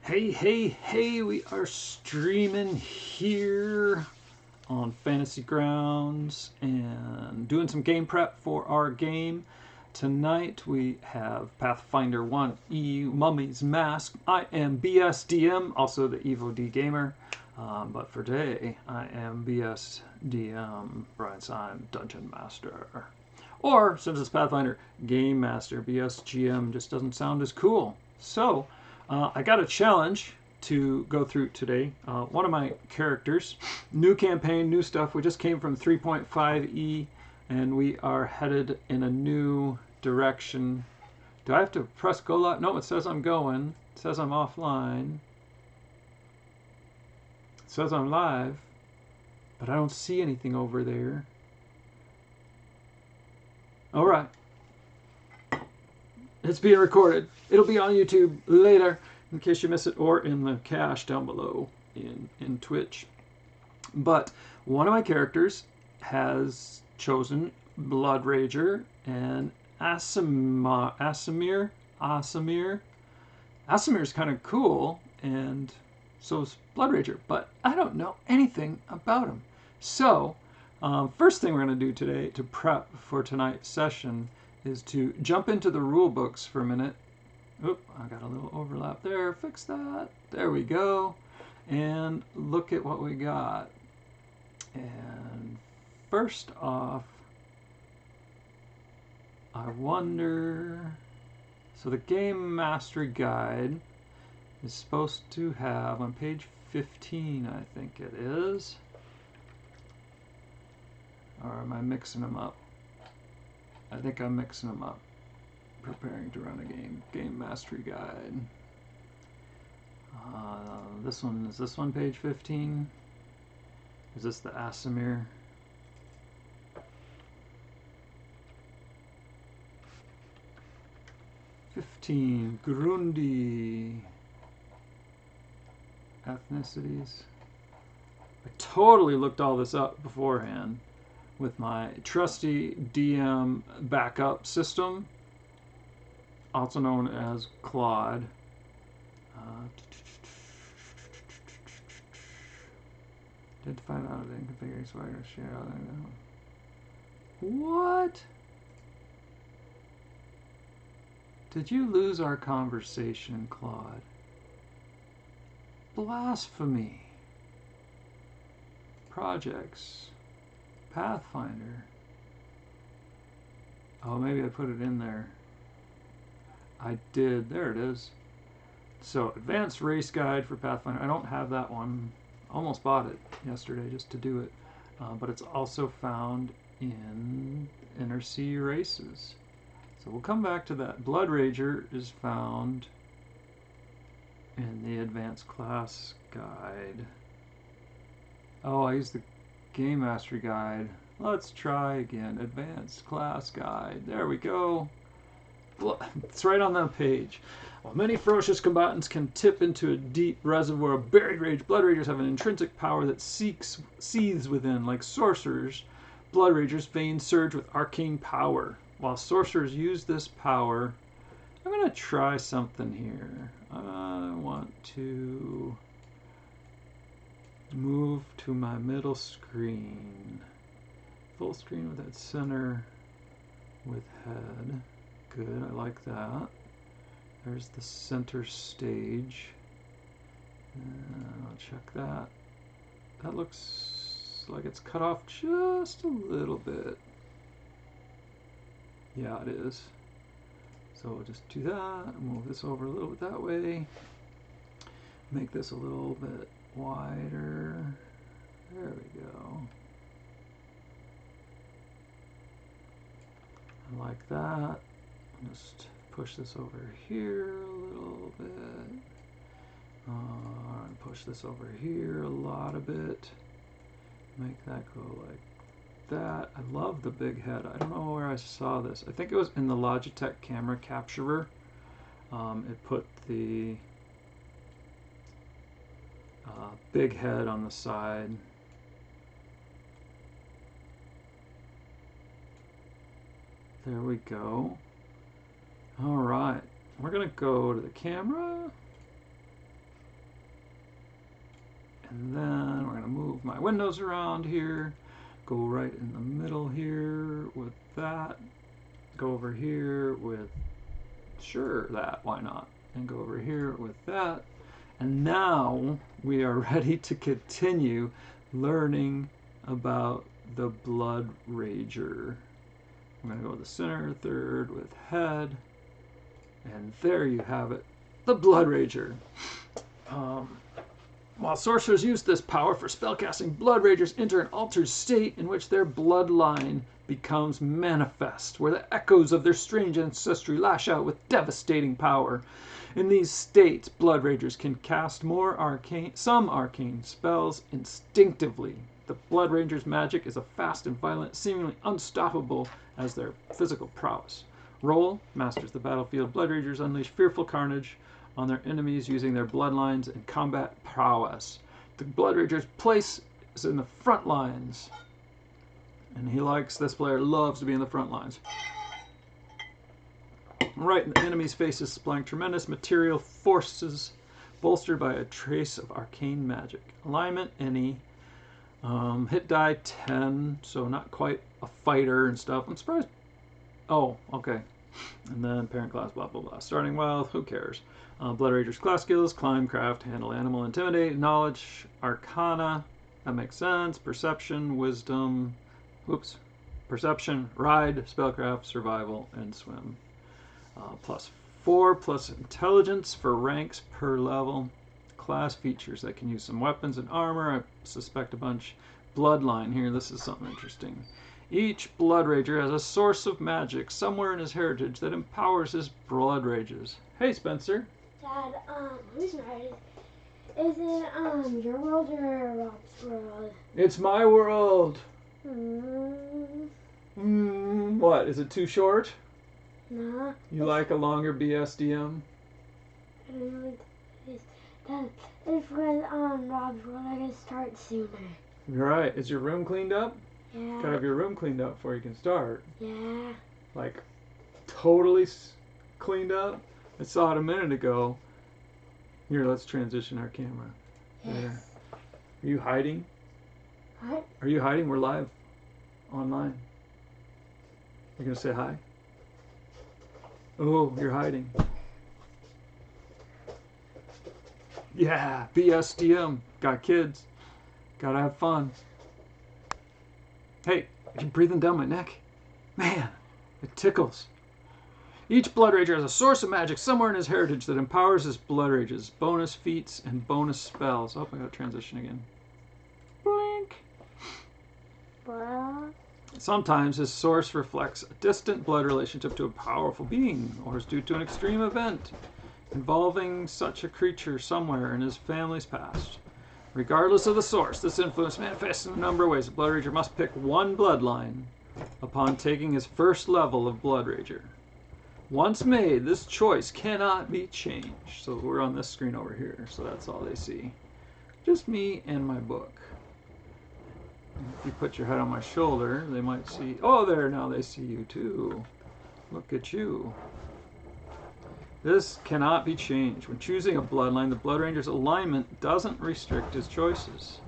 Hey, hey, hey, we are streaming here on Fantasy Grounds and doing some game prep for our game. Tonight we have Pathfinder 1 EU Mummy's Mask. I am BSDM, also the Evo D Gamer. But for today, I am BSDM, Brian Syme, Dungeon Master. Or, since it's Pathfinder, Game Master. BSGM just doesn't sound as cool. So, I got a challenge to go through today. One of my characters, new campaign, new stuff. We just came from 3.5e and we are headed in a new direction. Do I have to press go live? No, it says I'm going. It says I'm offline. It says I'm live, but I don't see anything over there. All right. It's being recorded. It'll be on YouTube later in case you miss it, or in the cache down below in Twitch. But one of my characters has chosen Blood Rager and Asimir. Asimir's kind of cool, and so is Blood Rager, but I don't know anything about him. So, first thing we're going to do today to prep for tonight's session is to jump into the rule books for a minute. Oop, I got a little overlap there. Fix that. There we go. And look at what we got. And first off, I wonder... So the Game Mastery Guide is supposed to have, on page 15, I think it is. Or am I mixing them up? I think I'm mixing them up. Preparing to run a game. Game Mastery Guide. This one, is this one page 15? Is this the Asimir? Grundi. Ethnicities. I totally looked all this up beforehand with my trusty DM backup system, also known as Claude. Did find out and configure swagger share. What? Did you lose our conversation, Claude? Blasphemy. Projects. Pathfinder. Oh, maybe I put it in there. I did. There it is. So, Advanced Race Guide for Pathfinder. I don't have that one. Almost bought it yesterday just to do it. But it's also found in Inner Sea Races. So we'll come back to that. Blood Rager is found in the Advanced Class Guide. Oh, I used the Game Mastery Guide. Let's try again. Advanced Class Guide. There we go. It's right on that page. While many ferocious combatants can tip into a deep reservoir of buried rage, Blood Ragers have an intrinsic power that seethes within. Like sorcerers, Blood Ragers' veins surge with arcane power. While sorcerers use this power, I'm going to try something here. I want to move to my middle screen. Full screen with that center with head. Good, I like that. There's the center stage. I'll check that. That looks like it's cut off just a little bit. Yeah, it is. So we'll just do that, move this over a little bit that way. Make this a little bit wider. There we go. I like that. Just push this over here a little bit. And push this over here a lot of it. Make that go like that. I love the big head. I don't know where I saw this. I think it was in the Logitech camera capturer. It put the big head on the side. There we go. All right, we're gonna go to the camera. And then we're going to move my windows around here. Go right in the middle here with that. Go over here with, sure, that, why not? And go over here with that. And now we are ready to continue learning about the Blood Rager. I'm going to go with the center, third with head. And there you have it, the Blood Rager. While sorcerers use this power for spellcasting, Blood Ragers enter an altered state in which their bloodline becomes manifest, where the echoes of their strange ancestry lash out with devastating power. In these states, Blood Ragers can cast some arcane spells instinctively. The Blood Ragers' magic is as fast and violent, seemingly unstoppable as their physical prowess. Roll masters the battlefield. Blood Ragers unleash fearful carnage on their enemies using their bloodlines and combat prowess. The Blood Rager's place is in the front lines. And this player loves to be in the front lines. Right in the enemy's faces, supplying tremendous material forces, bolstered by a trace of arcane magic. Alignment, any. Hit die, 10, so not quite a fighter and stuff. I'm surprised. Oh, okay. And then parent class, blah, blah, blah. Starting wealth, who cares? Blood Rager's class skills, climb, craft, handle animal, intimidate, knowledge, arcana. That makes sense. Perception, wisdom, perception, ride, spellcraft, survival, and swim. +4 plus intelligence for ranks per level. Class features that can use some weapons and armor. I suspect a bunch. Bloodline here. This is something interesting. Each Blood Rager has a source of magic somewhere in his heritage that empowers his Blood Rages. Hey, Spencer. Dad, who's married? Is it, your world or Rob's world? It's my world. Hmm. What? Is it too short? No. You like a longer BSDM? I don't know what it is. Dad, if with, Rob's world, I can start sooner. You're right. Is your room cleaned up? Yeah. Gotta have your room cleaned up before you can start. Yeah. Like, totally cleaned up? I saw it a minute ago. Here, let's transition our camera. Yes. There. Are you hiding? What? Are you hiding? We're live online. You're gonna say hi? Oh, you're hiding. Yeah, BSDM. Got kids. Gotta have fun. Hey, are you breathing down my neck? Man, it tickles. Each Blood Rager has a source of magic somewhere in his heritage that empowers his Blood Rages, bonus feats, and bonus spells. Oh, I gotta transition again. Blink. Well. Sometimes his source reflects a distant blood relationship to a powerful being, or is due to an extreme event involving such a creature somewhere in his family's past. Regardless of the source, this influence manifests in a number of ways. The Blood Rager must pick one bloodline upon taking his first level of Blood Rager. Once made, this choice cannot be changed. So we're on this screen over here, so that's all they see. Just me and my book. If you put your head on my shoulder, they might see, oh, there, now they see you too. Look at you. This cannot be changed. When choosing a bloodline, the Blood Ranger's alignment doesn't restrict his choices.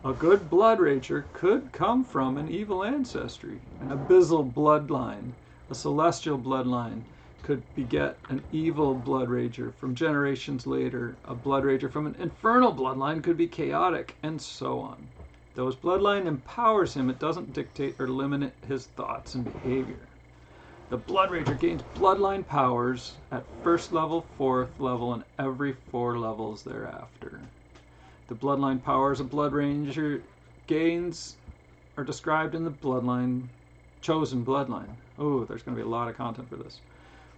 A good Blood Rager could come from an evil ancestry, an abyssal bloodline. A celestial bloodline could beget an evil Blood Rager from generations later. A Blood Rager from an infernal bloodline could be chaotic, and so on. Though his bloodline empowers him, it doesn't dictate or limit his thoughts and behavior. The Blood Rager gains bloodline powers at first level, fourth level, and every 4 levels thereafter. The bloodline powers a Blood Ranger gains are described in the chosen bloodline. Oh, there's going to be a lot of content for this.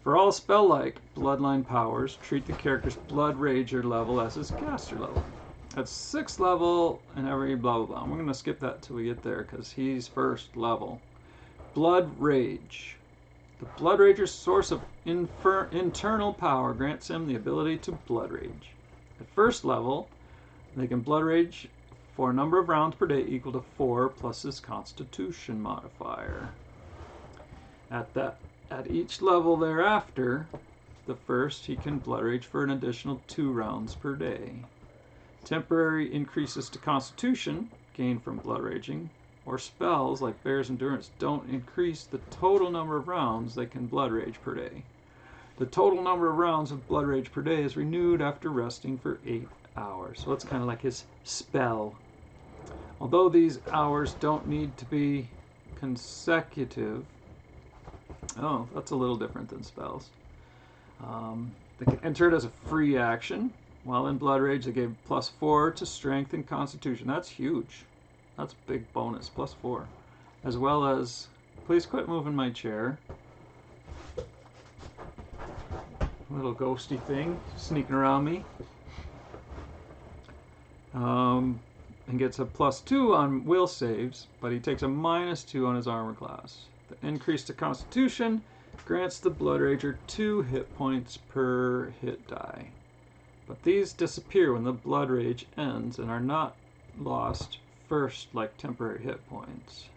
For all spell-like bloodline powers, treat the character's Blood Rager level as his caster level. At 6th level and every blah blah blah. We're going to skip that till we get there because he's first level. Blood Rage. The Blood Rager's source of internal power grants him the ability to Blood Rage. At 1st level, they can Blood Rage for a number of rounds per day equal to 4 plus his Constitution modifier. At each level thereafter, the first, he can Blood Rage for an additional 2 rounds per day. Temporary increases to Constitution, gained from blood raging, or spells like Bear's Endurance don't increase the total number of rounds they can blood rage per day. The total number of rounds of blood rage per day is renewed after resting for 8 hours. So it's kind of like his spell. Although these hours don't need to be consecutive. Oh, that's a little different than spells. They can enter it as a free action. While in Blood Rage, they gave +4 to Strength and Constitution. That's huge. That's a big bonus, +4. As well as, please quit moving my chair. Little ghosty thing sneaking around me. And gets a +2 on will saves, but he takes a -2 on his armor class. The increase to Constitution grants the Blood Rager 2 hit points per hit die. But these disappear when the Blood Rage ends and are not lost first like temporary hit points.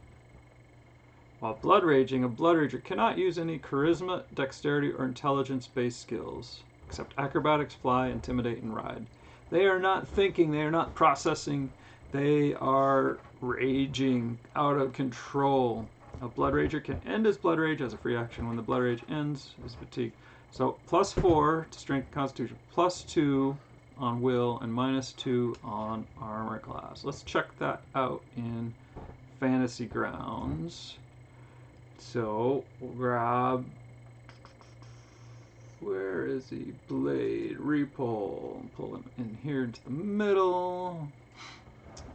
While Blood Raging, a Blood Rager cannot use any Charisma, Dexterity, or Intelligence-based skills, except Acrobatics, Fly, Intimidate, and Ride. They are not thinking, they are not processing, they are raging out of control. A Blood Rager can end his Blood Rage as a free action when the Blood Rage ends his fatigue. So +4 to Strength and Constitution, +2 on Will, and -2 on Armor class. Let's check that out in Fantasy Grounds. So we'll grab, where is he? Blade, Repole, pull him in here into the middle.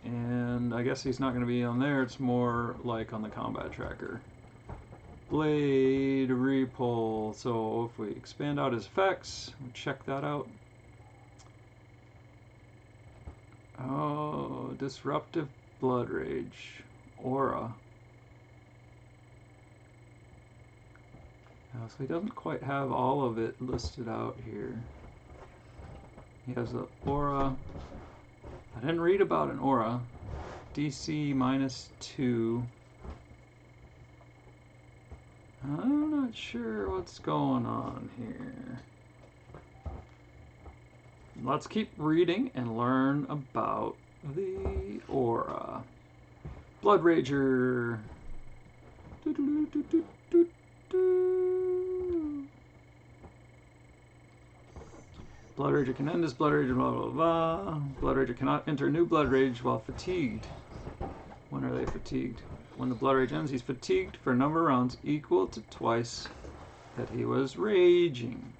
And I guess he's not going to be on there, it's more like on the combat tracker. Blade, Repole. So if we expand out his effects, we'll check that out. Oh, Disruptive Blood Rage, Aura. So he doesn't quite have all of it listed out here. He has an aura. I didn't read about an aura. DC -2. I'm not sure what's going on here. Let's keep reading and learn about the aura. Blood Rager. Blood Rager can end his Blood Rage, blah blah blah. Blood Rager cannot enter a new Blood Rage while fatigued. When are they fatigued? When the Blood Rage ends, he's fatigued for a number of rounds equal to twice that he was raging.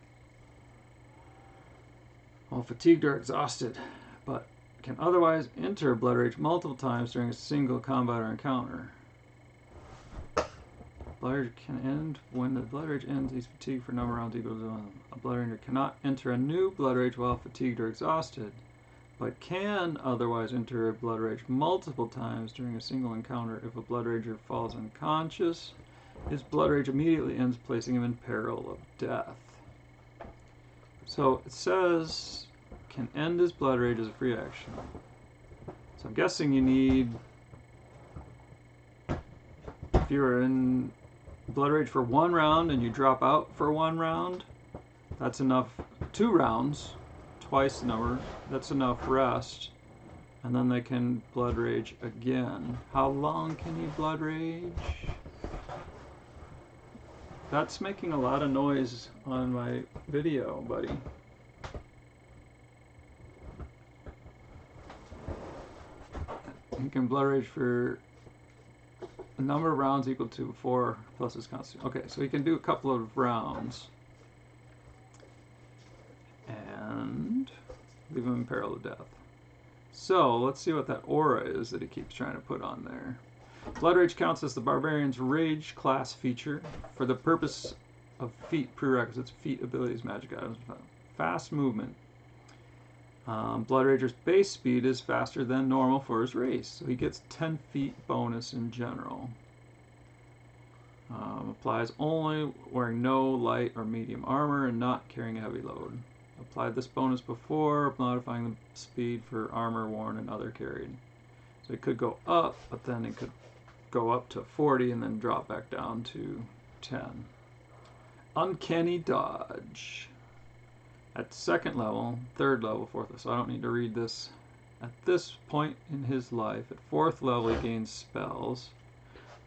While fatigued or exhausted, but can otherwise enter Blood Rage multiple times during a single combat or encounter. Blood Rage can end when the Blood Rage ends. He's fatigued for a number of rounds equal to a Blood Rager cannot enter a new Blood Rage while fatigued or exhausted, but can otherwise enter a Blood Rage multiple times during a single encounter. If a Blood Rager falls unconscious, his Blood Rage immediately ends, placing him in peril of death. So it says can end his Blood Rage as a free action. So I'm guessing you need, if you're in Blood Rage for 1 round and you drop out for 1 round, that's enough. 2 rounds, twice the number, that's enough rest, and then they can Blood Rage again. How long can you Blood Rage? That's making a lot of noise on my video, buddy. You can Blood Rage for a number of rounds equal to 4 plus his constitution. Okay, so he can do a couple of rounds and leave him in peril of death. So let's see what that aura is that he keeps trying to put on there. Blood Rage counts as the Barbarian's Rage class feature for the purpose of feat prerequisites, feat abilities, magic items, fast movement. Blood Rager's base speed is faster than normal for his race, so he gets 10 feet bonus in general. Applies only wearing no light or medium armor and not carrying a heavy load. Applied this bonus before modifying the speed for armor worn and other carried. So it could go up, but then it could go up to 40 and then drop back down to 10. Uncanny Dodge. At 2nd level, 3rd level, 4th level, so I don't need to read this At this point in his life, at 4th level, he gains spells.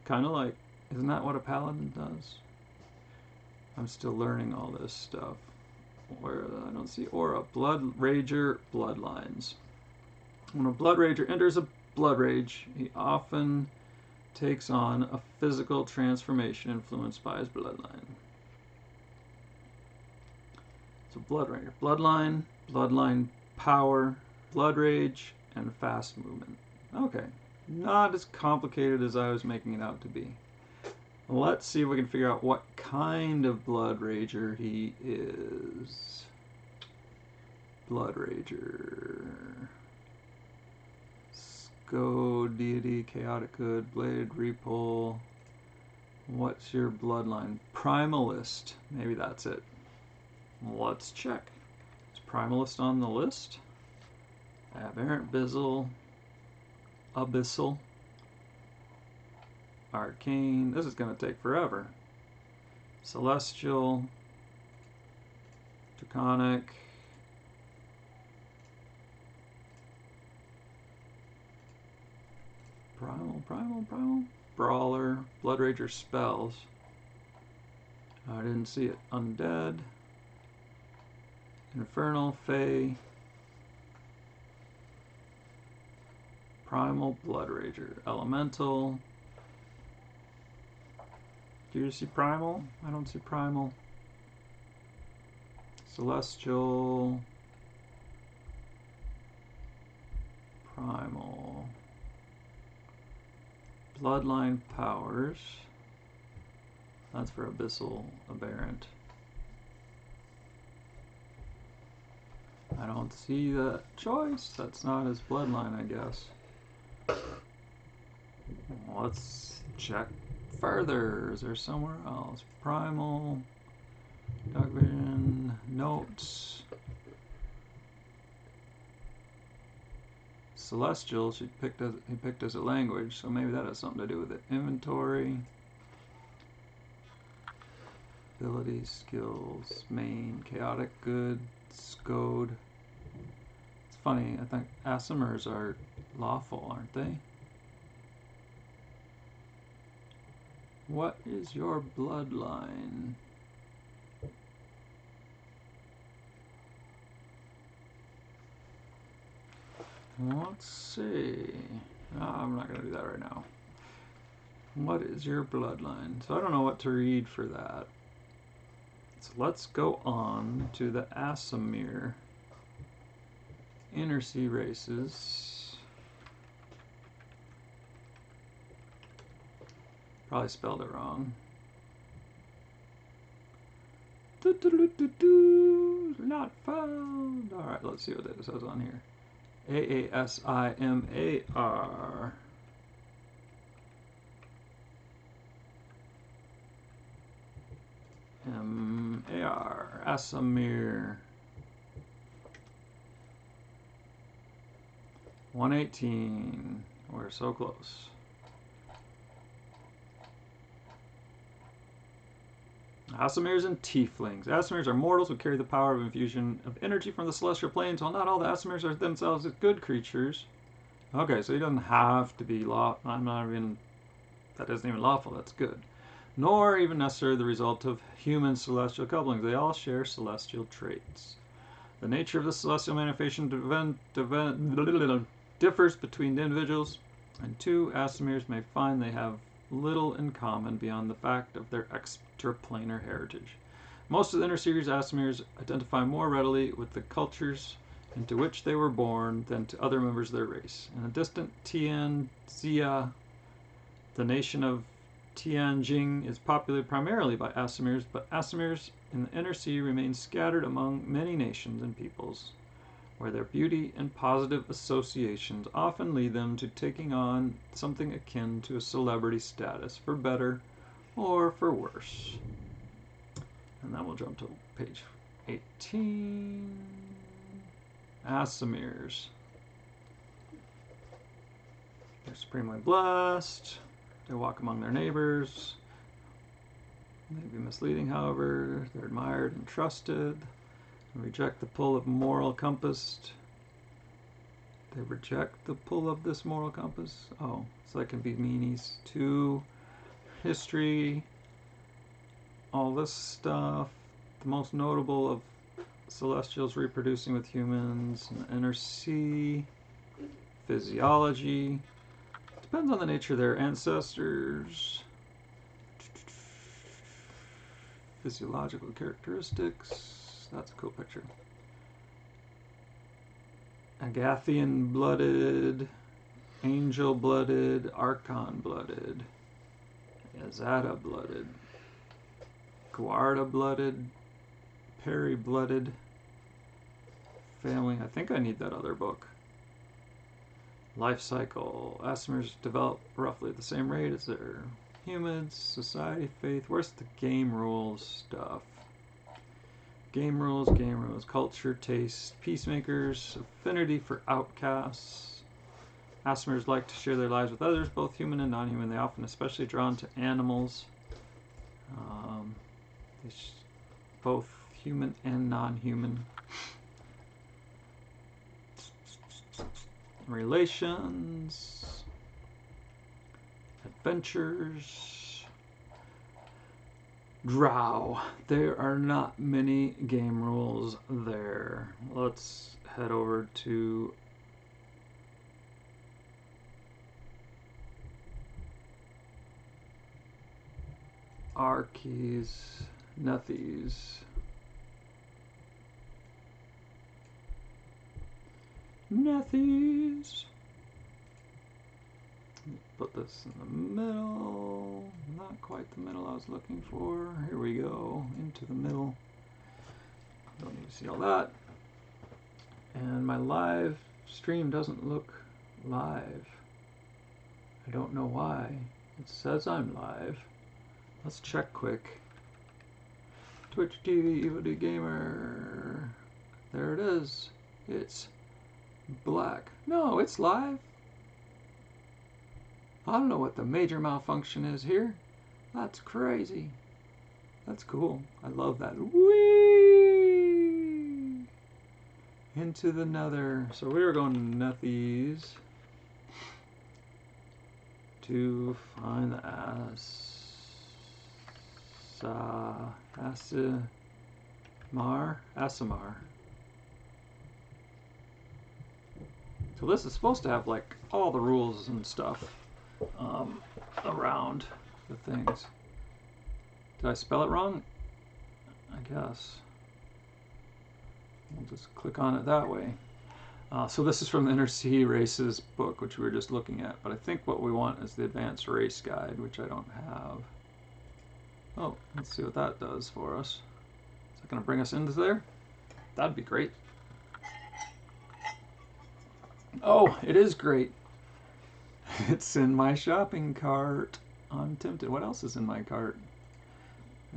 Kind of like, isn't that what a paladin does? I'm still learning all this stuff. Where I don't see aura. Blood Rager, Bloodlines. When a Blood Rager enters a Blood Rage, he often takes on a physical transformation influenced by his bloodline. So Blood Rager, Bloodline, Bloodline Power, Blood Rage, and Fast Movement. Okay, not as complicated as I was making it out to be. Let's see if we can figure out what kind of Blood Rager he is. Blood Rager. Go Deity, Chaotic Good, Blade, Repul. What's your bloodline? Primalist. Maybe that's it. Let's check. Is Primalist on the list? Aberrant Bizzle. Abyssal. Arcane. This is going to take forever. Celestial. Draconic. Primal. Brawler. Blood Rager spells. I didn't see it. Undead. Infernal. Fey. Primal. Blood Rager. Elemental. Do you see Primal? I don't see Primal. Celestial. Primal. Bloodline powers. That's for Abyssal Aberrant. I don't see that choice. That's not his bloodline, I guess. Let's check further. Is there somewhere else? Primal. Dark Vision. Notes. Celestial, he picked as a language, so maybe that has something to do with it. Inventory, abilities, skills, main, chaotic good, Scode. It's funny, I think Asimers are lawful, aren't they? What is your bloodline? Let's see. I'm not going to do that right now. What is your bloodline? So I don't know what to read for that. So let's go on to the Asimir Inner Sea races. Probably spelled it wrong. Not found. Alright, let's see what it says on here. Asimar. M-A-R. Asimir. 118. We're so close. Asimirs and Tieflings. Asimirs are mortals who carry the power of infusion of energy from the celestial planes, while not all the Asimirs are themselves good creatures. Okay, so he doesn't have to be lawful. That isn't even lawful, that's good. Nor even necessarily the result of human celestial couplings. They all share celestial traits. The nature of the celestial manifestation differs between the individuals, and two Asimirs may find they have little in common beyond the fact of their extraplanar heritage. Most of the Inner Series Asimirs identify more readily with the cultures into which they were born than to other members of their race. In the distant Tianxia, the nation of Tianjing is populated primarily by Asimirs, but Asimirs in the Inner Sea remain scattered among many nations and peoples, where their beauty and positive associations often lead them to taking on something akin to a celebrity status, for better or for worse. And then we'll jump to page 18. Asimirs. They're supremely blessed. They walk among their neighbors. They may be misleading, however. They're admired and trusted. Reject the pull of moral compass. They reject the pull of this moral compass. Oh, so that can be meanies. 2, history, all this stuff. The most notable of celestials reproducing with humans in the inner sea. Physiology. Depends on the nature of their ancestors. Physiological characteristics. That's a cool picture. Agathian blooded, angel blooded, archon blooded, Yazada blooded, Guarda blooded, Peri blooded. Failing, I think I need that other book. Life cycle. Asimers develop roughly at the same rate as their humans. Society, faith. Where's the game rules stuff? Game rules, culture, taste, peacemakers, affinity for outcasts. Asimers like to share their lives with others, both human and non-human. They often especially drawn to animals. Both human and non-human. Relations. Adventures. Drow. There are not many game rules there. Let's head over to Arkeys, Nethies. Nethies. Put this in the middle. Not quite the middle I was looking for. Here we go. Into the middle. Don't need to see all that. And my live stream doesn't look live. I don't know why. It says I'm live. Let's check quick. Twitch TV, EvoD Gamer. There it is. It's black. No, it's live. I don't know what the major malfunction is here. That's crazy. That's cool. I love that. Whee! Into the nether. So we were going to Nethies to find the Asimar. So this is supposed to have like all the rules and stuff around the things. Did I spell it wrong? I guess. We'll just click on it that way. So this is from the Inner Sea Races book, which we were just looking at. But I think what we want is the Advanced Race Guide, which I don't have. Oh, let's see what that does for us. Is that going to bring us into there? That'd be great. Oh, it is great. It's in my shopping cart. I'm tempted. What else is in my cart?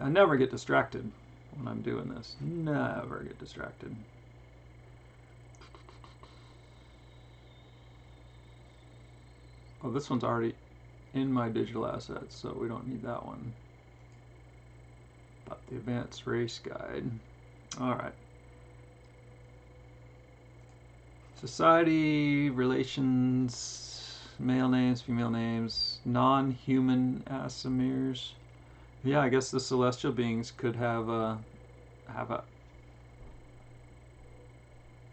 I never get distracted when I'm doing this. Never get distracted. Oh, this one's already in my digital assets, so we don't need that one. But the Advanced Race Guide. All right. Society, relations, male names, female names, non-human Asimirs. Yeah, I guess the celestial beings could have a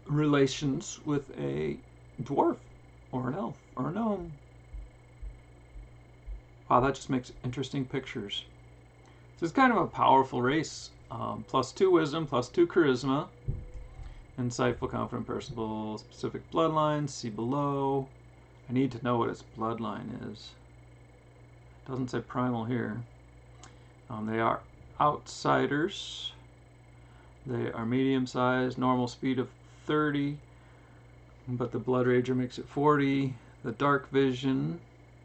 relations with a dwarf or an elf or a gnome. Wow, that just makes interesting pictures. So it's kind of a powerful race. +2 wisdom, +2 charisma. Insightful, confident, personable, specific bloodline. See below. I need to know what its bloodline is. It doesn't say primal here. They are outsiders. They are medium-sized, normal speed of 30, but the Blood Rager makes it 40. The dark vision,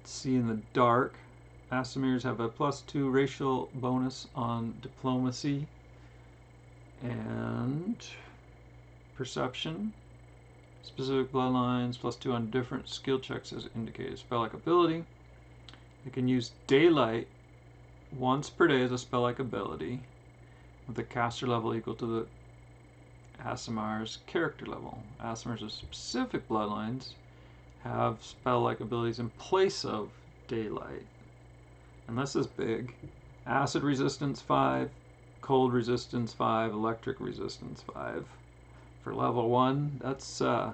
see in the dark. Asimirs have a +2 racial bonus on diplomacy and perception. Specific bloodlines, +2 on different skill checks as indicated. Spell-like ability. They can use daylight once per day as a spell-like ability with a caster level equal to the Aasimar's character level. Aasimar's specific bloodlines have spell-like abilities in place of daylight. And this is big. Acid resistance 5, cold resistance 5, electric resistance 5. For level 1, that's, yeah.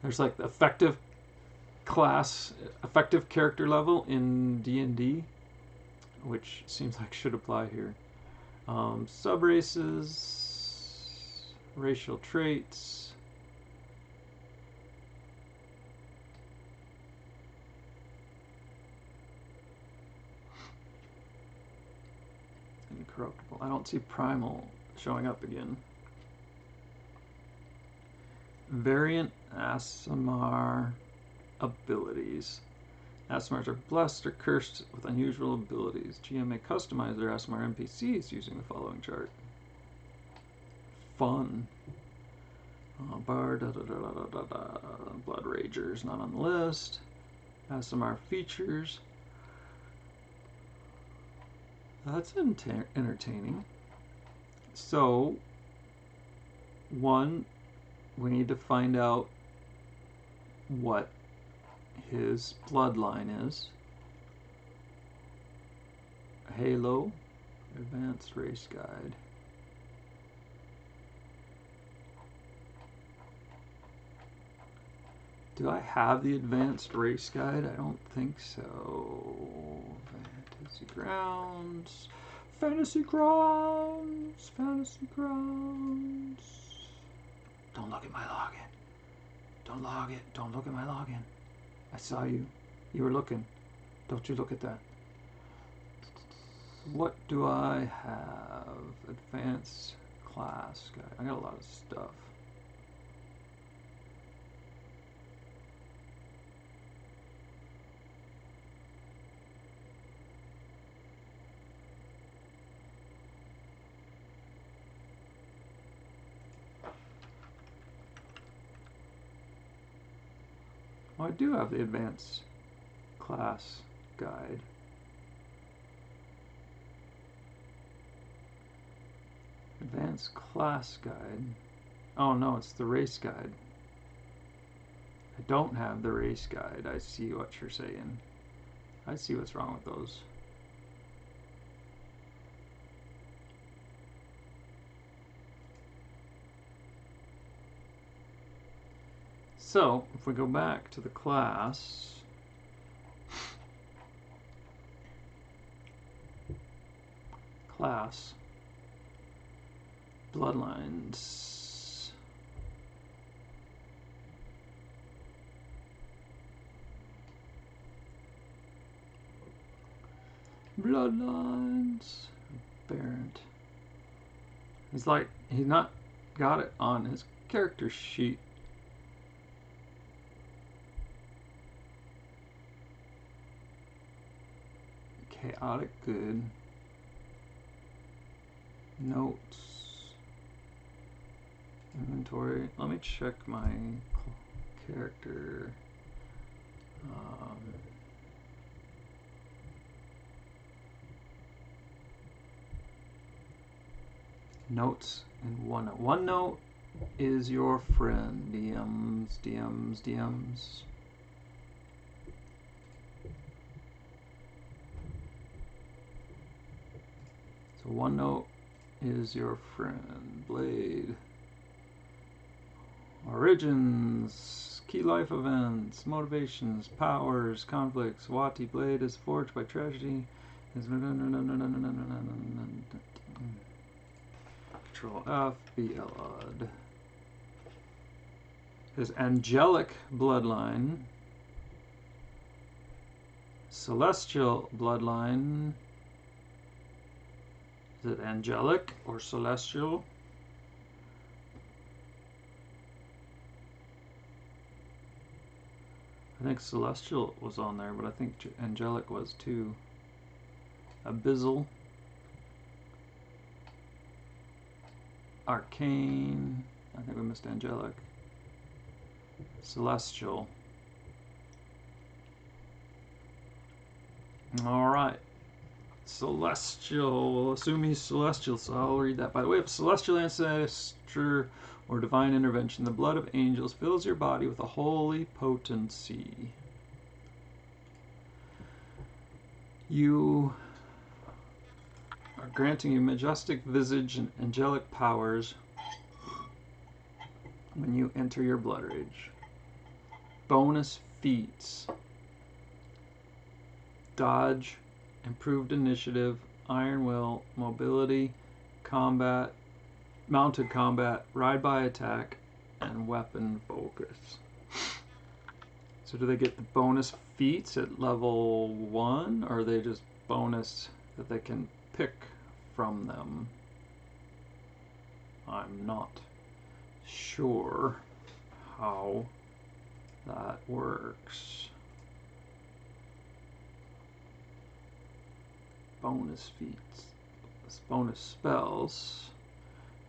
There's like the effective class, effective character level in D&D, which seems like should apply here. Subraces, racial traits. Incorruptible. I don't see primal showing up again. Variant Aasimar abilities. Aasimars are blessed or cursed with unusual abilities. GM may customize their Aasimar NPCs using the following chart. Fun. Bard, Blood Ragers, not on the list. Aasimar features. That's entertaining. So, one, we need to find out what his bloodline is. Halo, Advanced Race Guide. Do I have the Advanced Race Guide? I don't think so. Fantasy Grounds. Fantasy Grounds. Fantasy Grounds. Don't look at my login. Don't log it. Don't look at my login. I saw you. You were looking. Don't you look at that. What do I have? Advanced Class Guide. I got a lot of stuff. Oh, I do have the Advanced Class Guide. Advanced Class Guide. Oh no, it's the Race Guide. I don't have the Race Guide. I see what you're saying. I see what's wrong with those. So, if we go back to the class, bloodlines, Barrett. He's like, he's not got it on his character sheet. Chaotic good. Notes. Inventory. Let me check my character. Notes in OneNote. OneNote is your friend. DMs. So OneNote is your friend. Blade. Origins. Key life events. Motivations. Powers. Conflicts. Wati. Blade is forged by tragedy. Control F. Blood. His angelic bloodline. Celestial bloodline. Is it angelic or celestial? I think celestial was on there, but I think angelic was too. Abyssal. Arcane. I think we missed angelic. Celestial. Alright. celestial. We'll assume he's celestial, so I'll read that. By the way of celestial ancestor or divine intervention, the blood of angels fills your body with a holy potency. You are granting you majestic visage and angelic powers when you enter your blood rage. Bonus feats: dodge, improved initiative, iron will, mobility, combat, mounted combat, ride by attack, and weapon focus. So do they get the bonus feats at level 1, or are they just bonus that they can pick from them? I'm not sure how that works. Bonus feats. Bonus spells.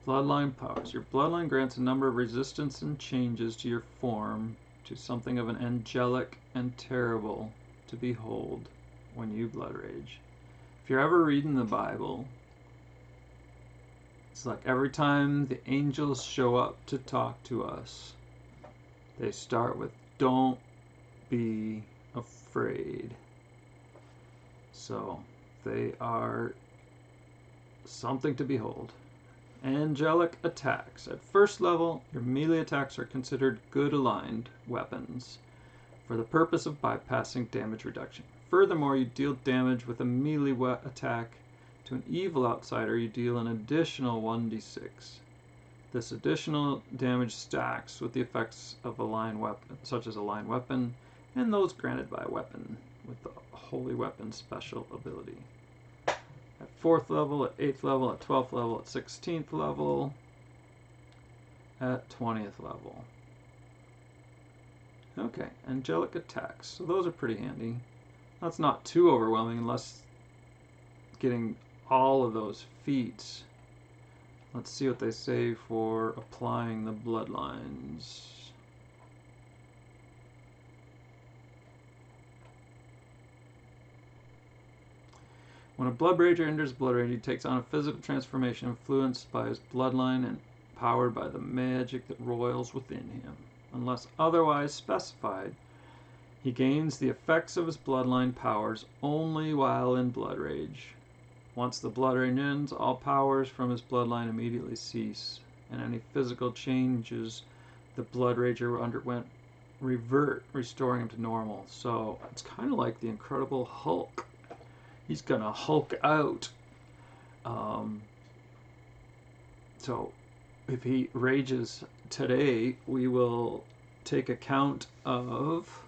Bloodline powers. Your bloodline grants a number of resistance and changes to your form to something of an angelic and terrible to behold when you blood rage. If you're ever reading the Bible, it's like every time the angels show up to talk to us, they start with, "Don't be afraid." So they are something to behold. Angelic attacks. At first level, your melee attacks are considered good aligned weapons for the purpose of bypassing damage reduction. Furthermore, you deal damage with a melee attack. To an evil outsider, you deal an additional 1d6. This additional damage stacks with the effects of a line weapon, such as a line weapon, and those granted by a weapon with the holy weapon special ability. At 4th level, at 8th level, at 12th level, at 16th level, at 20th level. Okay, angelic attacks. So those are pretty handy. That's not too overwhelming unless getting all of those feats. Let's see what they say for applying the bloodlines. When a blood rager enters blood rage, he takes on a physical transformation influenced by his bloodline and powered by the magic that roils within him. Unless otherwise specified, he gains the effects of his bloodline powers only while in blood rage. Once the blood rage ends, all powers from his bloodline immediately cease, and any physical changes the blood rager underwent revert, restoring him to normal. So it's kind of like the Incredible Hulk. He's gonna Hulk out. So if he rages today, we will take account of.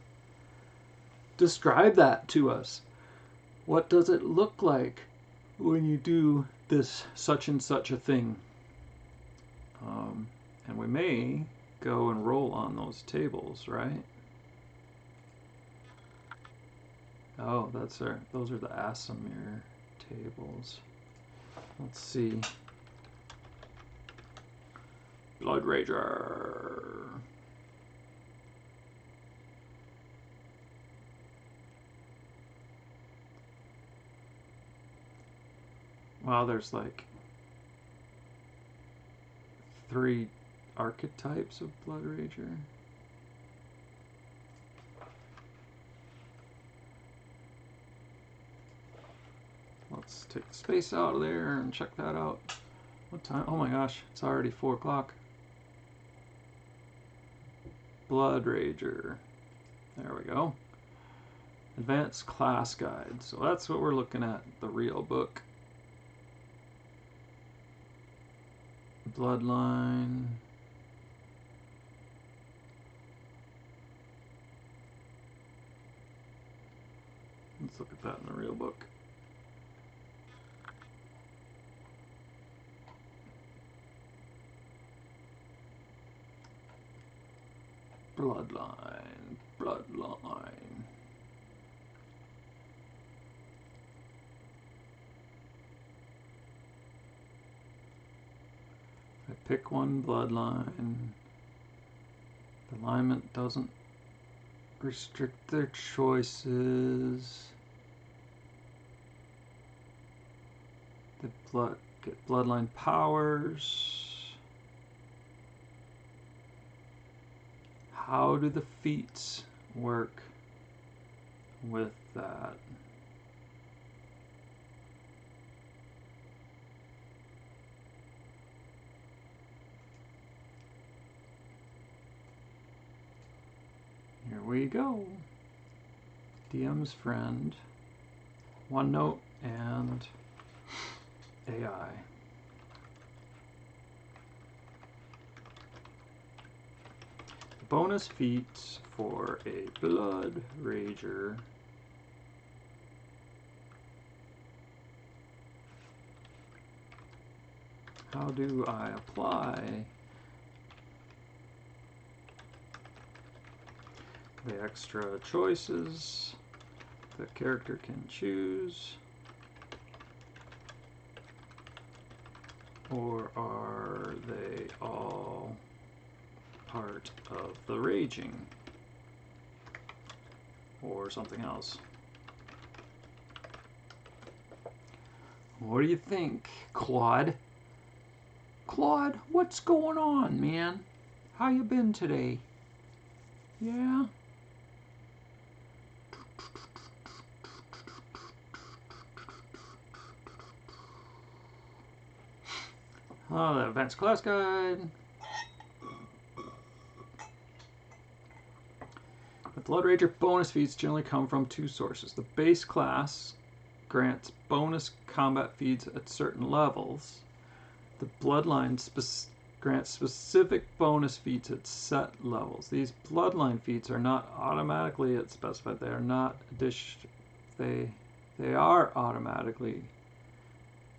Describe that to us. What does it look like when you do this such and such a thing? And we may go and roll on those tables, right? Oh, those are the Asimir tables. Let's see. Blood Rager. Wow, there's like 3 archetypes of Blood Rager. Let's take the space out of there and check that out. What time? Oh my gosh, it's already 4 o'clock. Blood Rager. There we go. Advanced Class Guide. So that's what we're looking at, the real book. Bloodline. Let's look at that in the real book. Bloodline. If I pick one bloodline, the alignment doesn't restrict their choices. Get bloodline powers. How do the feats work with that? Here we go. DM's friend, OneNote, and AI. Bonus feats for a Blood Rager. How do I apply the extra choices the character can choose? Or are they all part of the raging? Or something else? What do you think, Claude? Claude, what's going on, man? How you been today? Yeah? Oh, the advanced class guide. The Blood Rager bonus feats generally come from two sources. The base class grants bonus combat feats at certain levels. The Bloodline grants specific bonus feats at set levels. These Bloodline feats are not automatically at specified. They are not they are automatically.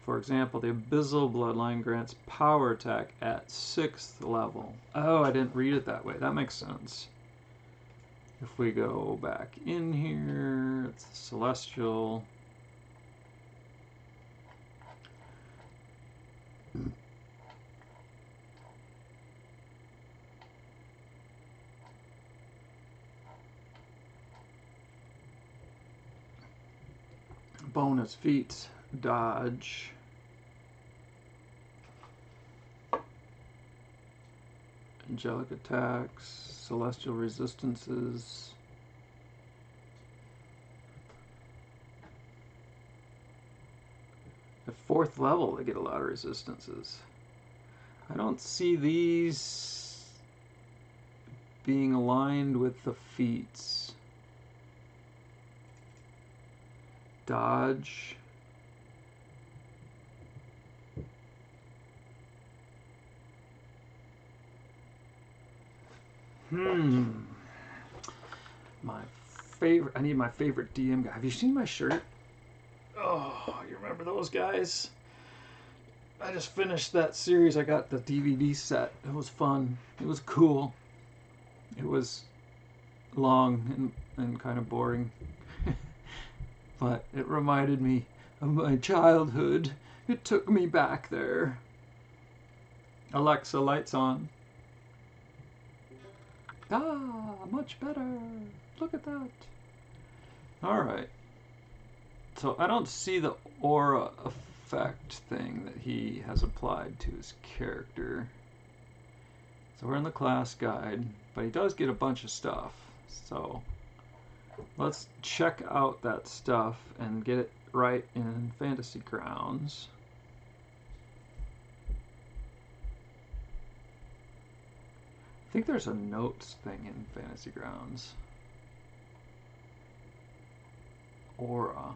For example, the Abyssal Bloodline grants power attack at 6th level. Oh, I didn't read it that way. That makes sense. If we go back in here, it's Celestial. Bonus feats, dodge. Angelic attacks, celestial resistances. At 4th level, they get a lot of resistances. I don't see these being aligned with the feats. Dodge. My favorite. I need my favorite DM guy. Have you seen my shirt? Oh, you remember those guys? I just finished that series. I got the DVD set. It was fun. It was cool. It was long and kind of boring. But it reminded me of my childhood. It took me back there. Alexa, lights on. Ah, much better. Look at that. Alright. So I don't see the aura effect thing that he has applied to his character. So we're in the class guide, but he does get a bunch of stuff. So let's check out that stuff and get it right in Fantasy Grounds. I think there's a notes thing in Fantasy Grounds. Aura.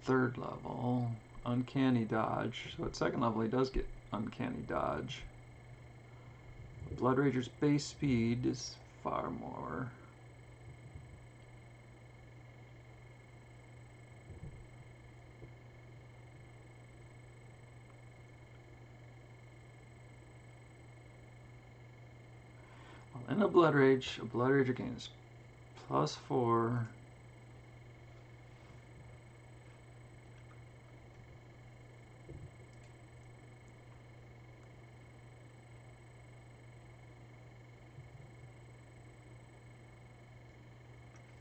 3rd level. Uncanny dodge. So at 2nd level he does get uncanny dodge. Blood Rager's base speed is far more. Well, in a Blood Rager gains +4.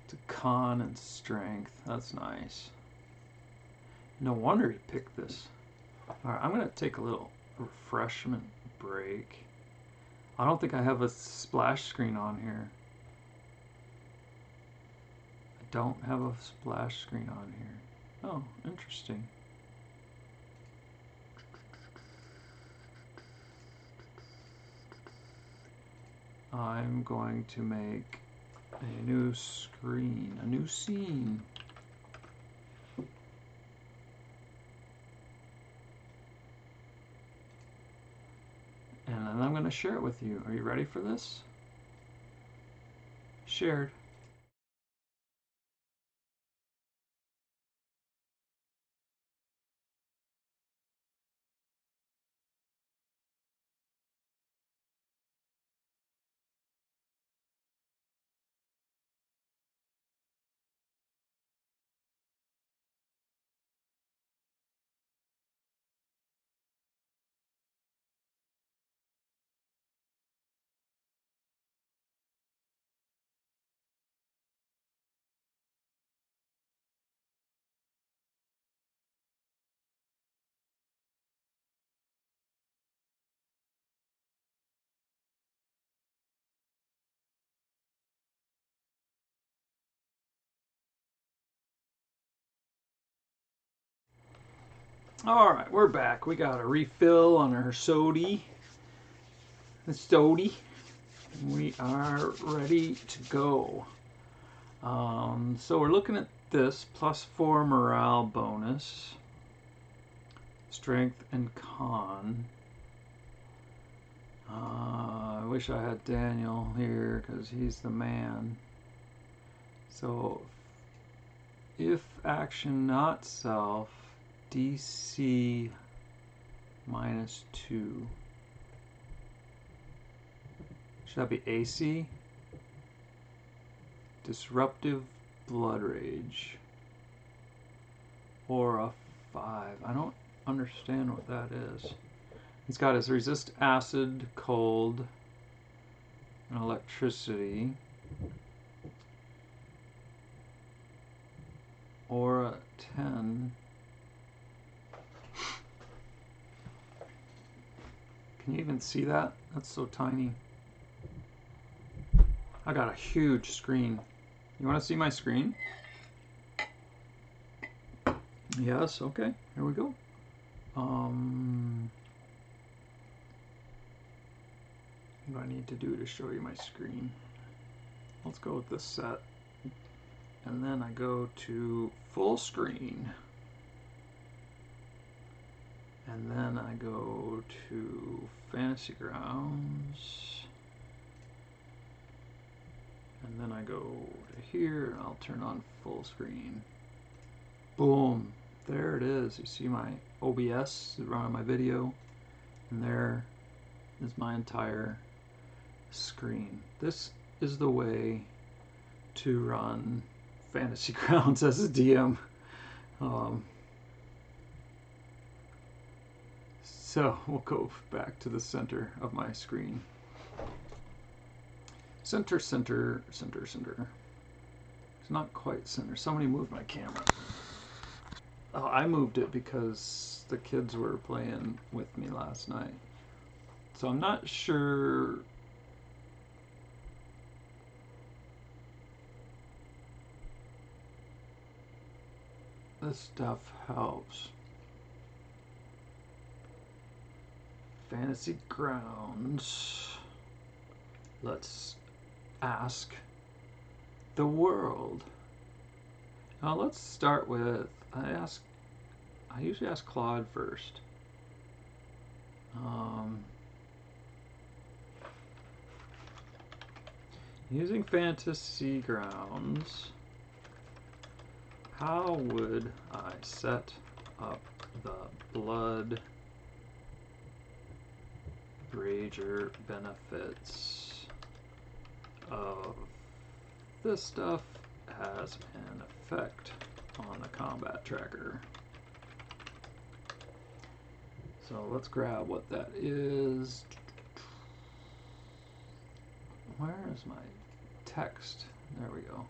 To con and strength. That's nice. No wonder he picked this. Alright, I'm going to take a little refreshment break. I don't think I have a splash screen on here. I don't have a splash screen on here. Oh, interesting. I'm going to make a new screen, a new scene. And then I'm going to share it with you. Are you ready for this? Shared. All right, we're back. We got a refill on our sody. The sody. We are ready to go. So we're looking at this +4 morale bonus, strength and con. I wish I had Daniel here because he's the man. So if action not self, DC -2. Should that be AC? Disruptive blood rage. Or a 5. I don't understand what that is. He's got his resist acid, cold, and electricity. Or a 10. Can you even see that? That's so tiny. I got a huge screen. You want to see my screen? Yes, okay. Here we go. What do I need to do to show you my screen? Let's go with this set. And then I go to full screen. And then I go to Fantasy Grounds. And then I go to here and I'll turn on full screen. Boom. There it is. You see my OBS running my video. And there is my entire screen. This is the way to run Fantasy Grounds as a DM. So we'll go back to the center of my screen. Center, center, center, center. It's not quite center. Somebody moved my camera. Oh, I moved it because the kids were playing with me last night. So I'm not sure. This stuff helps. Fantasy Grounds. Let's ask the world. Now let's start with, I usually ask Claude first. Using Fantasy Grounds, how would I set up the Blood Rager benefits of this stuff has an effect on the combat tracker? So let's grab what that is. Where is my text? There we go.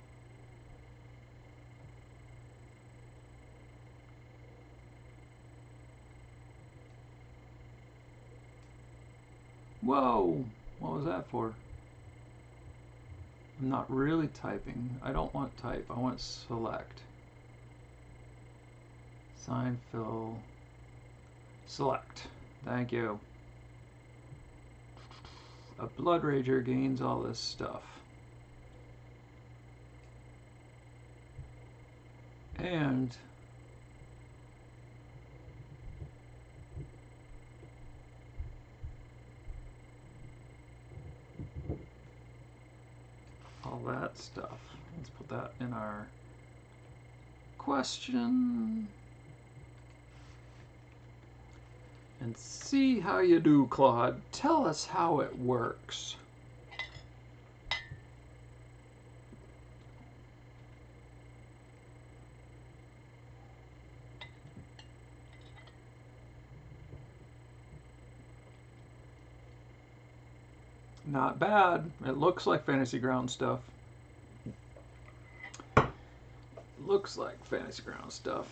Whoa! What was that for? I'm not really typing. I don't want type. I want select. Sign, fill, select. Thank you. A Blood Rager gains all this stuff. And all that stuff. Let's put that in our question. And see how you do, Claude. Tell us how it works. Not bad. It looks like Fantasy Ground stuff. Looks like Fantasy Ground stuff.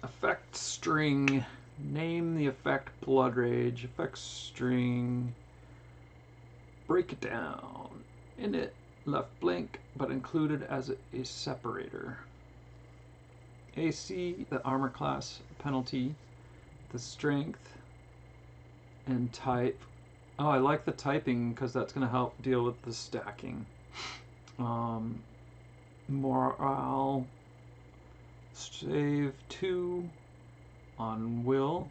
Effect string. Name the effect Blood Rage. Effect string. Break it down. Init left blink, but included as a separator. AC, the armor class penalty. The strength. And type. Oh, I like the typing because that's going to help deal with the stacking. Morale. Save 2 on will.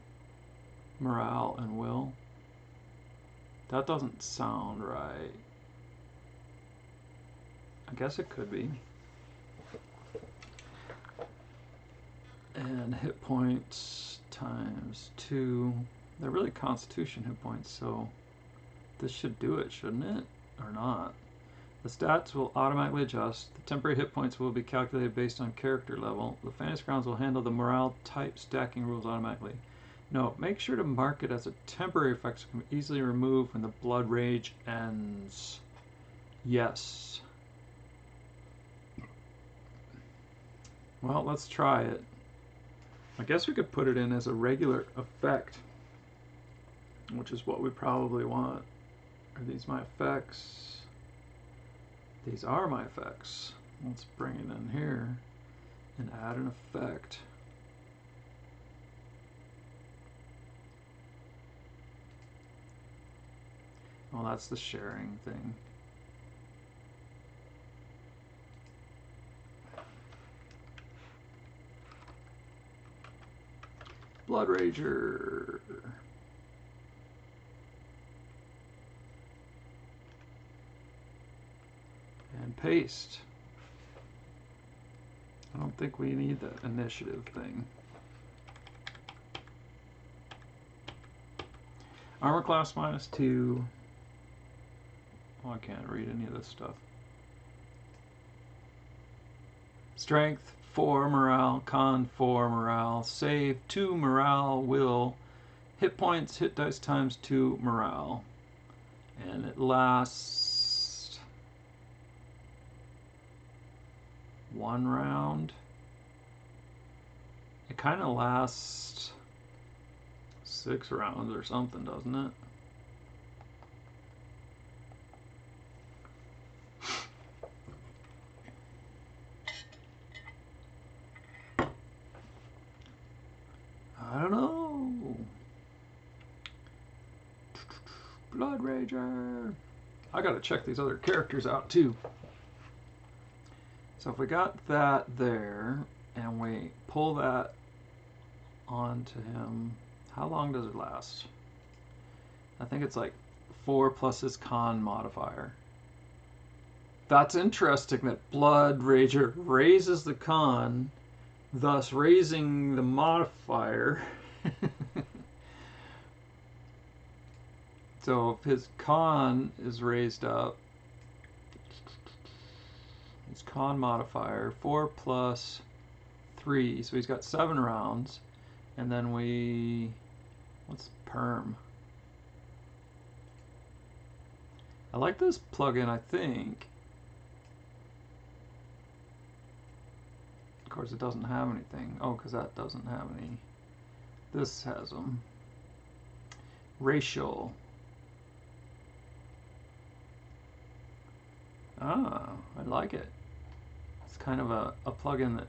Morale and will. That doesn't sound right. I guess it could be. And hit points times 2. They're really constitution hit points, so this should do it, shouldn't it? Or not? The stats will automatically adjust. The temporary hit points will be calculated based on character level. The Fantasy Grounds will handle the morale type stacking rules automatically. Note, make sure to mark it as a temporary effect so it can be easily removed when the Blood Rage ends. Yes. Well, let's try it. I guess we could put it in as a regular effect, which is what we probably want. Are these my effects? These are my effects. Let's bring it in here and add an effect. Well, that's the sharing thing. Blood Rager. And paste. I don't think we need the initiative thing. Armor class -2. Oh, I can't read any of this stuff. Strength 4 morale, con 4 morale, save 2 morale, will, hit points, hit dice times 2 morale. And it lasts 1 round. It kind of lasts 6 rounds or something, doesn't it? I don't know. Blood Rager. I gotta check these other characters out too. So if we got that there and we pull that onto him, how long does it last? I think it's like 4 plus his con modifier. That's interesting that Blood Rager raises the con, thus raising the modifier. So if his con is raised up, his con modifier, 4 plus 3, so he's got 7 rounds. And then what's perm? I like this plugin, I think. Of course, it doesn't have anything. Oh, because that doesn't have any. This has them. Racial. Ah, I like it. It's kind of a plugin that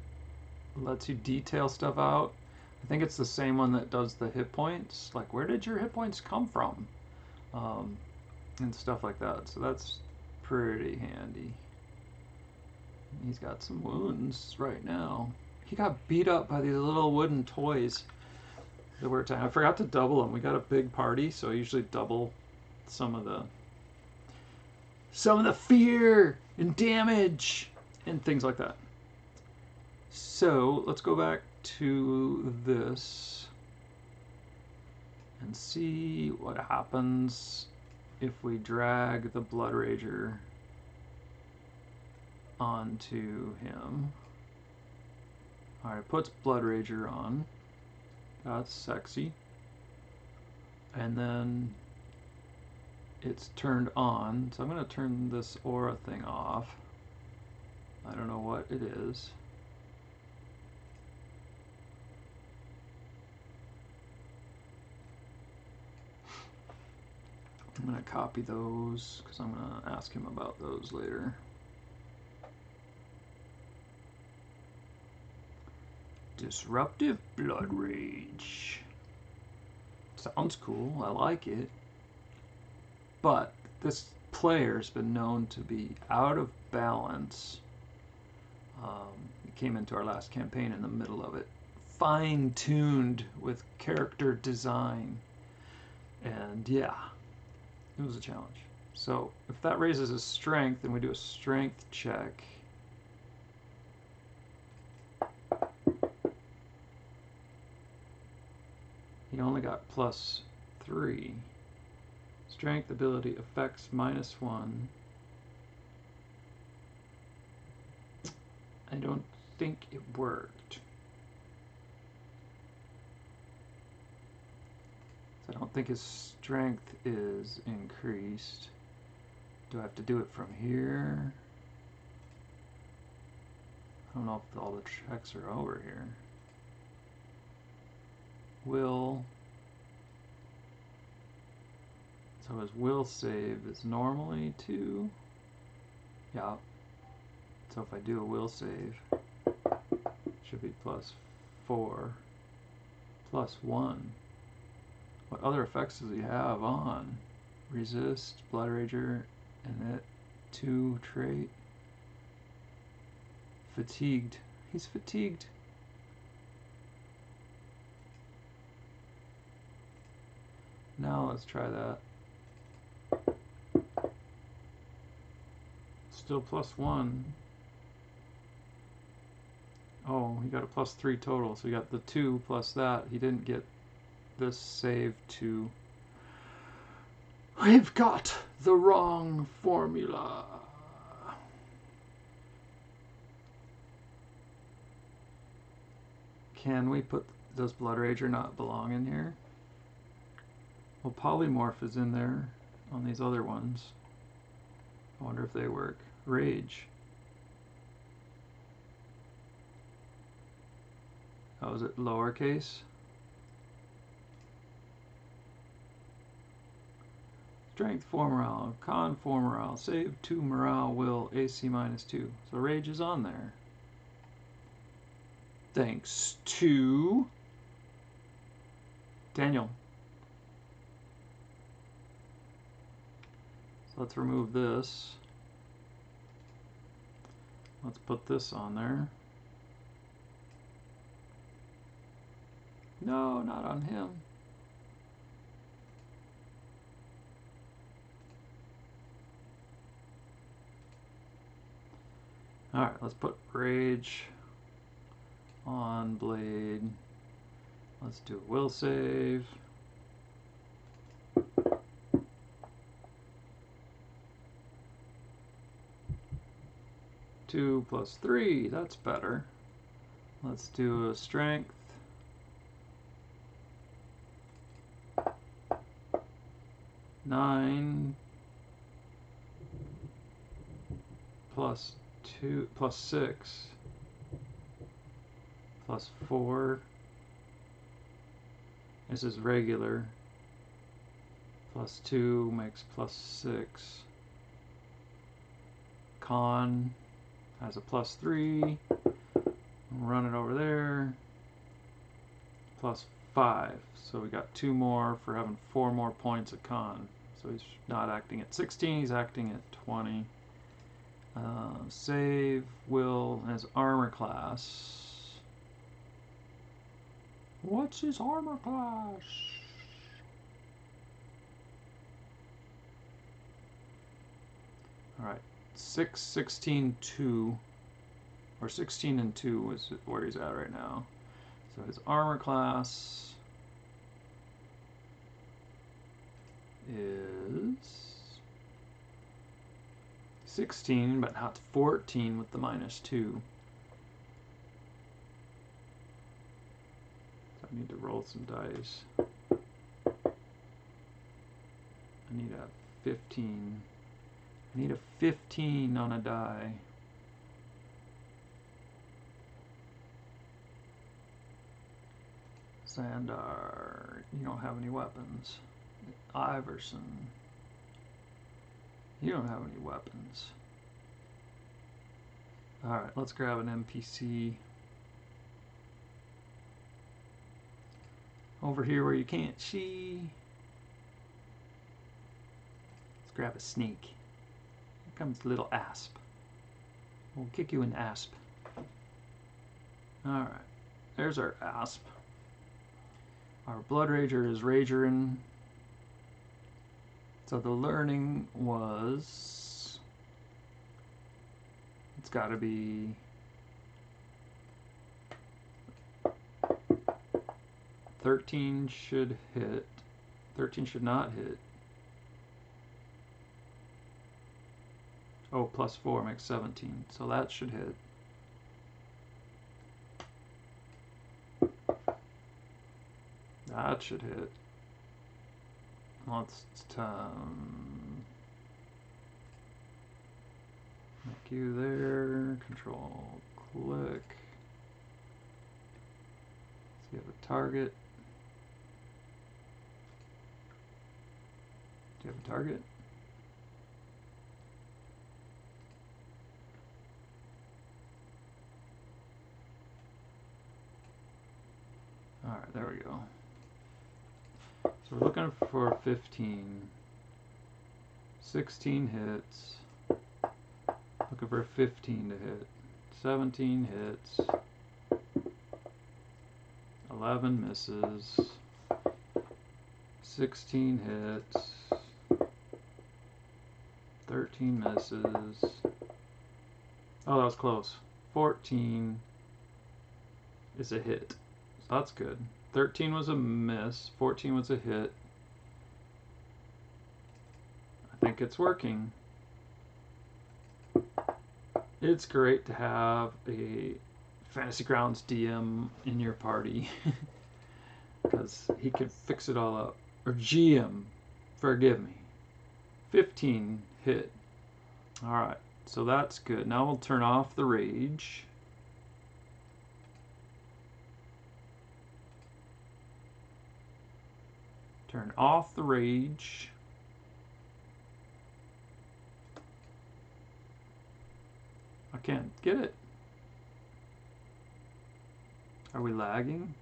lets you detail stuff out. I think it's the same one that does the hit points. Like, where did your hit points come from? Um, and stuff like that. So that's pretty handy. He's got some wounds right now. He got beat up by these little wooden toys that were attacking. I forgot to double them. We got a big party, so I usually double some of the fear and damage and things like that. So let's go back to this and see what happens if we drag the Blood Rager onto him. Alright, puts Blood Rager on. That's sexy. And then it's turned on. So I'm going to turn this aura thing off. I don't know what it is. I'm going to copy those because I'm going to ask him about those later. Disruptive Blood Rage. Sounds cool. I like it. But this player's been known to be out of balance. It came into our last campaign in the middle of it. Fine-tuned with character design. And yeah, it was a challenge. So if that raises his strength, then we do a strength check. He only got +3. Strength ability effects -1. I don't think it worked. So I don't think his strength is increased. Do I have to do it from here? I don't know if all the checks are over here. Will. So his will save is normally 2. Yeah. So if I do a will save, it should be +4, +1. What other effects does he have on? Resist, Blood Rager, and it 2 trait. Fatigued. He's fatigued. Now let's try that. Still +1. Oh, he got a +3 total, so he got the 2 plus that. He didn't get this save to... I've got the wrong formula. Can we put... Does Blood Rager not belong in here? Well, Polymorph is in there on these other ones. I wonder if they work. Rage. Oh, is it lowercase? Strength 4 morale, con 4 morale, save 2 morale, will AC -2. So rage is on there. Thanks to Daniel. So let's remove this. Let's put this on there. No, not on him. Alright, let's put Rage on Blade. Let's do a will save. Two plus 3, that's better. Let's do a strength. Nine +2 +6 +4. This is regular. +2 makes +6. Con has a +3. Run it over there. +5. So we got 2 more for having 4 more points of con. So he's not acting at 16, he's acting at 20. Save Will as armor class. What's his armor class? Alright, 6, 16, 2. Or 16 and 2 is where he's at right now. So his armor class is 16, but not 14 with the -2. So I need to roll some dice. I need a 15. I need a 15 on a die. Xandar, you don't have any weapons. Iverson, you don't have any weapons. Alright, let's grab an NPC. Over here where you can't see. Let's grab a snake. Here comes little Asp. We'll kick you in Asp. Alright, there's our Asp. Our Blood Rager is Ragerin. So the learning was... It's got to be... 13 should hit. 13 should not hit. Oh, +4 makes 17. So that should hit. That should hit. Let's make you there. Control click. So you have a target. Do you have a target? Alright, there we go. So we're looking for 15. 16 hits. Looking for 15 to hit. 17 hits. 11 misses. 16 hits. 13 misses. Oh, that was close. 14 is a hit. So that's good. 13 was a miss. 14 was a hit. I think it's working. It's great to have a Fantasy Grounds DM in your party because he can fix it all up. Or GM, forgive me. 15 hit. Alright, so that's good. Now we'll turn off the rage. Turn off the rage. I can't get it. Are we lagging?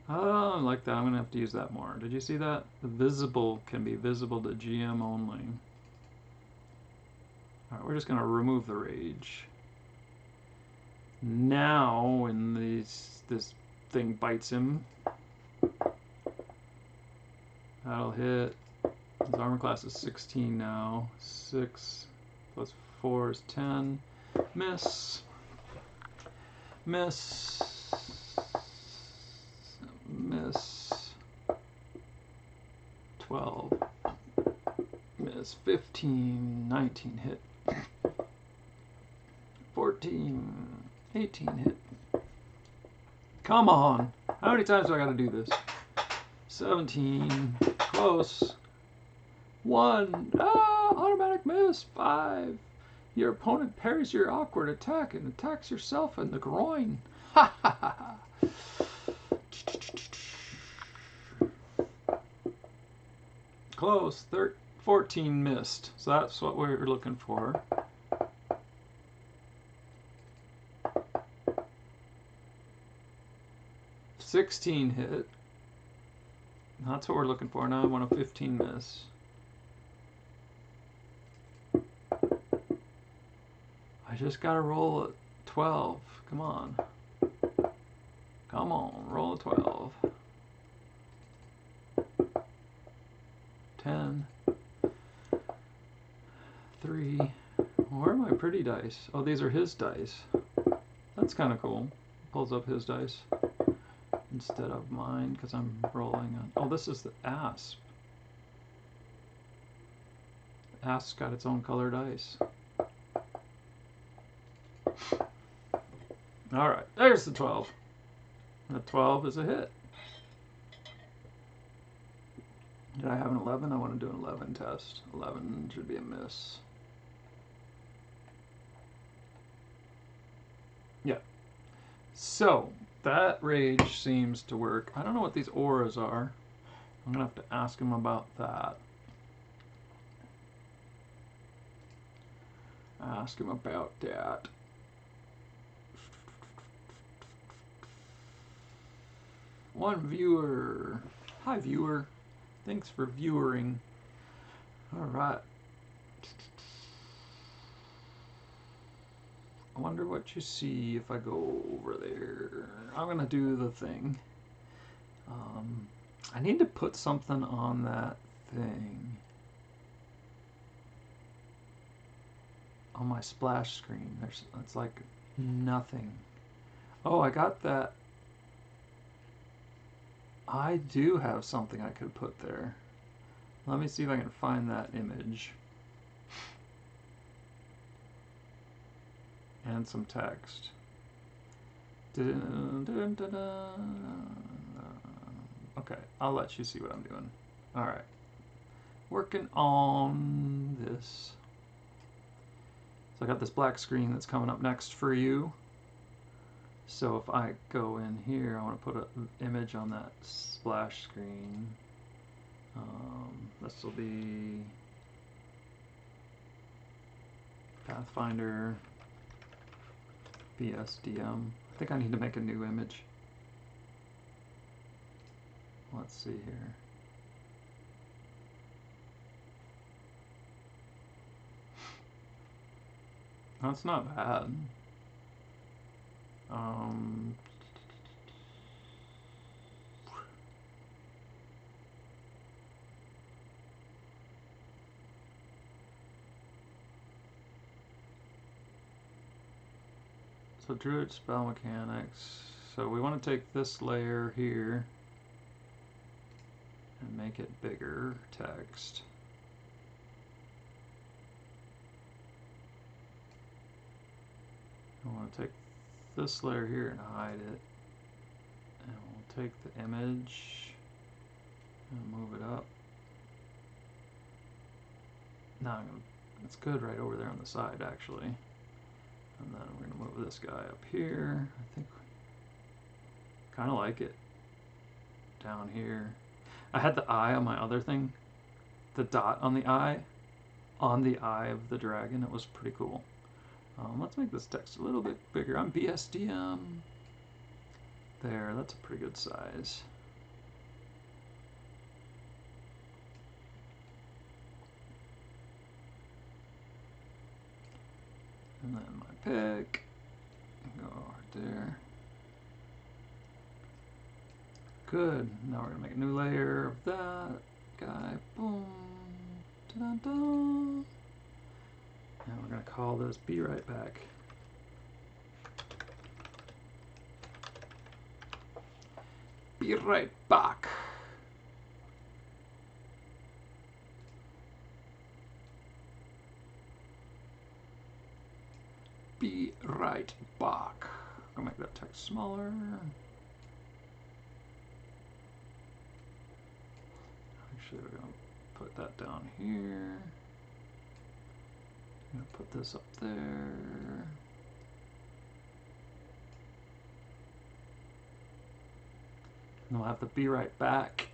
Oh, I like that. I'm going to have to use that more. Did you see that? The visible can be visible to GM only. Alright, we're just going to remove the rage. Now, when this thing bites him, that'll hit. His armor class is 16 now. 6 plus 4 is 10. Miss. Miss. Miss. 12. Miss. 15. 19 hit. 14. 18 hit. Come on. How many times do I gotta do this? 17. Close. 1. Ah! Automatic miss. 5. Your opponent parries your awkward attack and attacks yourself in the groin. Ha ha ha! Close. 14 missed. So that's what we're looking for. $16 hit. That's what we're looking for. Now I want a 15 miss. I just gotta roll a 12. Come on. Come on, roll a 12. 10. 3. Where are my pretty dice? Oh, these are his dice. That's kind of cool. Pulls up his dice instead of mine because I'm rolling on. Oh, this is the asp. The asp's got its own color dice. Alright, there's the 12. The 12 is a hit. Did I have an 11? I want to do an 11 test. 11 should be a miss. Yeah. So, that rage seems to work. I don't know what these auras are. I'm going to have to ask him about that. Ask him about that. One viewer. Hi, viewer. Thanks for viewing. All right. I wonder what you see if I go over there. I'm gonna do the thing. I need to put something on that thing. On my splash screen. It's like nothing. Oh, I got that. I do have something I could put there. Let me see if I can find that image. And some text. Okay, I'll let you see what I'm doing. Alright. Working on this. So I got this black screen that's coming up next for you. So if I go in here, I want to put an image on that splash screen. This will be Pathfinder BSDM. I think I need to make a new image. Let's see here. That's not bad. So Druid spell mechanics. So we want to take this layer here and make it bigger text. I want to take this layer here and hide it. And we'll take the image and move it up. No, it's good right over there on the side actually. And then we're going to move this guy up here. I think kind of like it down here. I had the eye on my other thing. The dot on the eye of the dragon. It was pretty cool. Let's make this text a little bit bigger. I'm BSDM. There, that's a pretty good size. And then my pick. Go right there. Good. Now we're going to make a new layer of that guy. Boom. Da-da-da. And we're going to call this Be Right Back. Be right back. Be right back. I'll make that text smaller. Actually, we're going to put that down here. I'm going to put this up there. And we'll have the be right back.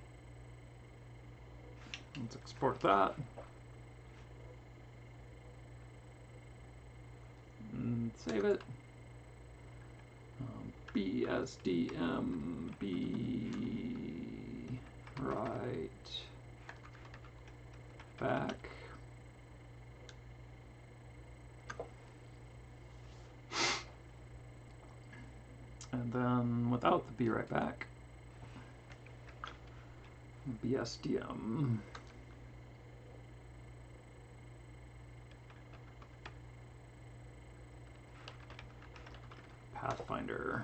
Let's export that. And save it. BSDM be right back. And then without the be right back, BSDM Pathfinder.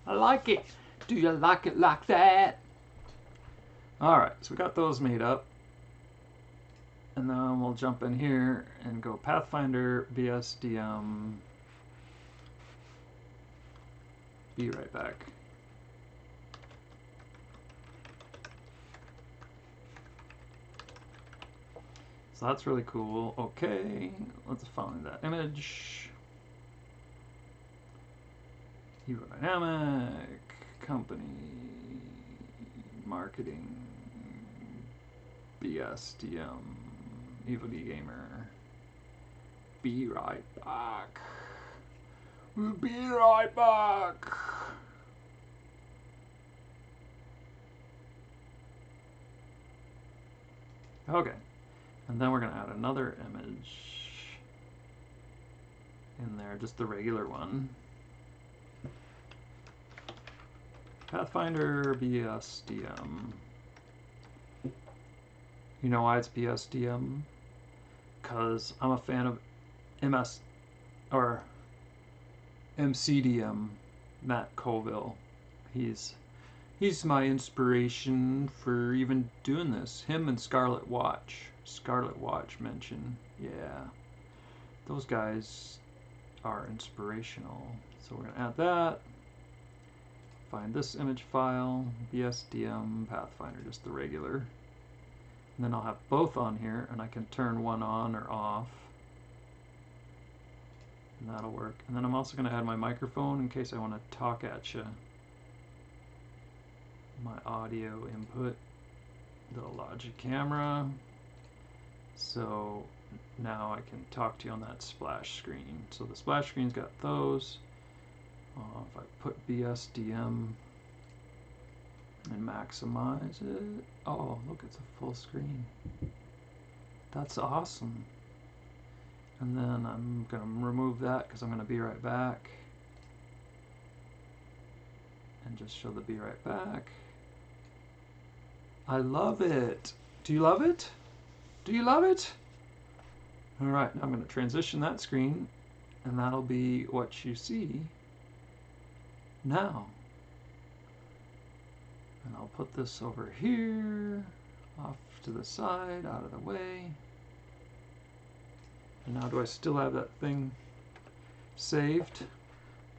I like it. Do you like it like that? Alright, so we got those made up. And then we'll jump in here and go Pathfinder, BSDM, be right back. So that's really cool. Okay, let's find that image. Dynamic, company, marketing, BSDM, EvoD Gamer. Be right back. We'll be right back. Okay, and then we're gonna add another image in there, just the regular one. Pathfinder BSDM. You know why it's BSDM? Because I'm a fan of MS or MCDM, Matt Colville. He's my inspiration for even doing this. Him and Scarlet Watch mention. Yeah, those guys are inspirational. So we're gonna add that. Find this image file, BSDM Pathfinder, just the regular. And then I'll have both on here, and I can turn one on or off. And that'll work. And then I'm also going to add my microphone in case I want to talk at you. My audio input, the Logic camera. So now I can talk to you on that splash screen. So the splash screen's got those. If I put BSDM and maximize it, oh look, it's a full screen. That's awesome. And then I'm going to remove that because I'm going to be right back. And just show the be right back. I love it. Do you love it? Do you love it? Alright, now I'm going to transition that screen, and that'll be what you see now. And I'll put this over here, off to the side, out of the way. And now do I still have that thing saved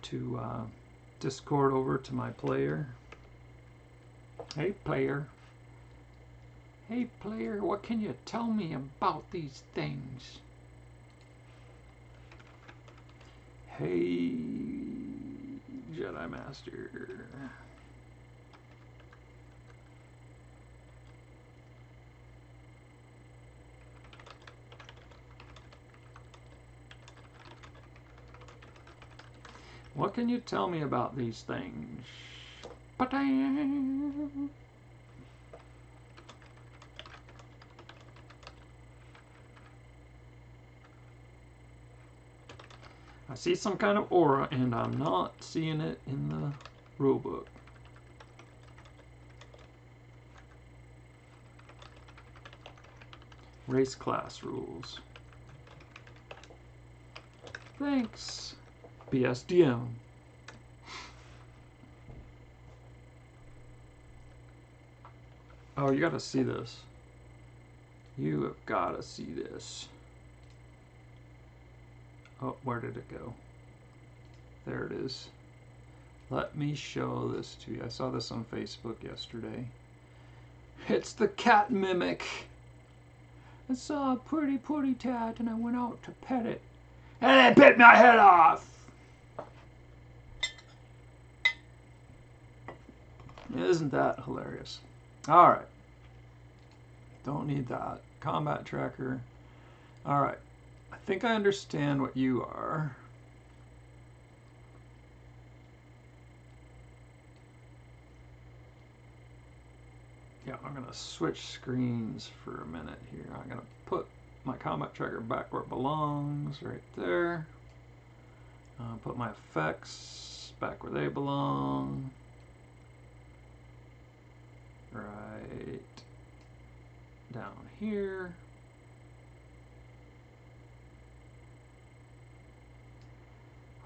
to Discord over to my player? Hey player. Hey player, what can you tell me about these things? Hey Jedi Master. What can you tell me about these things? Ba-dang. I see some kind of aura, and I'm not seeing it in the rulebook. Race class rules. Thanks, BSDM. Oh, you gotta see this. You have gotta see this. Oh, where did it go? There it is. Let me show this to you. I saw this on Facebook yesterday. It's the cat mimic. I saw a pretty cat and I went out to pet it. And it bit my head off. Isn't that hilarious? Alright. Don't need that. Combat tracker. Alright. I think I understand what you are. Yeah, I'm going to switch screens for a minute here. I'm going to put my combat tracker back where it belongs, right there. Put my effects back where they belong. Right down here.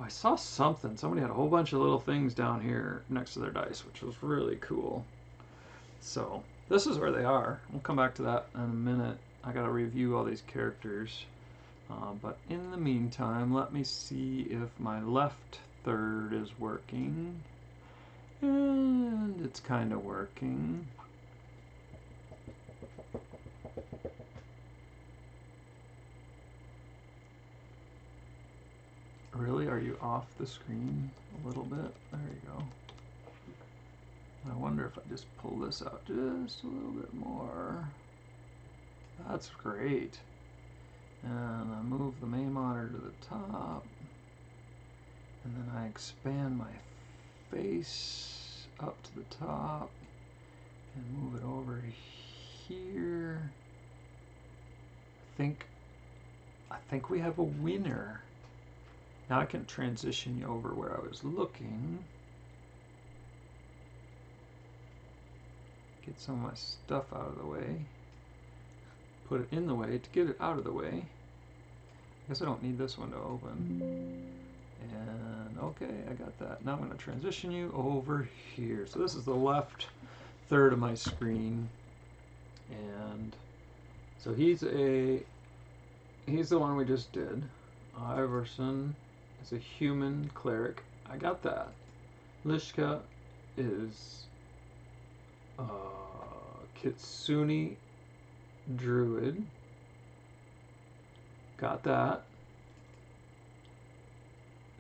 Oh, I saw something. Somebody had a whole bunch of little things down here next to their dice, which was really cool. So this is where they are. We'll come back to that in a minute. I gotta review all these characters. But in the meantime, let me see if my left third is working. And it's kind of working. Really? Are you off the screen a little bit? There you go. I wonder if I just pull this out just a little bit more. That's great. And I move the main monitor to the top. And then I expand my face up to the top and move it over here. I think we have a winner. Now I can transition you over where I was looking. Get some of my stuff out of the way. Put it in the way to get it out of the way. I guess I don't need this one to open. And okay, I got that. Now I'm going to transition you over here. So this is the left third of my screen. And so he's the one we just did. Iverson is a human cleric. I got that. Lishka is Kitsune druid. Got that.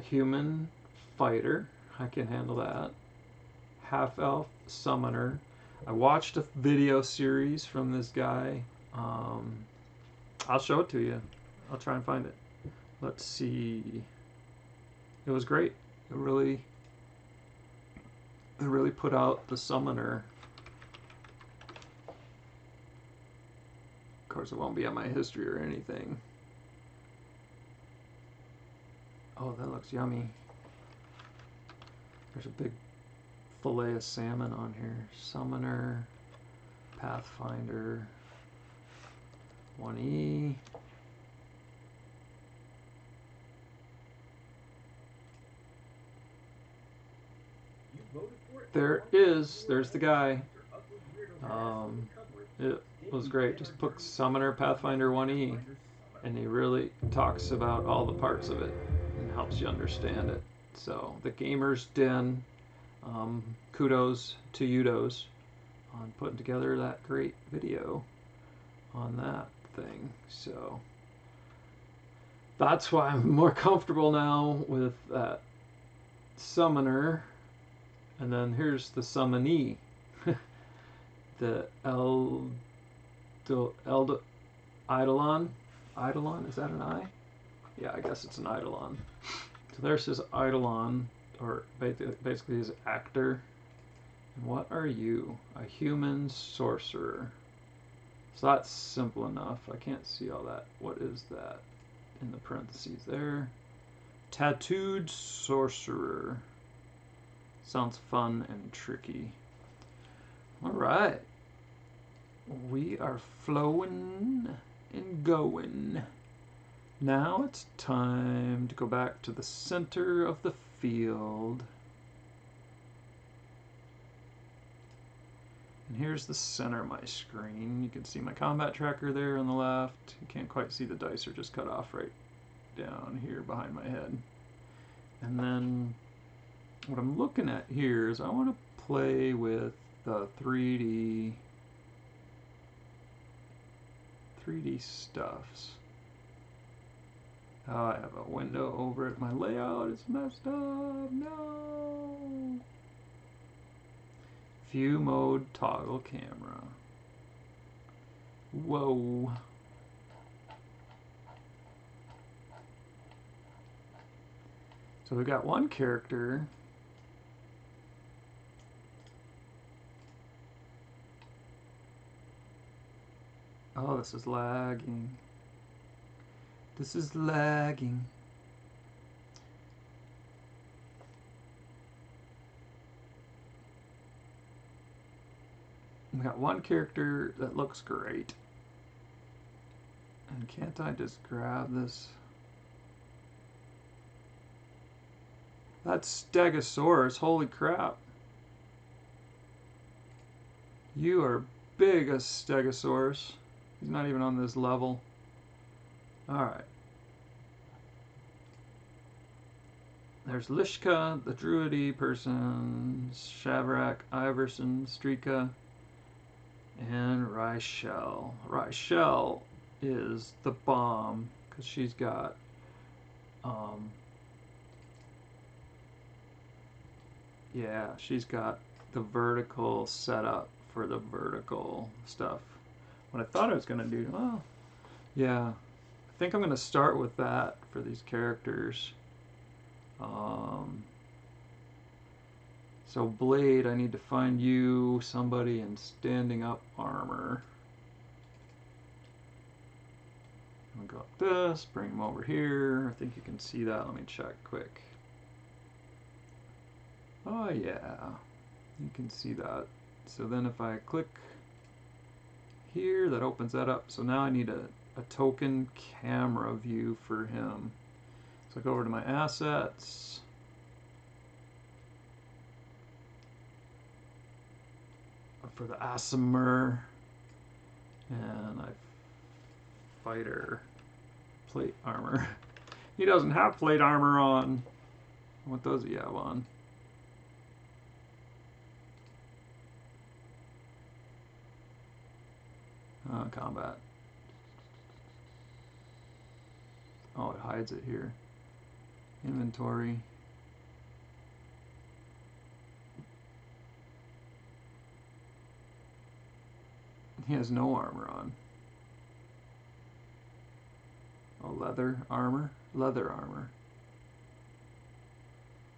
Human fighter. I can handle that. Half-elf summoner. I watched a video series from this guy. I'll show it to you. I'll try and find it. Let's see. It was great. It really put out the summoner. Of course, it won't be on my history or anything. Oh, that looks yummy. There's a big fillet of salmon on here. Summoner, Pathfinder, 1E. There's the guy. It was great. Just put Summoner Pathfinder 1E, and he really talks about all the parts of it and helps you understand it. So the Gamer's Den, kudos to Udos on putting together that great video on that thing. So that's why I'm more comfortable now with that Summoner. And then here's the summonee. The Eidolon. Eidolon, is that an I? Yeah, I guess it's an Eidolon. So there's his Eidolon, or basically his actor. And what are you? A human sorcerer. So that's simple enough. I can't see all that. What is that in the parentheses there? Tattooed sorcerer. Sounds fun and tricky. All right. We are flowing and going. Now it's time to go back to the center of the field. And here's the center of my screen. You can see my combat tracker there on the left. You can't quite see the dice are just cut off right down here behind my head. And then what I'm looking at here is I want to play with the 3D stuffs. Oh, I have a window over it. My layout is messed up. No. View mode toggle camera. Whoa. So we got one character. Oh, this is lagging. This is lagging. We got one character that looks great. And can't I just grab this? That's Stegosaurus, holy crap. You are big as Stegosaurus. He's not even on this level. Alright. There's Lishka, the Druidy person, Shavrak, Iverson, Strika, and Ryshell. Ryshell is the bomb, because she's got yeah, she's got the vertical setup for the vertical stuff. What I thought I was going to do, well, yeah, I think I'm going to start with that for these characters. So Blade, I need to find you somebody in standing up armor. I'm going to go like this, bring him over here. I think you can see that. Let me check quick. Oh yeah, you can see that. So then if I click here, that opens that up. So now I need a token camera view for him. So I go over to my assets. For the Aasimar, and I fighter plate armor. He doesn't have plate armor on. What does he have on? Combat. Oh, it hides it here. Inventory. He has no armor on. Oh, leather armor? Leather armor.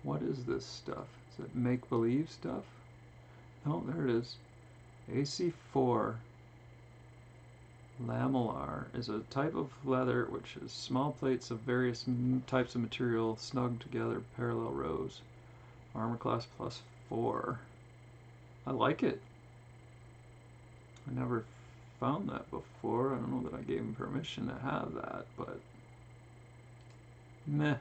What is this stuff? Is it make-believe stuff? Oh, there it is. AC4. Lamellar is a type of leather which is small plates of various types of material snug together, parallel rows. Armor class +4. I like it. I never found that before. I don't know that I gave him permission to have that, but meh.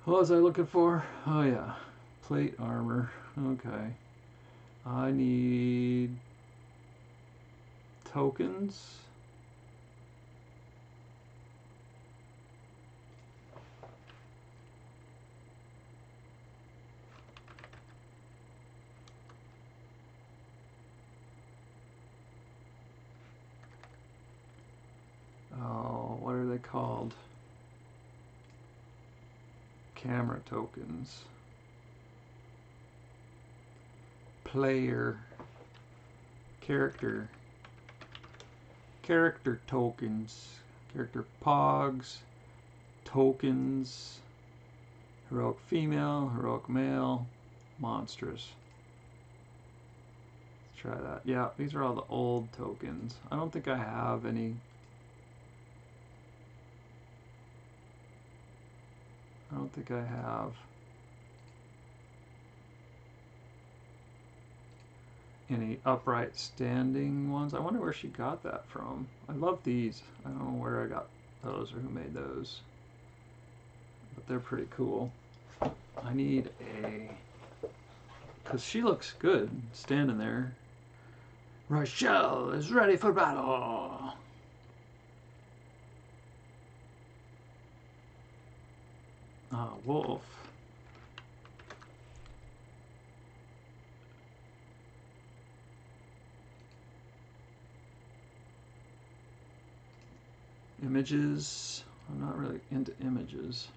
What was I looking for? Oh yeah, plate armor. Okay. I need tokens. Oh, what are they called? Camera tokens. Player. Character. Character tokens. Character pogs. Tokens. Heroic female. Heroic male. Monstrous. Let's try that. Yeah, these are all the old tokens. I don't think I have any. I don't think I have any upright standing ones. I wonder where she got that from. I love these. I don't know where I got those or who made those, but they're pretty cool. I need a, because she looks good standing there. Rochelle is ready for battle. Wolf. Images. I'm not really into images.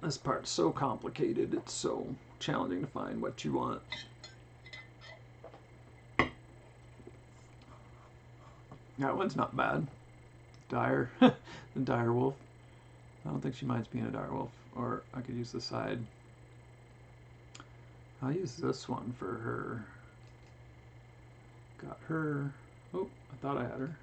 This part's so complicated, it's so challenging to find what you want. That one's not bad. Dire. The dire wolf. I don't think she minds being a dire wolf. Or I could use the side. I'll use this one for her. Got her. Oh, I thought I had her.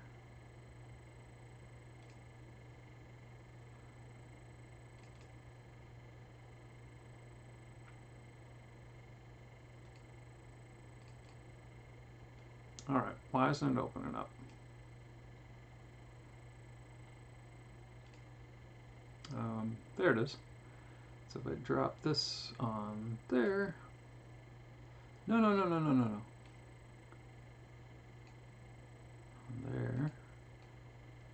Alright, why isn't it opening up? There it is. So if I drop this on there. No. On there.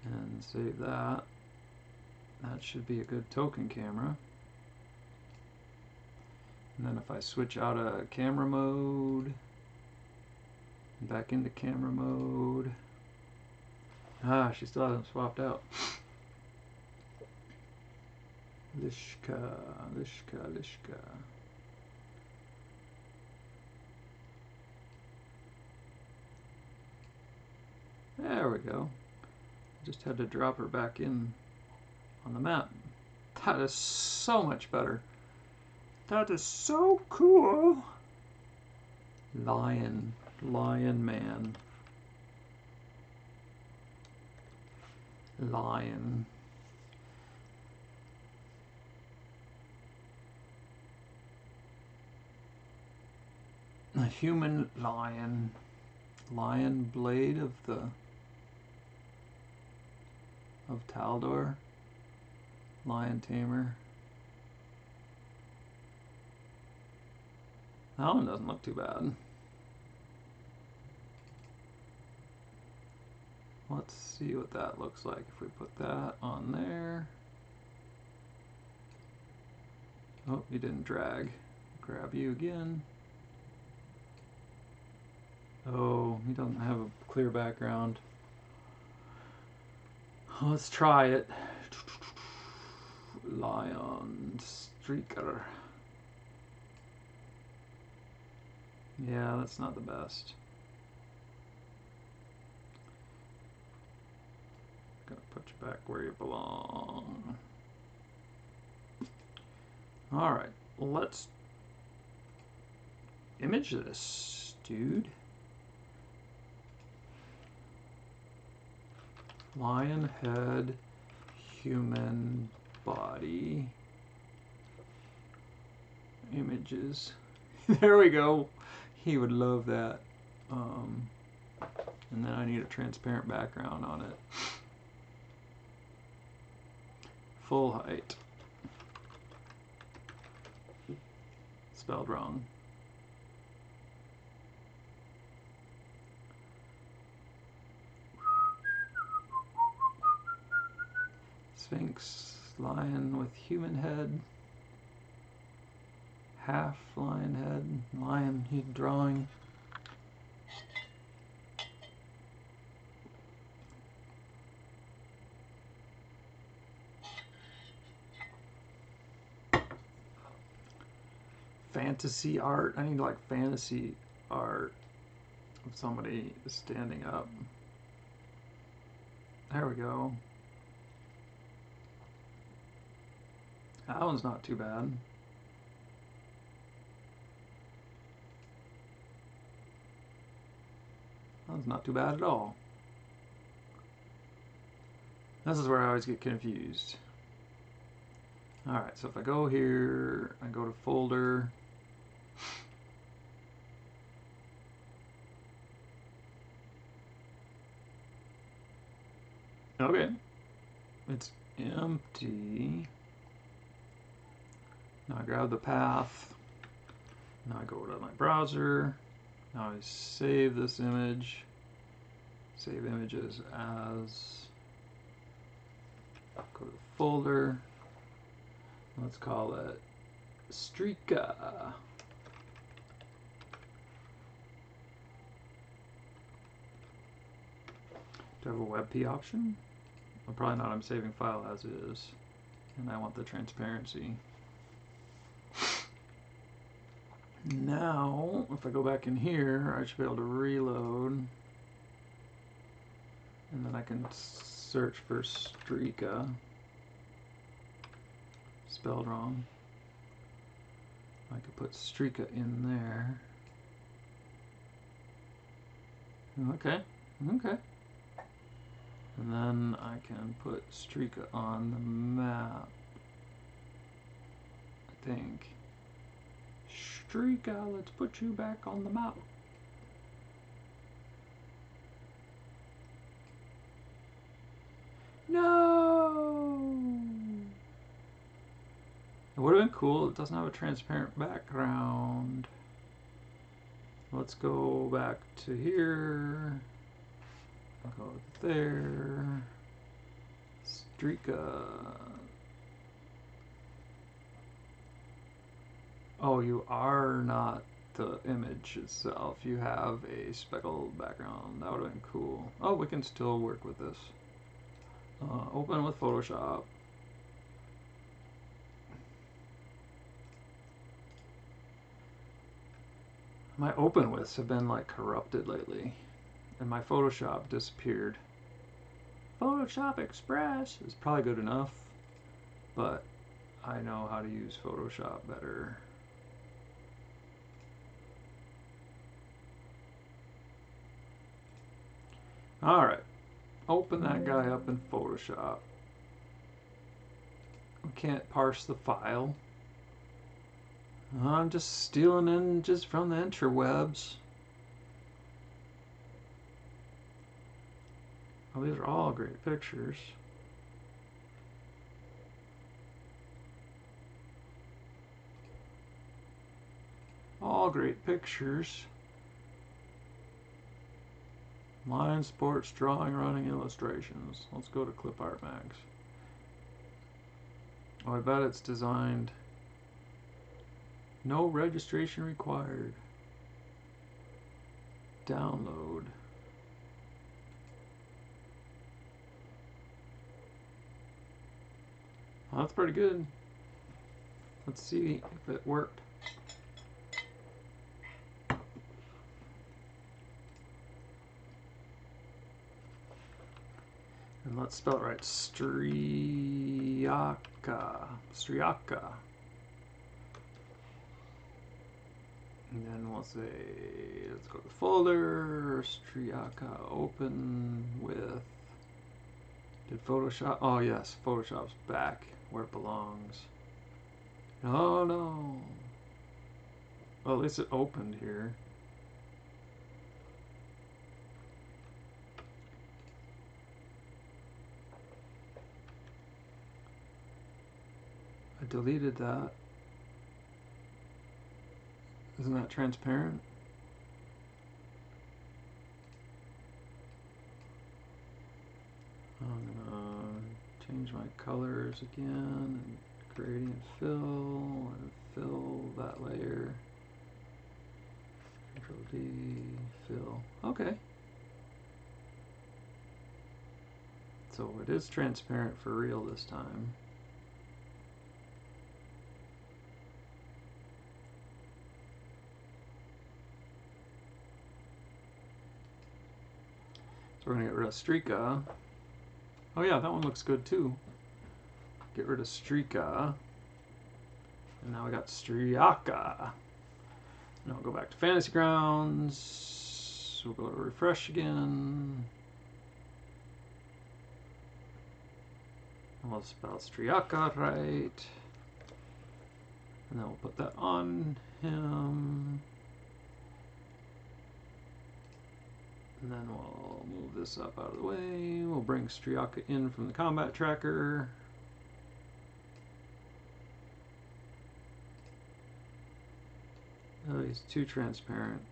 And save that. That should be a good token camera. And then if I switch out of camera mode, back into camera mode. Ah, she still hasn't swapped out. Lishka. There we go. Just had to drop her back in on the map. That is so much better. That is so cool. Lion man. Lion. A human lion. Lion blade of Taldor. Lion tamer. That one doesn't look too bad. Let's see what that looks like if we put that on there. Oh, you didn't drag. Grab you again. Oh, he doesn't have a clear background. Let's try it. Lion streaker. Yeah, that's not the best. Gotta put you back where you belong. Alright, let's image this, dude. Lion head, human body, images. There we go. He would love that. And then I need a transparent background on it. Full height. Spelled wrong. Sphinx, lion with human head. Half lion head, lion head drawing. Fantasy art. I need like fantasy art of somebody standing up. There we go. That one's not too bad. That one's not too bad at all. This is where I always get confused. Alright, so if I go here, I go to folder. Okay. It's empty. Now I grab the path. Now I go to my browser. Now I save this image. Save images as. Go to the folder. Let's call it Streaka. Do I have a WebP option? Well, probably not. I'm saving file as is. And I want the transparency. Now, if I go back in here, I should be able to reload. And then I can search for Streaka. Spelled wrong. I could put Streaka in there. Okay, okay. And then I can put Streaka on the map. I think. Streaka, let's put you back on the map. No! It would have been cool. It doesn't have a transparent background. Let's go back to here. Go there. Streaka. Oh, you are not the image itself. You have a speckled background. That would have been cool. Oh, we can still work with this. Open with Photoshop. My open withs have been like corrupted lately, and my Photoshop disappeared. Photoshop Express is probably good enough, but I know how to use Photoshop better. Alright, open that guy up in Photoshop. We can't parse the file. I'm just stealing in just from the interwebs. Oh, these are all great pictures. All great pictures. Line, sports, drawing, running, illustrations. Let's go to Clip Art Max. Oh, I bet it's designed. No registration required. Download. Well, that's pretty good. Let's see if it worked. And let's spell it right. Striaka. Striaka. And then we'll say, let's go to folder. Striaka open with. Did Photoshop? Oh, yes. Photoshop's back where it belongs. Oh, no. Well, at least it opened here. I deleted that. Isn't that transparent? I'm gonna change my colors again and gradient fill and fill that layer. Control D, fill. Okay. So it is transparent for real this time. So we're gonna get rid of Streaka. Oh yeah, that one looks good too. Get rid of Streaka. And now we got Striaka. Now we'll go back to Fantasy Grounds. We'll go to refresh again. And we'll spell Striaka right. And then we'll put that on him. And then we'll move this up out of the way. We'll bring Striaka in from the combat tracker. Oh, he's too transparent.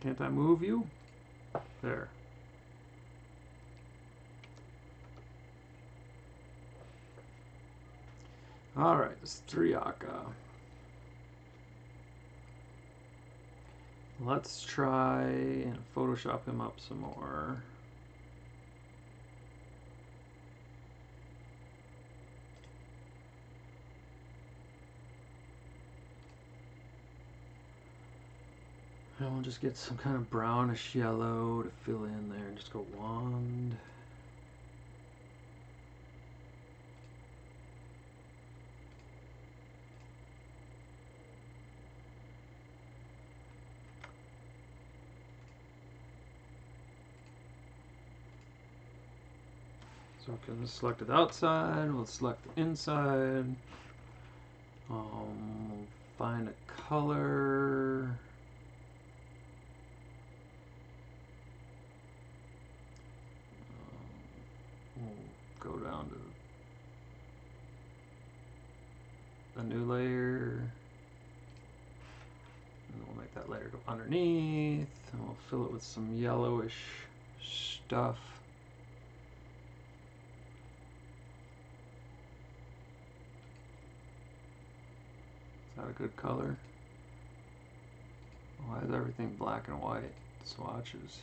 Can't I move you? There. Alright, Striaka. Let's try and Photoshop him up some more. And we'll just get some kind of brownish yellow to fill in there and just go wand. So we can select the outside, we'll select the inside. We'll find a color. We'll go down to a new layer. And we'll make that layer go underneath. And we'll fill it with some yellowish stuff. Is that a good color? Why is everything black and white swatches?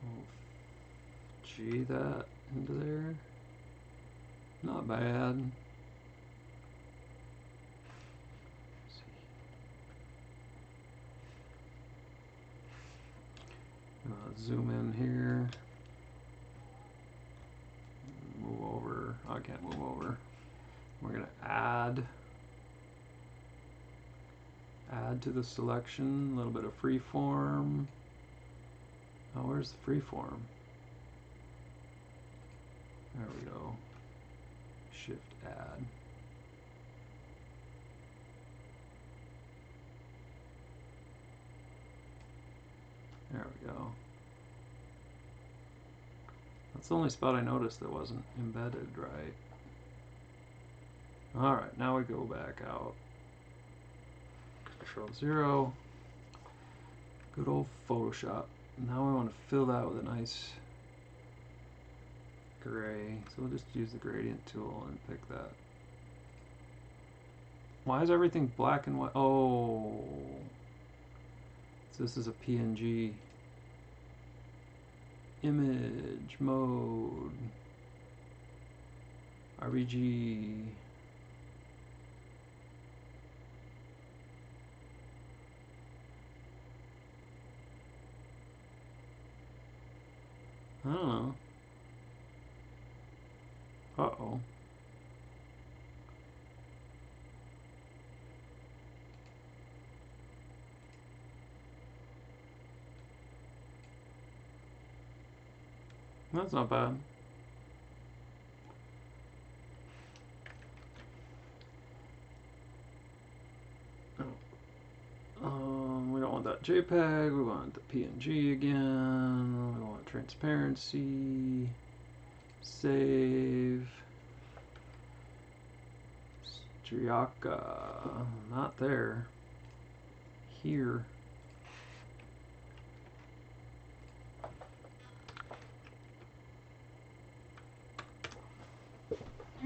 We'll G that into there. Not bad. Zoom in here. Move over. Oh, I can't move over. We're going to add to the selection, a little bit of freeform. Oh, where's the freeform? There we go. Shift add. There we go. That's the only spot I noticed that wasn't embedded right. Alright, now we go back out. Control 0. Good old Photoshop. Now we want to fill that with a nice gray. So we'll just use the gradient tool and pick that. Why is everything black and white? Oh. So this is a PNG. Image mode. RBG. I don't know. Uh-oh. That's not bad. We don't want that JPEG, we want the PNG again, we want transparency, save, Striaka, not there, here.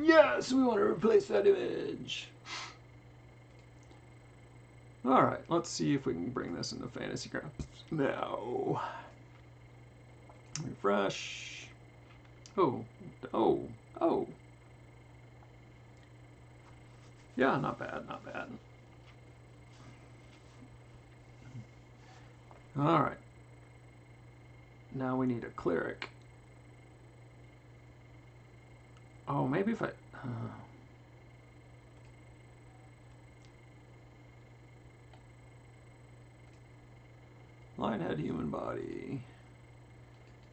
Yes, we want to replace that image. Alright, let's see if we can bring this into Fantasy Grounds now. Refresh. Oh. Yeah, not bad, not bad. Alright. Now we need a cleric. Oh, maybe if I... Lionhead human body.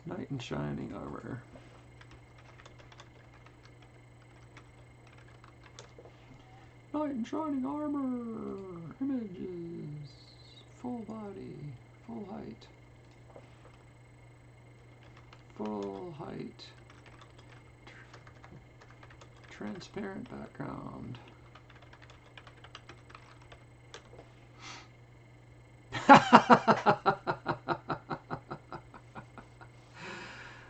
Knight in shining armor. Knight in shining armor. Images. Full body. Full height. Full height. Transparent background.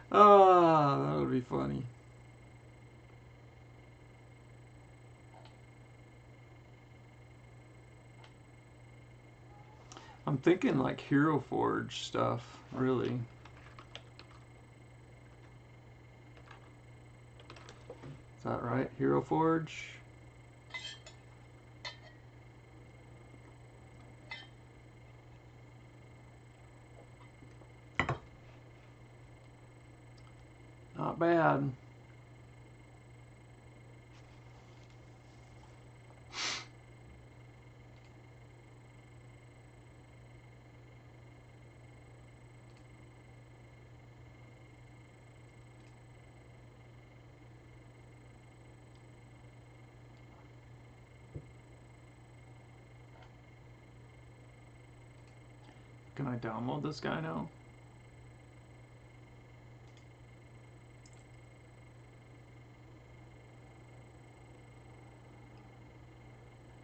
Ah, that would be funny. I'm thinking like Hero Forge stuff, really. Is that right? Hero Forge? Not bad. Can I download this guy now?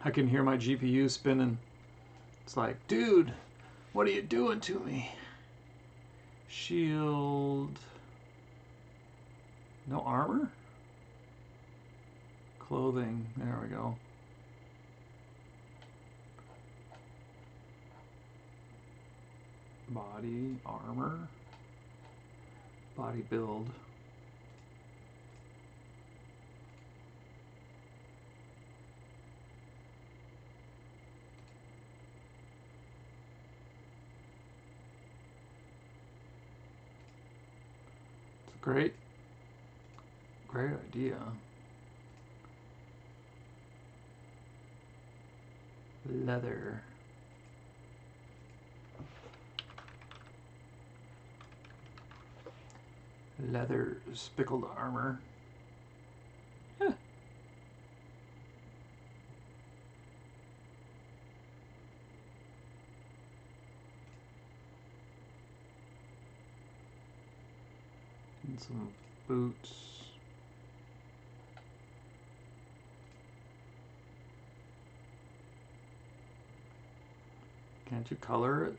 I can hear my GPU spinning. It's like, dude, what are you doing to me? Shield. No armor? Clothing. There we go. Body, armor. Body build. It's a great idea. Leather. Leather spickled armor. Huh. And some boots. Can't you color it?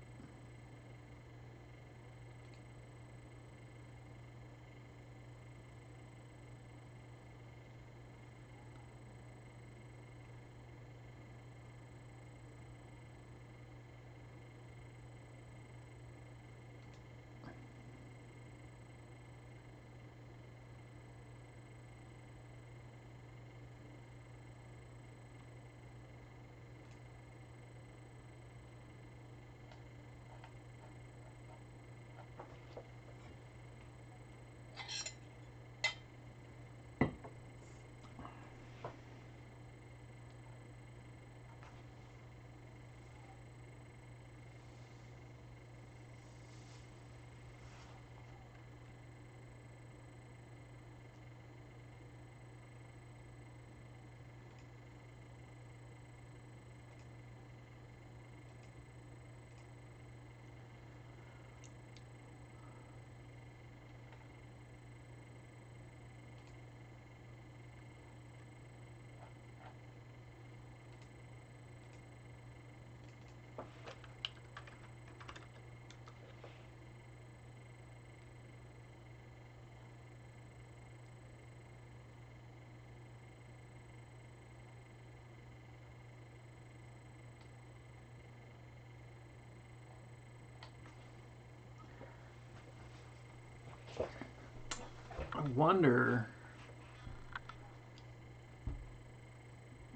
I wonder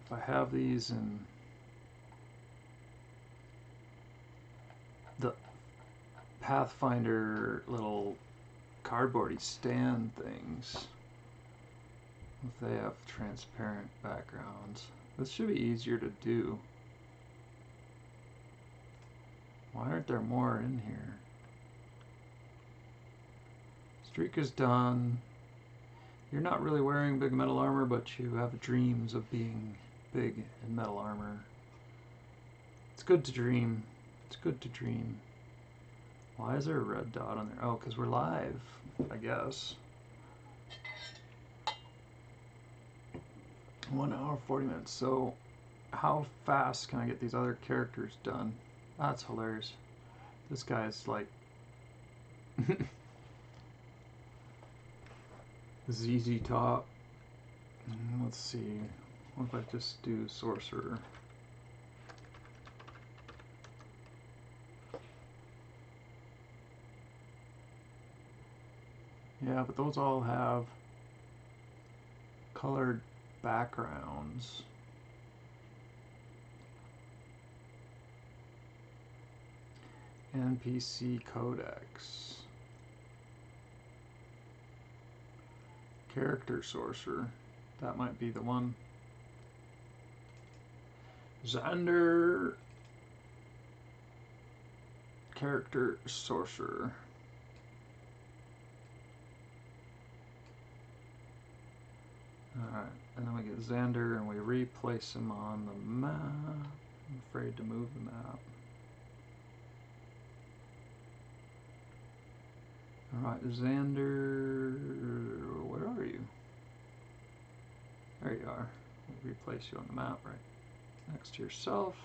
if I have these in the Pathfinder little cardboardy stand things. If they have transparent backgrounds. This should be easier to do. Why aren't there more in here? Streak is done. You're not really wearing big metal armor, but you have dreams of being big in metal armor. It's good to dream. It's good to dream. Why is there a red dot on there? Oh, because we're live, I guess. 1 hour, 40 minutes. So, how fast can I get these other characters done? That's hilarious. This guy's like ZZ Top. Let's see. What if I just do Sorcerer? Yeah, but those all have colored backgrounds. NPC Codex. Character Sorcerer. That might be the one. Xander. Character Sorcerer. Alright, and then we get Xander and we replace him on the map. I'm afraid to move the map. Alright, Xander, where are you? There you are. We'll replace you on the map right next to yourself.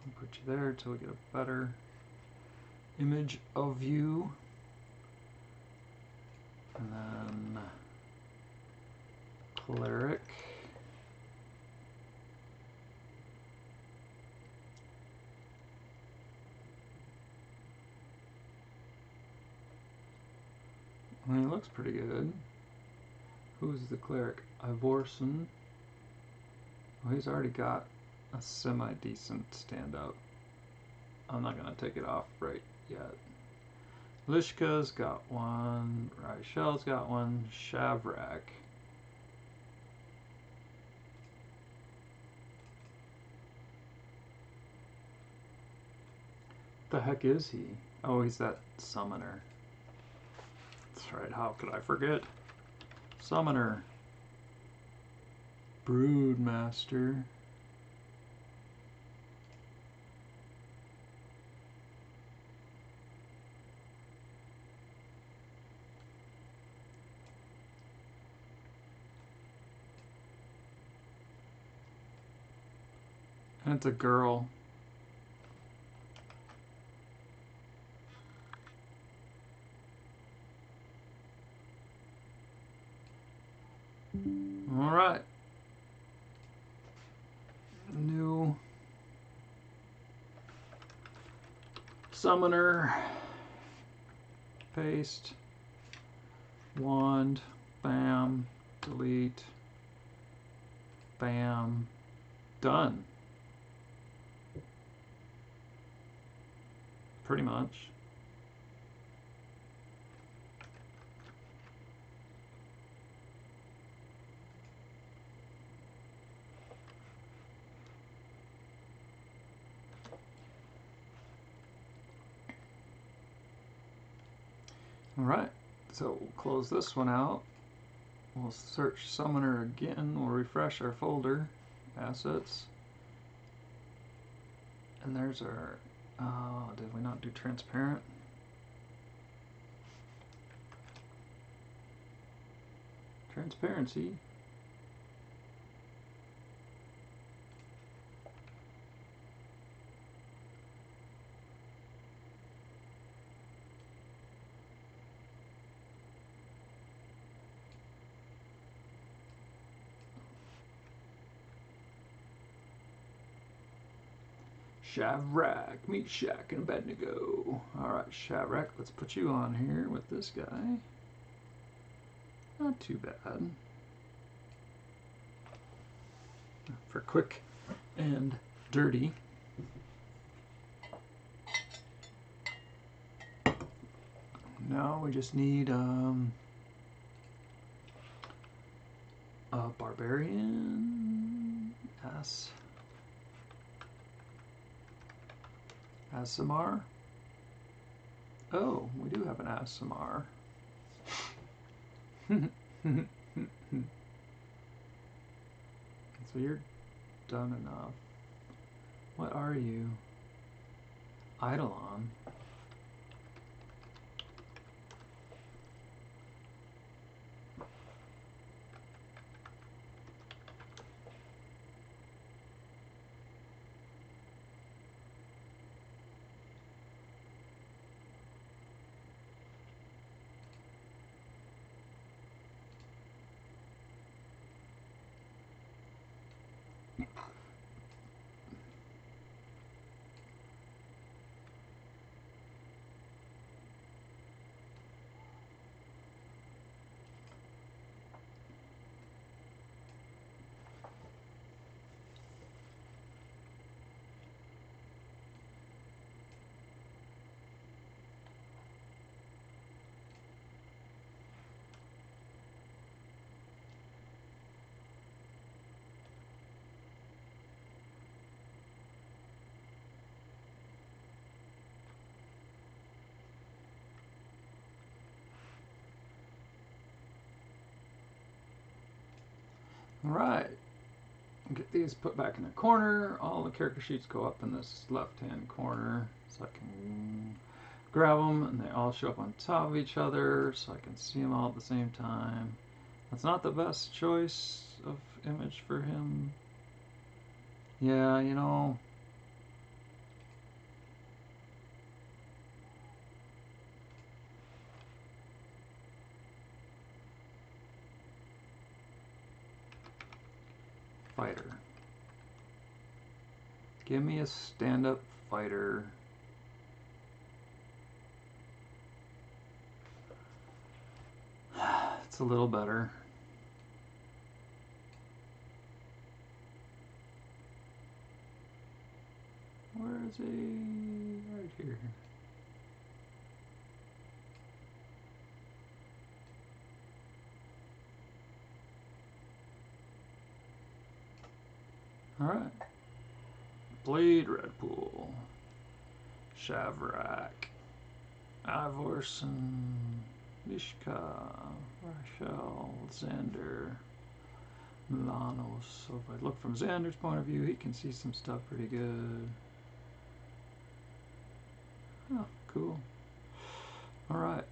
I'll put you there until we get a better image of you. And then Cleric. Well, he looks pretty good. Who's the cleric? Ivorson. Oh, he's already got a semi-decent stand-up. I'm not going to take it off right yet. Lishka's got one. Raishel's got one. Shavrak. The heck is he? Oh, he's that summoner. That's right, how could I forget? Summoner. Broodmaster. And it's a girl. Alright. New summoner. Paste. Wand. Bam. Delete. Bam. Done. Pretty much. Alright, so we'll close this one out. We'll search Summoner again. We'll refresh our folder. Assets. And there's our... did we not do transparent? Transparency. Shavrak, meet Shaq and Abednego. Alright, Shavrak, let's put you on here with this guy. Not too bad. For quick and dirty. Now we just need a barbarian. Asimar. Oh, we do have an Asimar. So you're done enough. What are you? Eidolon. Alright. Get these put back in the corner. All the character sheets go up in this left-hand corner so I can grab them, and they all show up on top of each other so I can see them all at the same time. That's not the best choice of image for him. Yeah, you know. Fighter. Give me a stand-up fighter. It's a little better. Where is he? Right here. Alright. Blade Redpool. Shavrak. Ivorson. Mishka. Rachel. Xander. Milanos. So if I look from Xander's point of view, he can see some stuff pretty good. Oh, cool. Alright.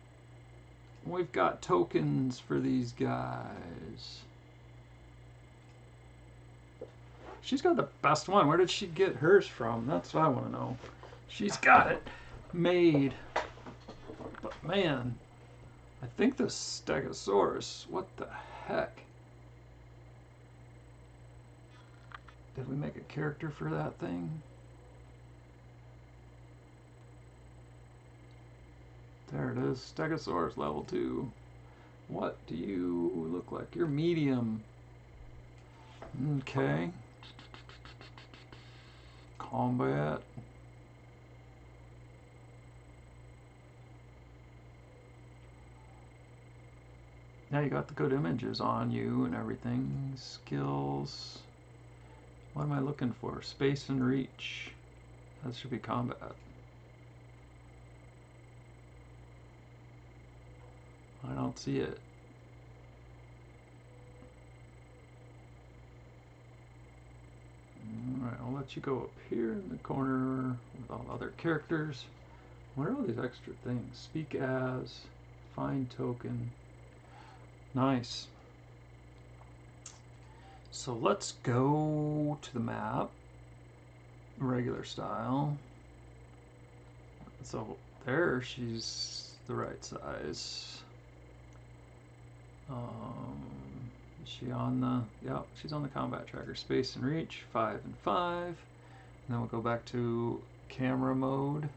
We've got tokens for these guys. She's got the best one. Where did she get hers from? That's what I want to know. She's got it made. But man, I think the Stegosaurus, what the heck? Did we make a character for that thing? There it is, Stegosaurus level 2. What do you look like? You're medium. Okay. Combat. Now you got the good images on you and everything. Skills. What am I looking for? Space and reach. That should be combat. I don't see it. Alright, I'll let you go up here in the corner with all other characters. What are all these extra things? Speak as, find token. Nice. So let's go to the map, regular style. So there, she's the right size. Is she on the, yep, she's on the combat tracker. Space and reach, 5 and 5. And then we'll go back to camera mode.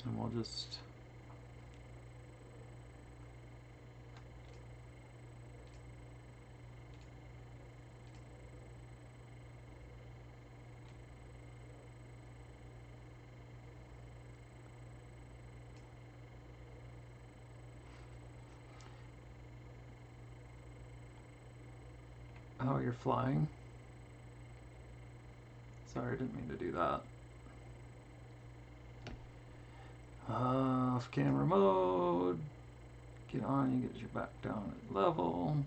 And we'll just oh, you're flying? Sorry, I didn't mean to do that. Off camera mode. Get on, you get your back down at level.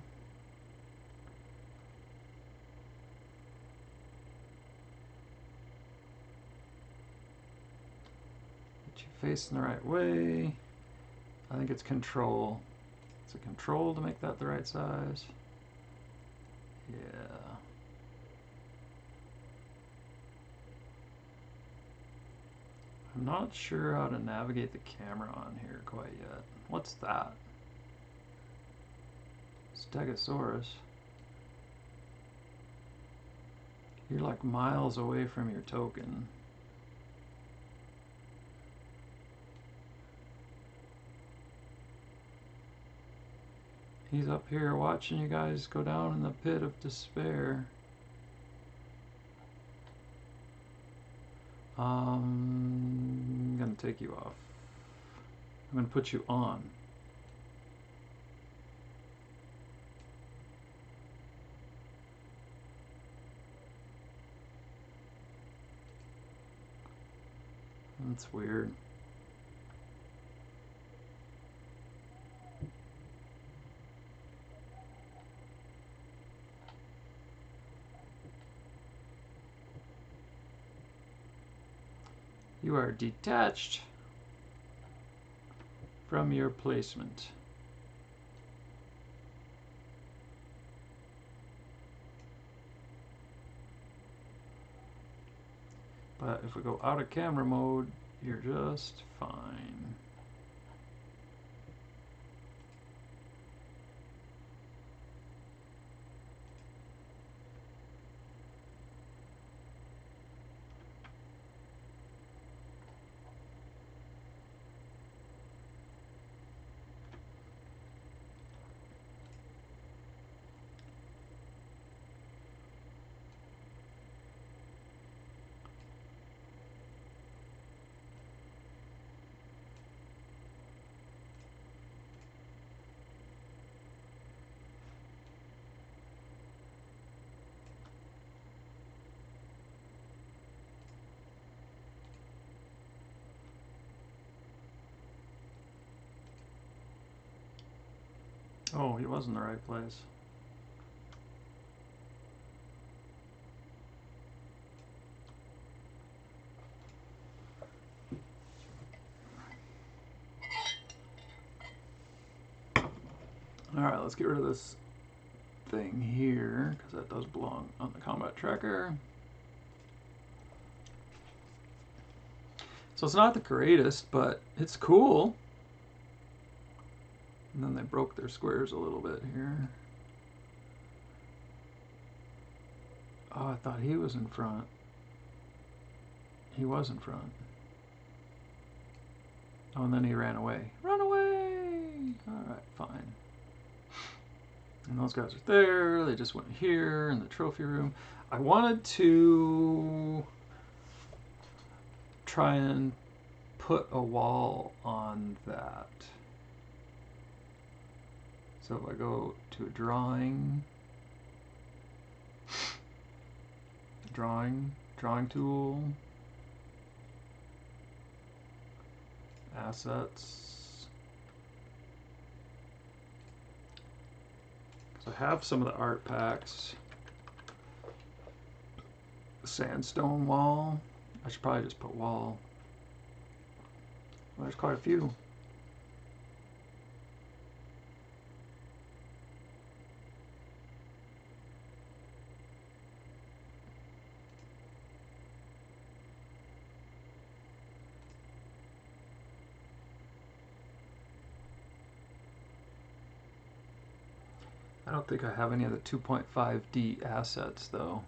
Get you facing the right way. I think it's control. It's a control to make that the right size. Yeah. I'm not sure how to navigate the camera on here quite yet. What's that? Stegosaurus. You're like miles away from your token. He's up here watching you guys go down in the pit of despair. I'm gonna take you off. I'm gonna put you on. That's weird. You are detached from your placement. But if we go out of camera mode, you're just fine. Oh, he was in the right place. Alright, let's get rid of this thing here, because that does belong on the combat tracker. So it's not the greatest, but it's cool. And then they broke their squares a little bit here. Oh, I thought he was in front. He was in front. Oh, and then he ran away. Run away! Alright, fine. And those guys are there. They just went here in the trophy room. I wanted to try and put a wall on that. So if I go to drawing tool, assets. Because I have some of the art packs. Sandstone wall. I should probably just put wall. Well, there's quite a few. I don't think I have any of the 2.5D assets though.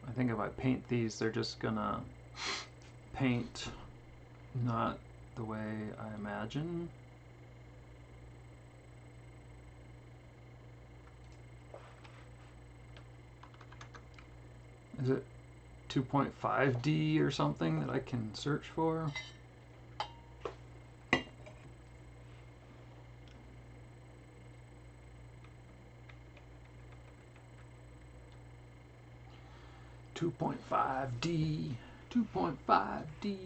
I think if I paint these, they're just gonna paint not the way I imagine. Is it 2.5D or something that I can search for? Two point five D. 2.5D.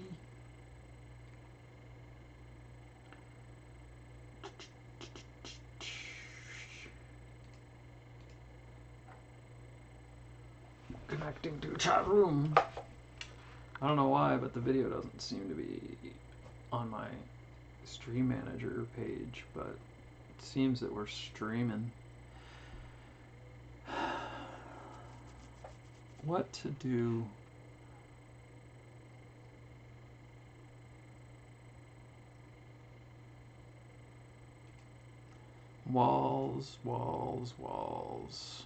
Connecting to chat room. I don't know why, but the video doesn't seem to be on my stream manager page, but it seems that we're streaming. What to do? Walls, walls, walls.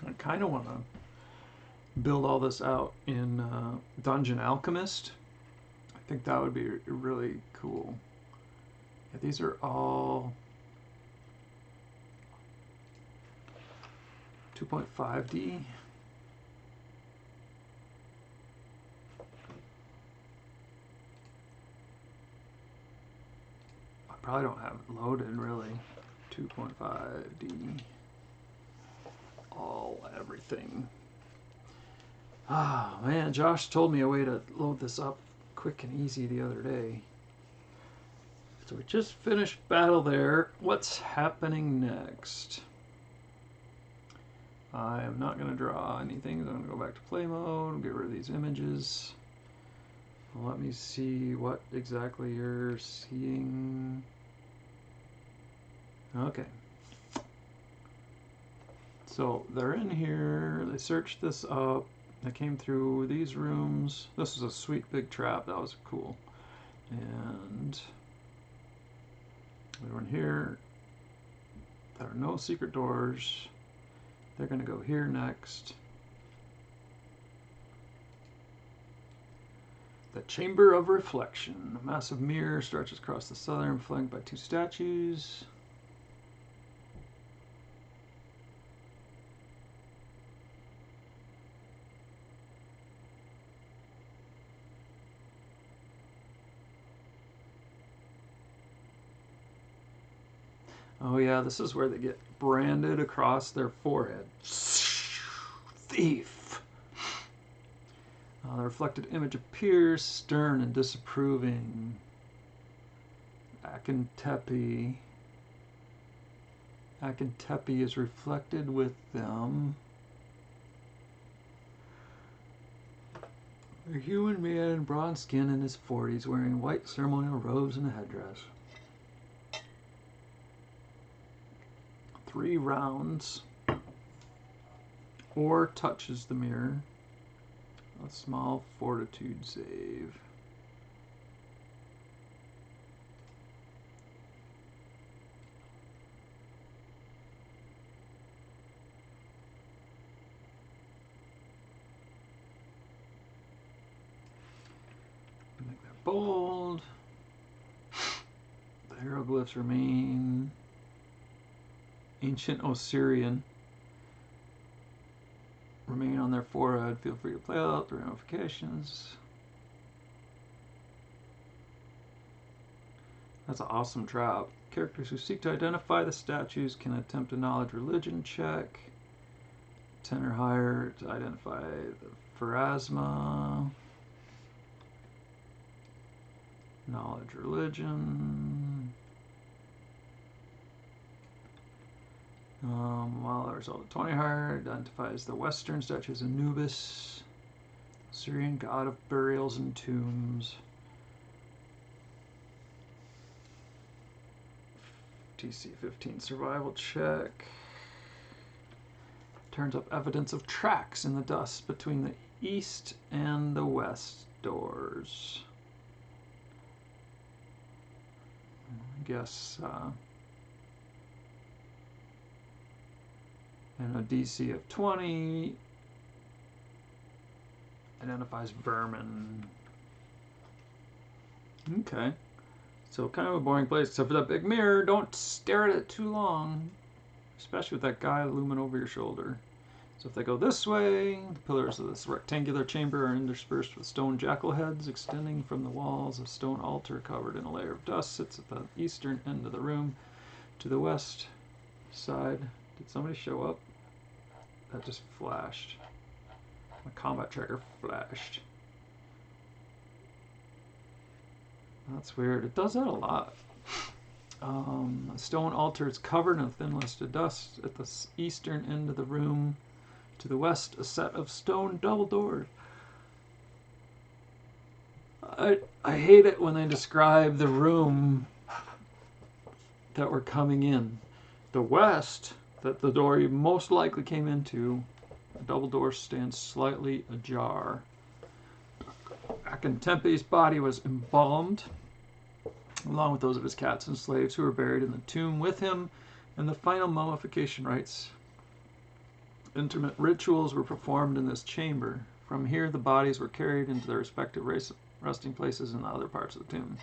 I kind of want to build all this out in Dungeon Alchemist. I think that would be really cool. Yeah, these are all 2.5D. I probably don't have it loaded really. 2.5D. everything. Ah, man, Josh told me a way to load this up quick and easy the other day. So we just finished battle there. What's happening next? I am not going to draw anything. So I'm going to go back to play mode, get rid of these images. Let me see what exactly you're seeing. Okay. So they're in here. They searched this up. They came through these rooms. This was a sweet big trap. That was cool. And we were in here. There are no secret doors. They're going to go here next. The Chamber of Reflection. A massive mirror stretches across the southern, flanked by two statues. Oh yeah, this is where they get branded across their forehead. Thief! The reflected image appears stern and disapproving. Akentepe is reflected with them. A human man in bronze skin in his 40s wearing white ceremonial robes and a headdress. 3 rounds. Or touches the mirror. A small fortitude save. Make that bold. The hieroglyphs remain. Ancient Osirian remain on their forehead. Feel free to play out the ramifications. That's an awesome trap. Characters who seek to identify the statues can attempt a knowledge religion check. 10 or higher to identify the pharasma. Knowledge religion. While the result of 20 higher identifies the western statue as Anubis, Syrian god of burials and tombs. TC 15 survival check. Turns up evidence of tracks in the dust between the east and the west doors. I guess and a DC of 20 identifies vermin. Okay. So kind of a boring place, except for that big mirror. Don't stare at it too long, especially with that guy looming over your shoulder. So if they go this way, the pillars of this rectangular chamber are interspersed with stone jackal heads extending from the walls. A stone altar covered in a layer of dust sits at the eastern end of the room. To the west side, did somebody show up? That just flashed. My combat tracker flashed. That's weird. It does that a lot. A stone altar is covered in a thin list of dust at the eastern end of the room. To the west, a set of stone double doors. I hate it when they describe the room that we're coming in. The west, that the door you most likely came into, a double door stands slightly ajar. Akentepe's body was embalmed, along with those of his cats and slaves who were buried in the tomb with him, and the final mummification rites. Intimate rituals were performed in this chamber. From here, the bodies were carried into their respective resting places in the other parts of the tomb.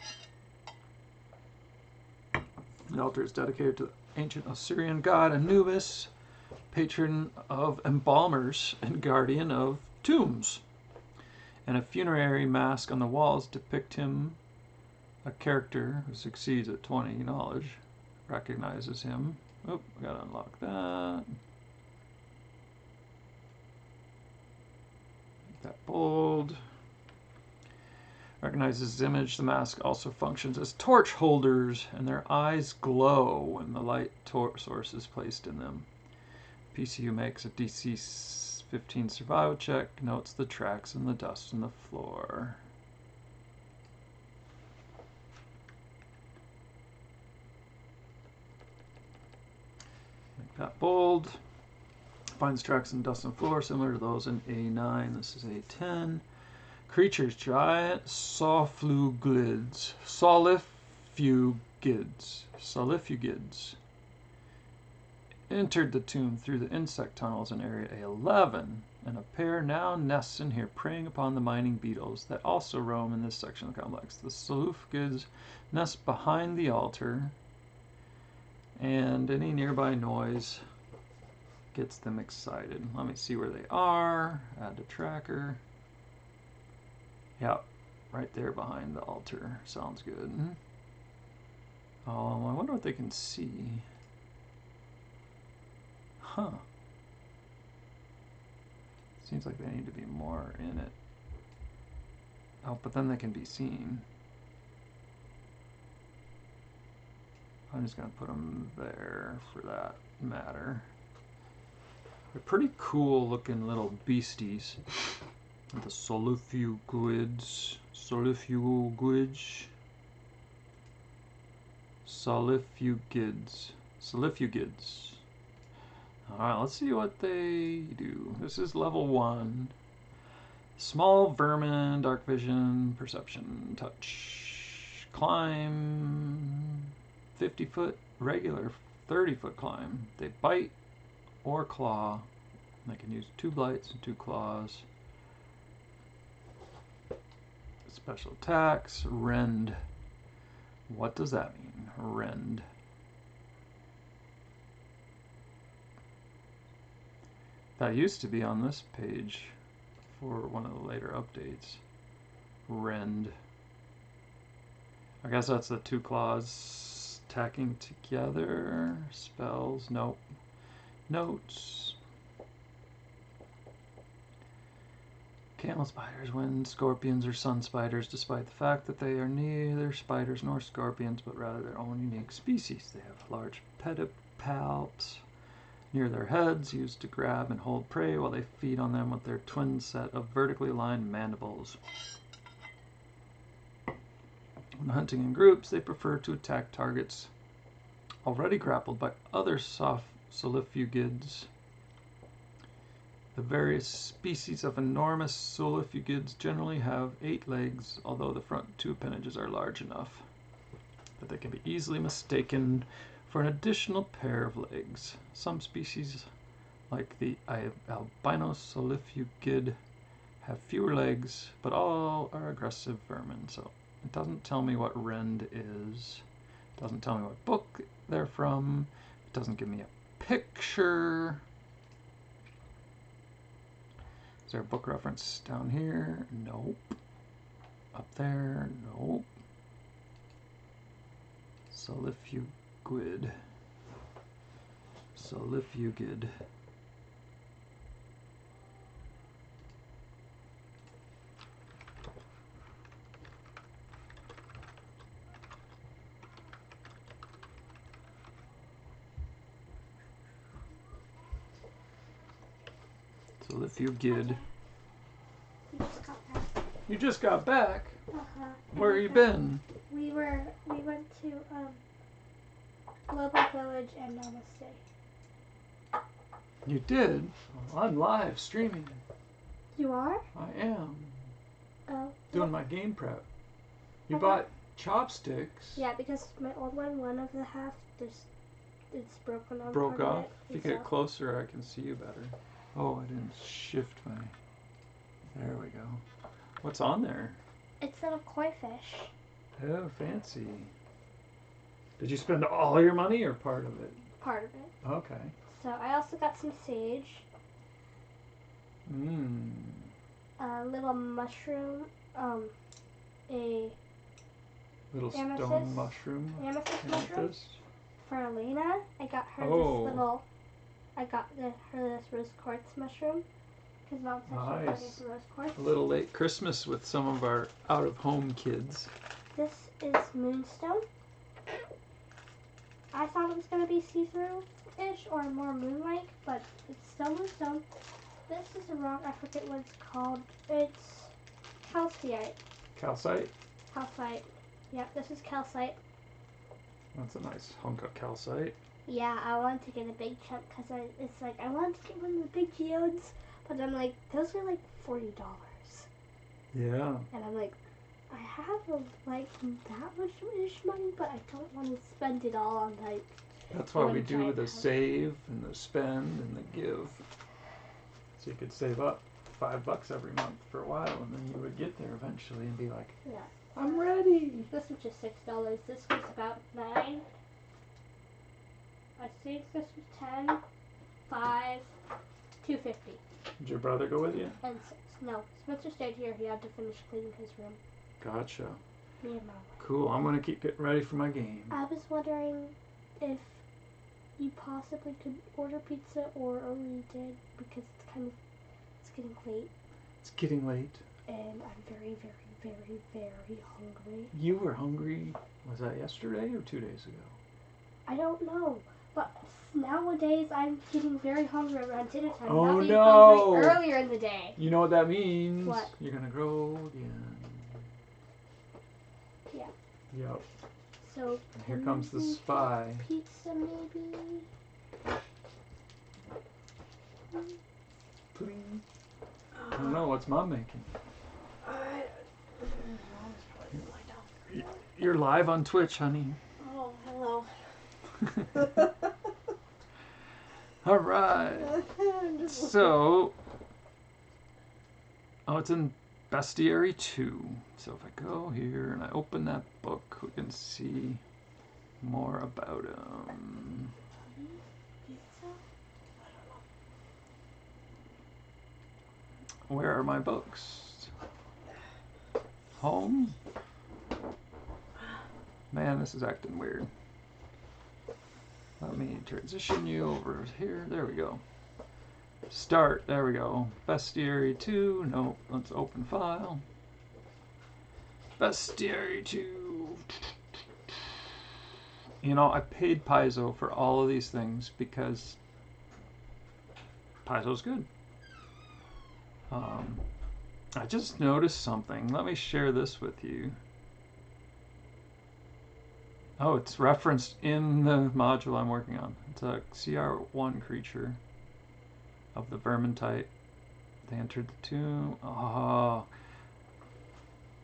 The altar is dedicated to the ancient Osirian god Anubis, patron of embalmers and guardian of tombs. And a funerary mask on the walls depict him. A character who succeeds at 20 knowledge recognizes him. Oh, I gotta unlock that. that bold. Recognizes the image. The mask also functions as torch holders, and their eyes glow when the light source is placed in them. PCU makes a DC 15 survival check, notes the tracks and the dust on the floor. Make that bold. Finds tracks and dust on the floor similar to those in A9. This is A10. Creatures, giant solifugids. Solifugids. Entered the tomb through the insect tunnels in area A11, and a pair now nests in here preying upon the mining beetles that also roam in this section of the complex. The solifugids nest behind the altar, and any nearby noise gets them excited. Let me see where they are. Add to tracker. Yep, right there behind the altar. Sounds good. I wonder what they can see. Huh. Seems like they need to be more in it. Oh, but then they can be seen. I'm just going to put them there for that matter. They're pretty cool looking little beasties. The solifugids. Alright, let's see what they do. This is level 1. Small vermin, dark vision, perception, touch, climb, 50-foot, regular 30-foot climb. They bite or claw. They can use 2 bites and 2 claws. Special attacks, rend. What does that mean? Rend. That used to be on this page for one of the later updates. Rend. I guess that's the 2 claws attacking together. Spells, nope. Notes. Camel spiders, wind scorpions, or sun spiders, despite the fact that they are neither spiders nor scorpions, but rather their own unique species. They have large pedipalps near their heads, used to grab and hold prey while they feed on them with their twin set of vertically aligned mandibles. When hunting in groups, they prefer to attack targets already grappled by other solifugids. The various species of enormous solifugids generally have 8 legs, although the front 2 appendages are large enough that they can be easily mistaken for an additional pair of legs. Some species, like the albino solifugid, have fewer legs, but all are aggressive vermin. So it doesn't tell me what rend is. It doesn't tell me what book they're from. It doesn't give me a picture. Is there a book reference down here? Nope. Up there? Nope. Solifugid. Solifugid. Solifugid. You just got back? Uh-huh. Where have you been? We went to Global Village and Namaste. You did? Well, I'm live streaming. You are? I am. Oh. Doing my game prep. You bought chopsticks. Yeah, because my old one of the half, it's broken on. Broke part of off? it, If you get closer, I can see you better. Oh, I didn't shift my... There we go. What's on there? It's little koi fish. Oh, fancy. Did you spend all your money or part of it? Part of it. Okay. So I also got some sage. Mmm. A little mushroom. A Little amethyst, stone mushroom. mushroom. For Elena, I got her Oh. this rose quartz mushroom. because Mom said she'll bring Nice. some roast quartz. A little late Christmas with some of our out-of-home kids. This is Moonstone. I thought it was going to be see-through-ish or more moon-like, but it's still Moonstone. This is a rock, I forget what it's called. It's calcite. Calcite? Calcite. Yep, this is calcite. That's a nice hunk of calcite. Yeah, I wanted to get a big chunk because it's like, I wanted to get one of the big geodes, but I'm like, those are like $40. Yeah. And I'm like, I have like that much money, but I don't want to spend it all on like. That's why we do the house. save and the spend and the give. So you could save up $5 every month for a while, and then you would get there eventually and be like, Yeah. I'm ready. This was just $6. This was about $9. I think this was 10, 5, $2.50. Did your brother go with you? And 6. No, Spencer stayed here. He had to finish cleaning his room. Gotcha. Me and Mom. Cool. I'm gonna keep getting ready for my game. I was wondering if you possibly could order pizza or already did, because it's getting late. It's getting late. And I'm very, very, very, very hungry. You were hungry. Was that yesterday or 2 days ago? I don't know, but nowadays I'm getting very hungry around dinner time. Oh, not being no. hungry earlier in the day. You know what that means? What? You're gonna grow again. Yeah. Yep. So And here comes the spy. Pizza maybe. Please. I don't know. What's Mom making? You're live on Twitch, honey. Oh, hello. All right. So, it's in Bestiary 2. So if I go here and I open that book, we can see more about him. Pizza? Where are my books? Home? Man, this is acting weird. Let me transition you over here. There we go. Start. There we go. Bestiary 2. Nope. Let's open file. Bestiary 2. You know, I paid Paizo for all of these things because Paizo's good. I just noticed something. Let me share this with you. Oh, it's referenced in the module I'm working on. It's a CR1 creature of the Vermintide. They entered the tomb. Oh.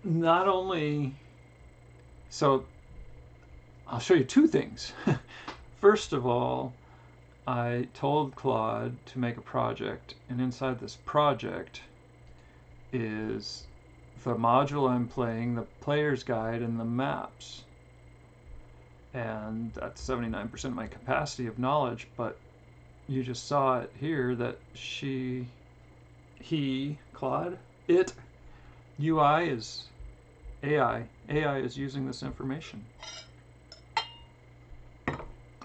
Not only... So, I'll show you two things. First of all, I told Claude to make a project, and inside this project is the module I'm playing, the player's guide, and the maps. And that's 79% of my capacity of knowledge, but you just saw it here that Claude, UI is AI. AI is using this information.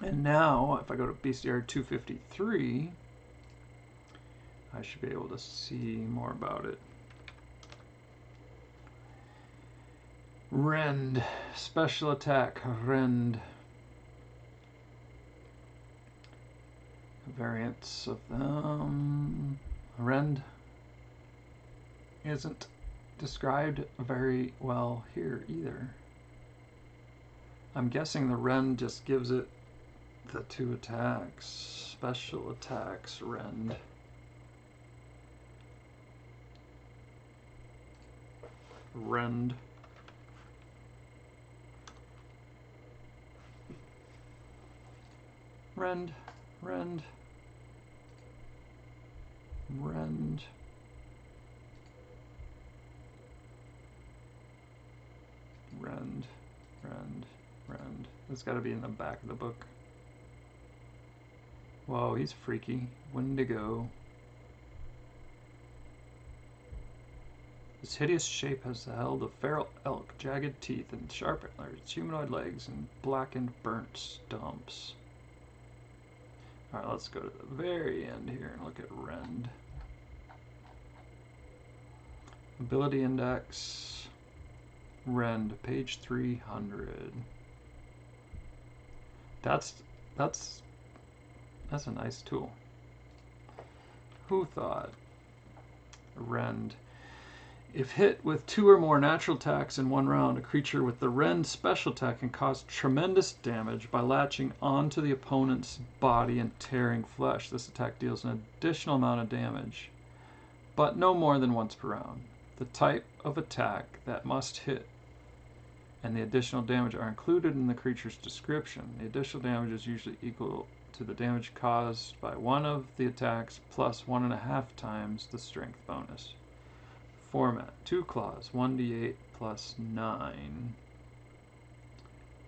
And now, if I go to BCR 253, I should be able to see more about it. Rend. Special attack. Rend. Variants of them. Rend isn't described very well here either. I'm guessing the Rend just gives it the 2 attacks. Special attacks. Rend. Rend. Rend, Rend, Rend. Rend, Rend, Rend. It's got to be in the back of the book. Whoa, he's freaky. Wendigo. Its hideous shape has held a feral elk, jagged teeth and sharp antlers, humanoid legs, and blackened burnt stumps. Alright, let's go to the very end here and look at Rend. Ability index. Rend, page 300. That's a nice tool. Who thought? Rend. If hit with 2 or more natural attacks in one round, a creature with the Rend special attack can cause tremendous damage by latching onto the opponent's body and tearing flesh. This attack deals an additional amount of damage, but no more than once per round. The type of attack that must hit and the additional damage are included in the creature's description. The additional damage is usually equal to the damage caused by one of the attacks plus 1.5 times the strength bonus. Format 2 claws, 1d8 plus 9.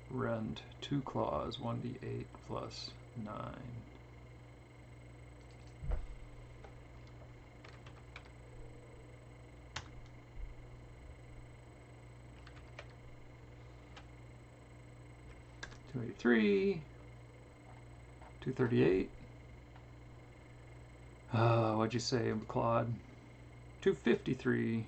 Rend 2 claws, 1d8 plus 9. $283, $238. What'd you say, Claude? $253.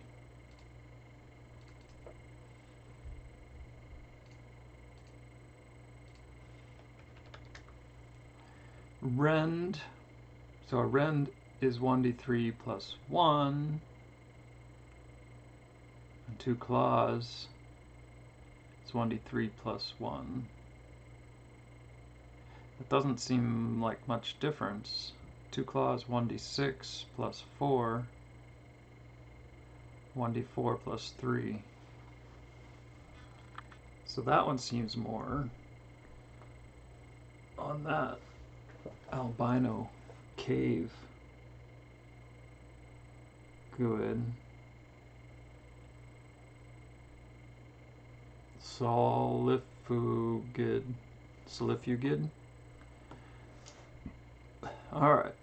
Rend. So a rend is 1d3 plus 1. And 2 claws. It's 1d3 plus 1. It doesn't seem like much difference. 2 claws, 1d6 plus 4. 1d4 plus 3. So that one seems more on that albino cave. Good. Solifugid. Alright.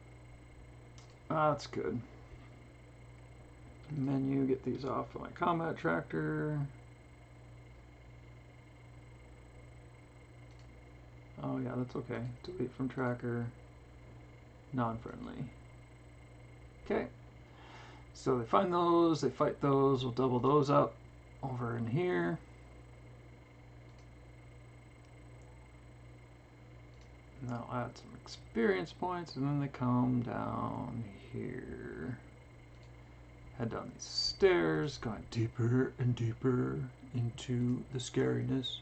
That's good. Menu, get these off of my combat tractor. Oh yeah, that's okay. Delete from tracker. Non-friendly. Okay. So they find those, they fight those, we'll double those up over in here. And that'll add some experience points, and then they come down here. Head down these stairs, going deeper and deeper into the scariness.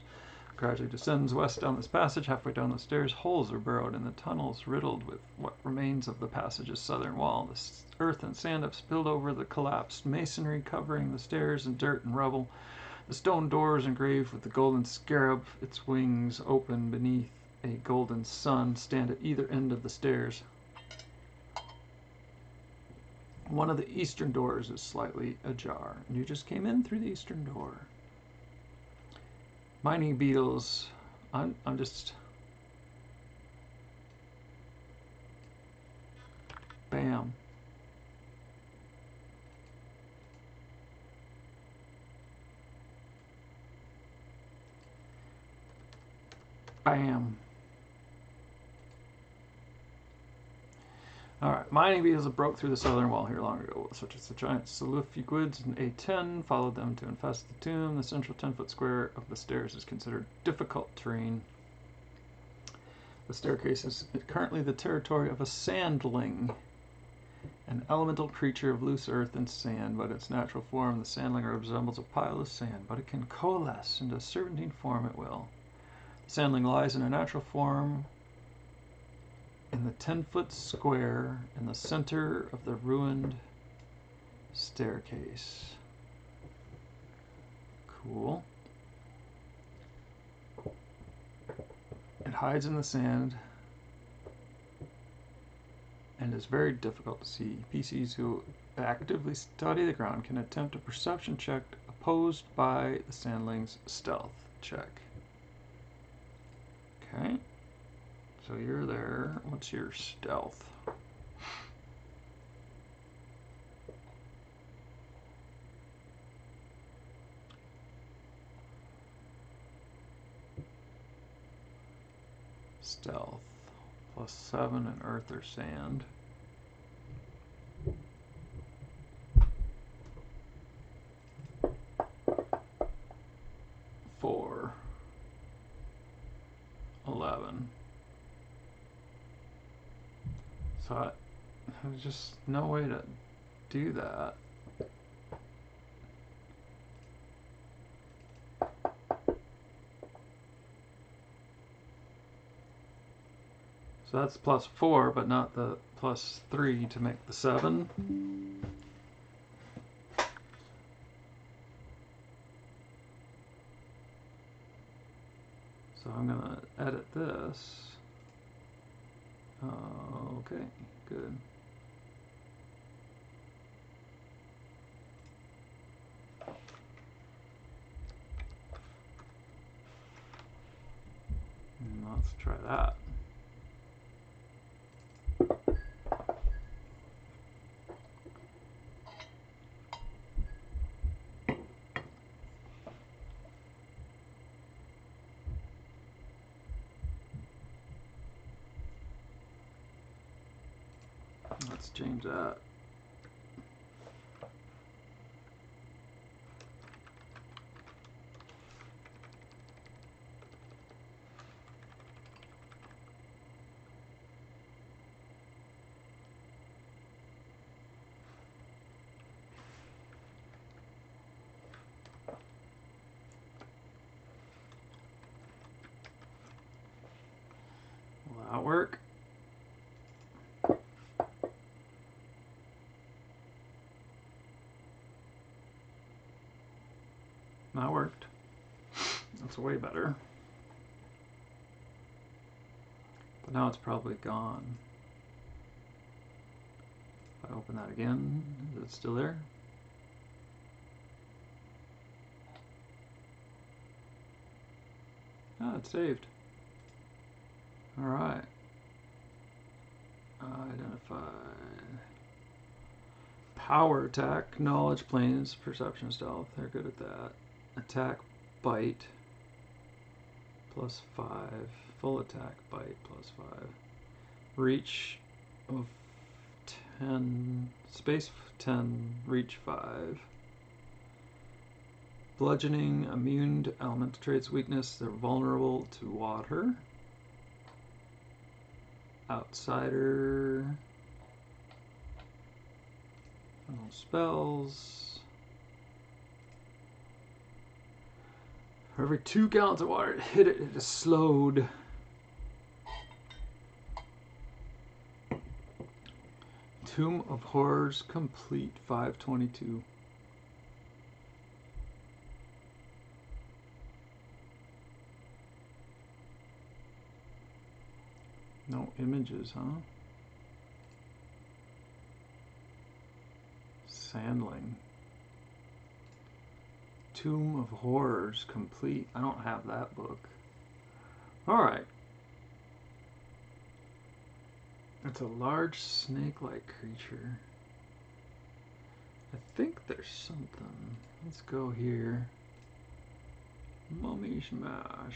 Gradually descends west down this passage. Halfway down the stairs, holes are burrowed in the tunnels, riddled with what remains of the passage's southern wall. The earth and sand have spilled over the collapsed masonry, covering the stairs in dirt and rubble. The stone door is engraved with the golden scarab. Its wings open beneath a golden sun, stand at either end of the stairs. One of the eastern doors is slightly ajar. You just came in through the eastern door. Mining beetles. I'm just... Bam. Bam. Alright, mining beetles broke through the southern wall here long ago, such as the giant Solifugids in A10, followed them to infest the tomb. The central 10-foot square of the stairs is considered difficult terrain. The staircase is currently the territory of a sandling, an elemental creature of loose earth and sand. But its natural form, the sandling resembles a pile of sand, but it can coalesce into a serpentine form at will. The sandling lies in a natural form in the 10-foot square in the center of the ruined staircase. Cool. It hides in the sand and is very difficult to see. PCs who actively study the ground can attempt a perception check opposed by the sandling's stealth check. Okay. So you're there. What's your stealth? Stealth. +7 in earth or sand. 11. So there's just no way to do that. So that's +4, but not the +3 to make the 7. So I'm going to edit this. Okay, good. Let's try that. Let's change that. Will that work? That worked. That's way better. But now it's probably gone. If I open that again, is it still there? Ah, it's saved. Alright. Identify. Power attack, knowledge, planes, perception, stealth. They're good at that. Attack, bite, +5. Full attack, bite, +5. Reach of 10. Space 10, reach 5. Bludgeoning, immune to elemental traits, weakness. They're vulnerable to water. Outsider. No spells. For every 2 gallons of water hit it, it is slowed. Tomb of Horrors complete, 522. No images, huh? Sandling. Tomb of Horrors complete. I don't have that book. Alright. It's a large snake-like creature. I think there's something. Let's go here. Mummy's Mask.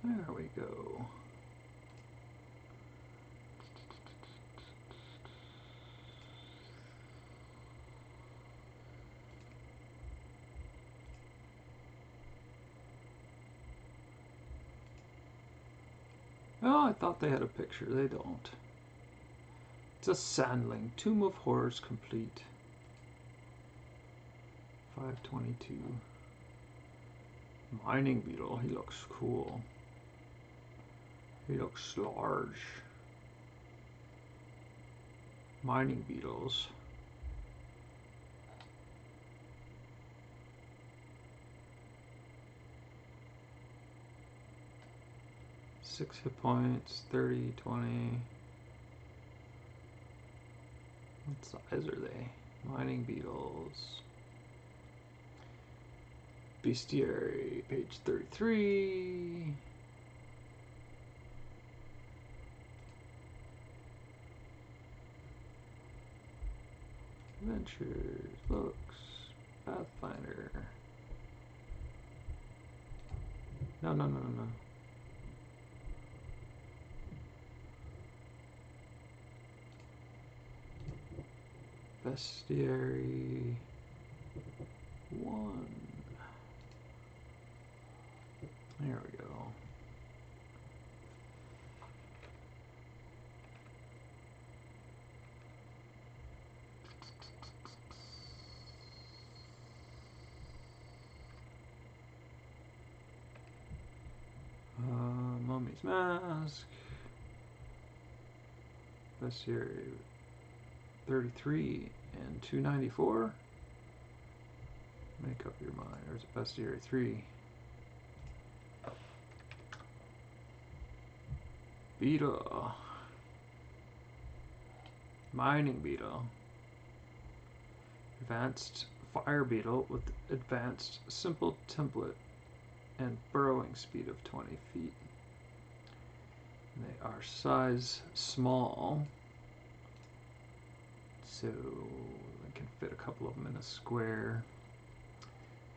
There we go. Oh, I thought they had a picture. They don't. It's a sandling. Tomb of Horrors complete. 522. Mining beetle. He looks cool. He looks large. Mining beetles. Six hit points, 30, 20. What size are they? Mining beetles. Bestiary, page 33. Adventures, books, Pathfinder. No, no, no, no, no. Bestiary 1. There we go. Mummy's Mask. Bestiary 33 and 294. Make up your mind. Or is it Bestiary 3? Beetle. Mining Beetle. Advanced Fire Beetle with advanced simple template and burrowing speed of 20 feet. And they are size small, so I can fit a couple of them in a square.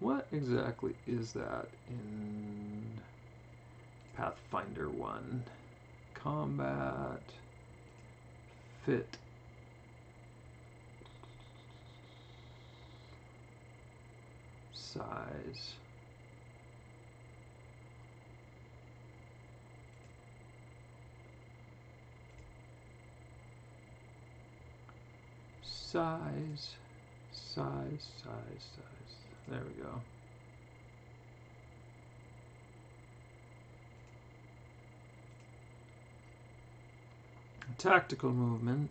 What exactly is that in Pathfinder 1? Combat, fit, size. Size. There we go. Tactical movement.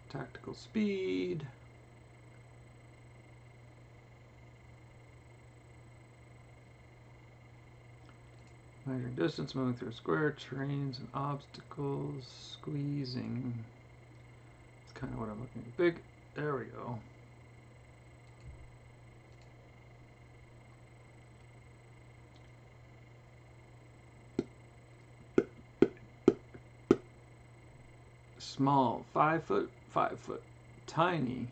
Tactical speed. Measuring distance, moving through square terrains and obstacles, squeezing. That's kind of what I'm looking at. Big, there we go. Small, 5 foot, 5 foot. Tiny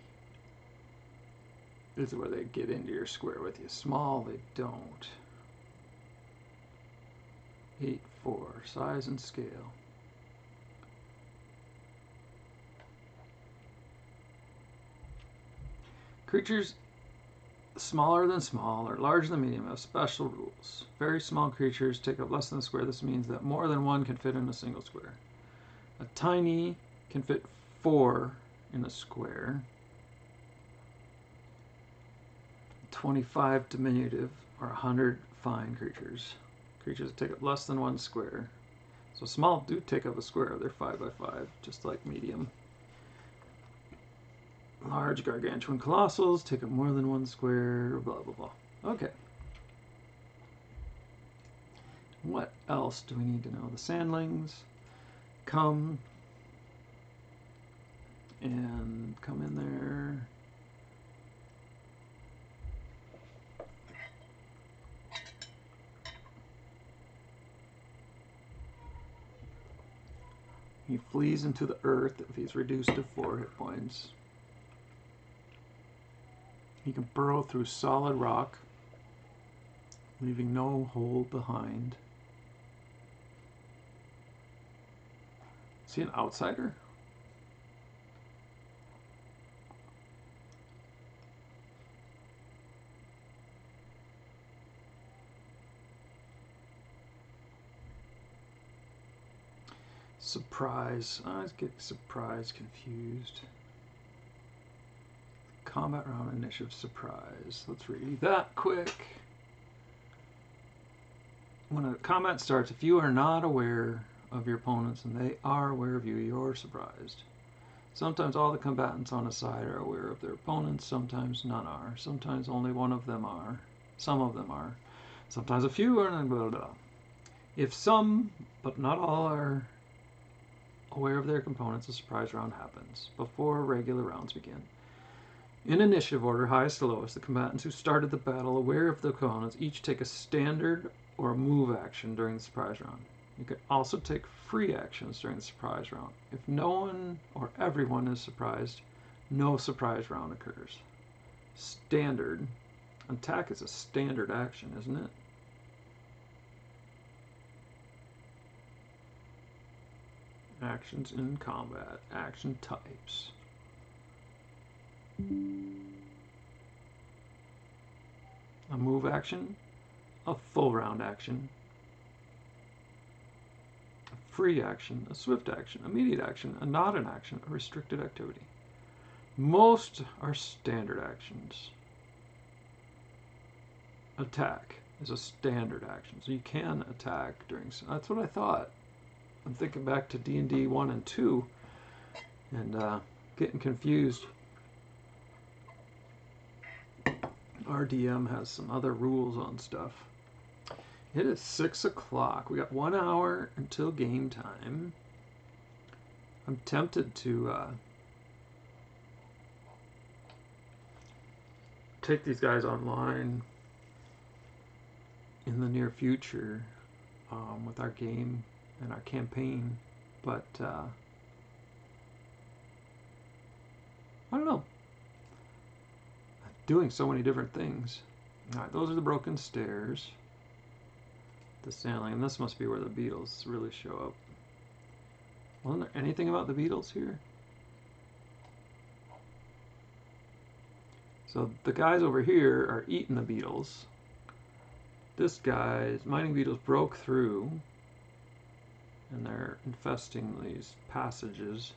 is where they get into your square with you. Small, they don't. 8'4", size and scale. Creatures smaller than small or larger than medium have special rules. Very small creatures take up less than a square. This means that more than one can fit in a single square. A tiny can fit 4 in a square. 25 diminutive or 100 fine creatures. Creatures that take up less than one square. So small do take up a square. They're 5 by 5, just like medium. Large gargantuan colossals take up more than one square, blah, blah, blah. Okay. What else do we need to know? The sandlings come in there. He flees into the earth if he's reduced to 4 hit points. He can burrow through solid rock, leaving no hole behind. Is he an outsider? Surprise. I always get surprise confused. Combat round initiative surprise. Let's read that quick. When a combat starts, if you are not aware of your opponents and they are aware of you, you're surprised. Sometimes all the combatants on a side are aware of their opponents, sometimes none are. Sometimes only one of them are. Some of them are. Sometimes a few are, and blah, blah, blah. If some, but not all, are aware of their components, a surprise round happens before regular rounds begin. In initiative order, highest to lowest, the combatants who started the battle aware of the components each take a standard or a move action during the surprise round. You can also take free actions during the surprise round. If no one or everyone is surprised, no surprise round occurs. Standard. Attack is a standard action, isn't it? Actions in combat. Action types. A move action. A full round action. A free action. A swift action. Immediate action. A not an action. A restricted activity. Most are standard actions. Attack is a standard action, so you can attack during. That's what I thought. I'm thinking back to D&D 1 and 2 and getting confused. Our DM has some other rules on stuff. It is 6 o'clock. We got 1 hour until game time. I'm tempted to take these guys online in the near future with our game and our campaign, but I don't know. Doing so many different things. Alright, those are the broken stairs. The sailing, and this must be where the beetles really show up. Wasn't there anything about the beetles here? So the guys over here are eating the beetles. This guy's mining beetles broke through and they're infesting these passages.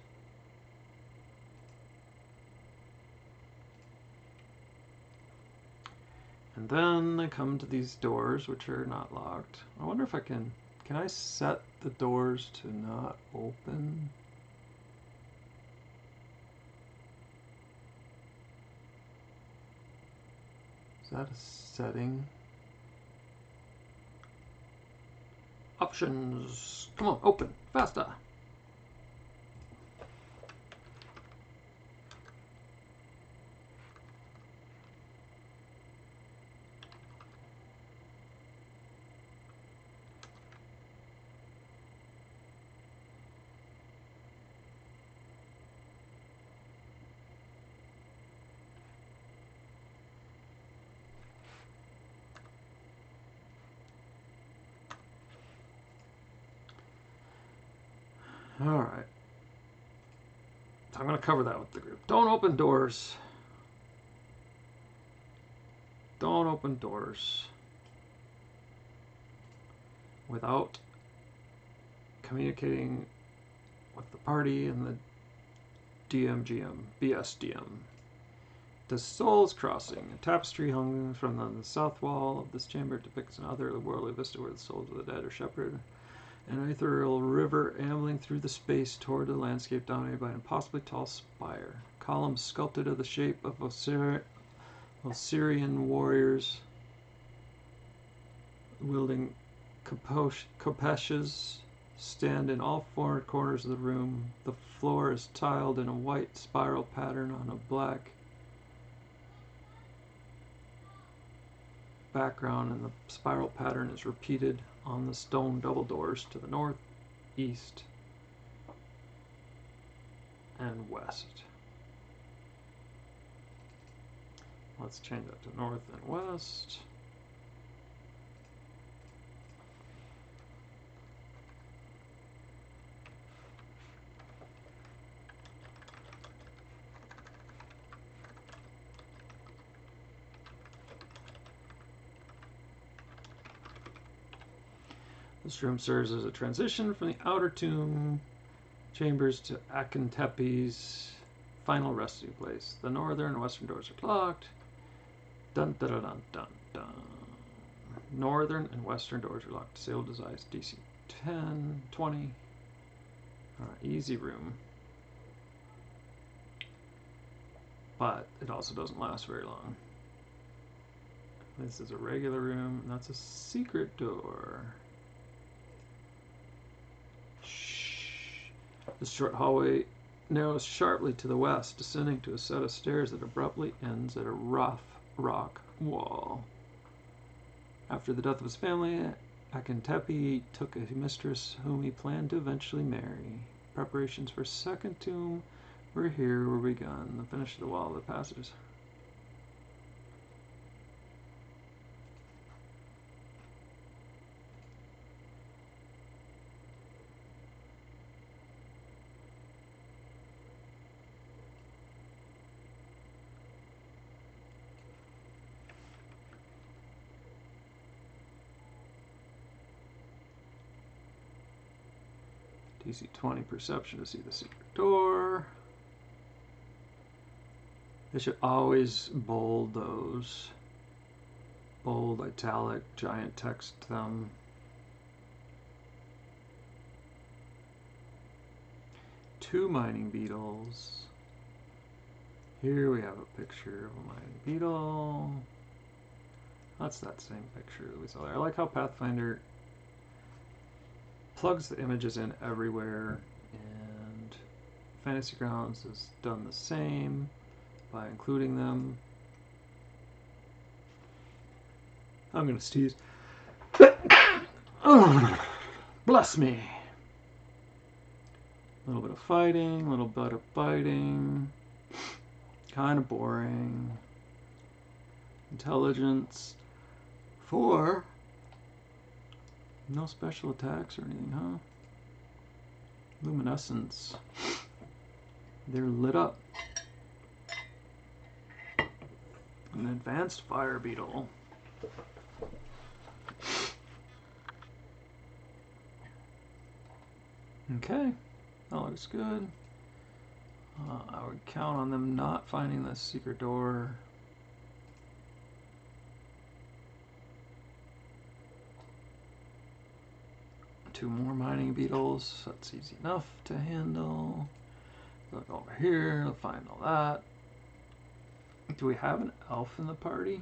And then they come to these doors, which are not locked. I wonder if I can I set the doors to not open? Is that a setting? Options. Come on, open, faster. Alright. So I'm going to cover that with the group. Don't open doors. Don't open doors without communicating with the party and the BSDM. The Soul's Crossing. A tapestry hung from the south wall of this chamber depicts an otherworldly vista where the souls of the dead are shepherded. An ethereal river ambling through the space toward the landscape dominated by an impossibly tall spire. Columns sculpted of the shape of Osirian warriors wielding kopeshes stand in all four corners of the room. The floor is tiled in a white spiral pattern on a black background, and the spiral pattern is repeated on the stone double doors to the north, east, and west. Let's change that to north and west. This room serves as a transition from the outer tomb chambers to Akentepe's final resting place. The northern and western doors are locked. Dun dun dun dun dun dun. Northern and western doors are locked. Disable device DC 10, 20. Easy room. But it also doesn't last very long. This is a regular room, and that's a secret door. This short hallway narrows sharply to the west, descending to a set of stairs that abruptly ends at a rough rock wall. After the death of his family, Akentepe took a mistress whom he planned to eventually marry. Preparations for second tomb were begun. The finish of the wall of the passages. DC 20 perception to see the secret door. They should always bold those. Bold, italic, giant text them. Two mining beetles. Here we have a picture of a mining beetle. That's that same picture that we saw there. I like how Pathfinder plugs the images in everywhere, and Fantasy Grounds has done the same by including them. I'm gonna sneeze. Oh, bless me. A little bit of fighting, a little bit of biting. Kind of boring. Intelligence 4. No special attacks or anything, huh? Luminescence. They're lit up. An advanced fire beetle. Okay, that looks good. I would count on them not finding the secret door. Two more mining beetles. That's easy enough to handle. Look over here, find all that. Do we have an elf in the party?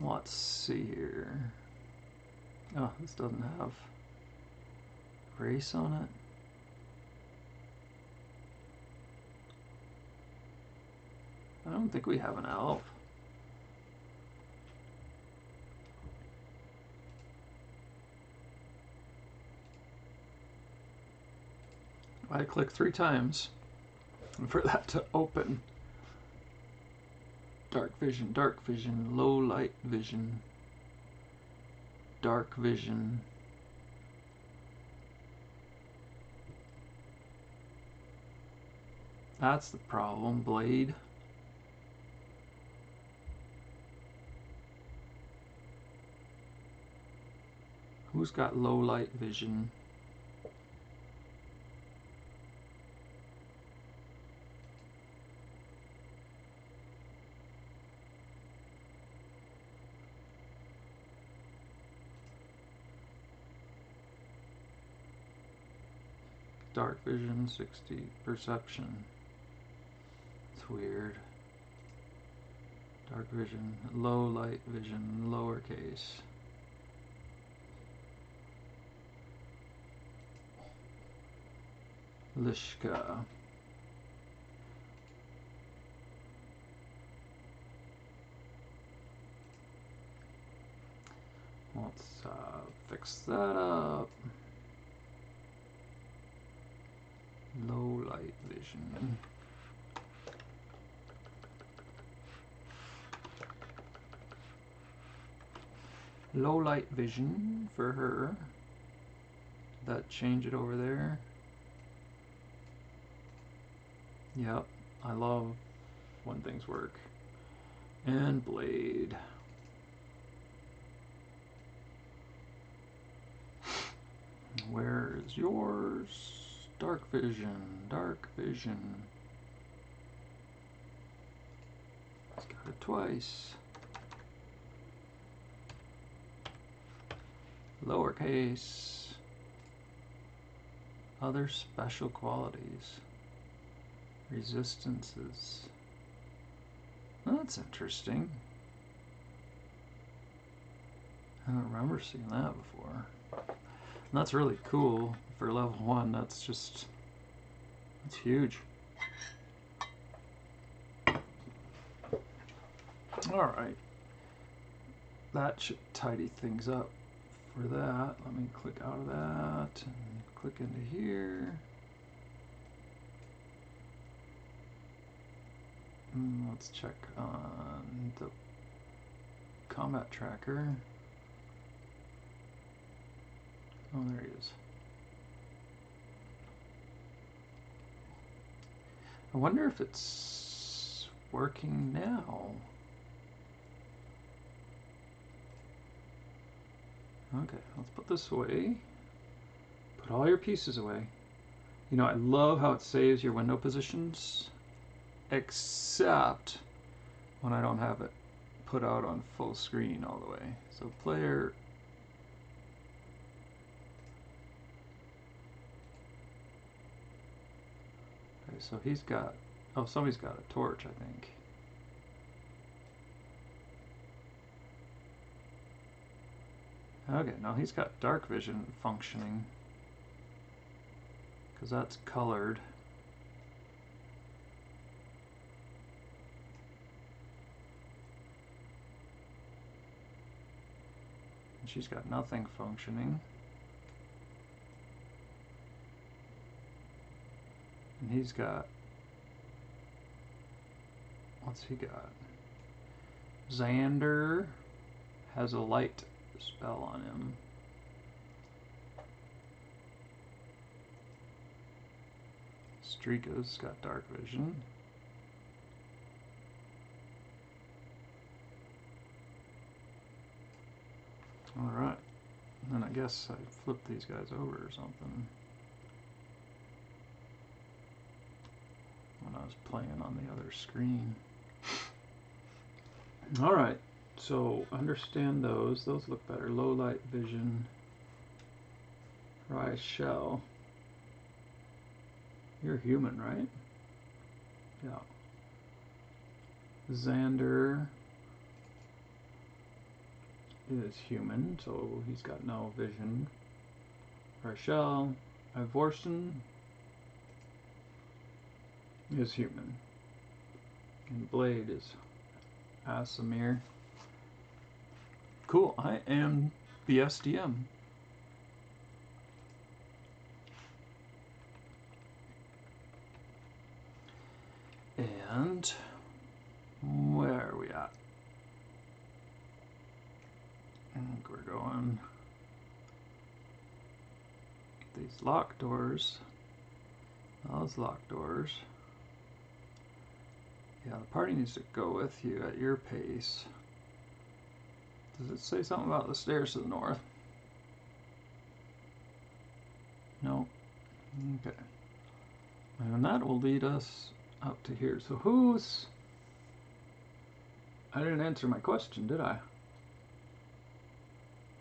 Let's see here. Oh, this doesn't have race on it. I don't think we have an elf. I click 3 times for that to open. Dark vision, low light vision, dark vision. That's the problem, blade. Who's got low light vision? Dark vision, 60 perception. It's weird. Dark vision, low light vision, lowercase. Lishka. Let's fix that up. Low light vision. Low light vision for her. That change it over there. Yep, I love when things work. And blade. Where is yours? Dark vision, dark vision. It's got it twice. Lowercase. Other special qualities. Resistances. Oh, that's interesting. I don't remember seeing that before. And that's really cool for level 1. That's huge. Alright. That should tidy things up for that. Let me click out of that and click into here. Let's check on the combat tracker. Oh, there he is. I wonder if it's working now. Okay, let's put this away. Put all your pieces away. You know, I love how it saves your window positions, except when I don't have it put out on full screen all the way. So player, okay, so he's got, oh, somebody's got a torch, I think. Okay, now he's got dark vision functioning, because that's colored. And she's got nothing functioning. And he's got, what's he got? Xander has a light spell on him. Streaka's got dark vision. Alright. And then I guess I flipped these guys over or something when I was playing on the other screen. Alright, so understand those. Those look better. Low light vision. Rise shell. You're human, right? Yeah. Xander is human, so he's got no vision. Rachel Ivorson is human. And Blade is Asimir. Cool, I am the SDM. And where are we at? I think we're going these lock doors. Those lock doors. Yeah, the party needs to go with you at your pace. Does it say something about the stairs to the north? No. Okay. And that will lead us up to here. So who's... I didn't answer my question, did I?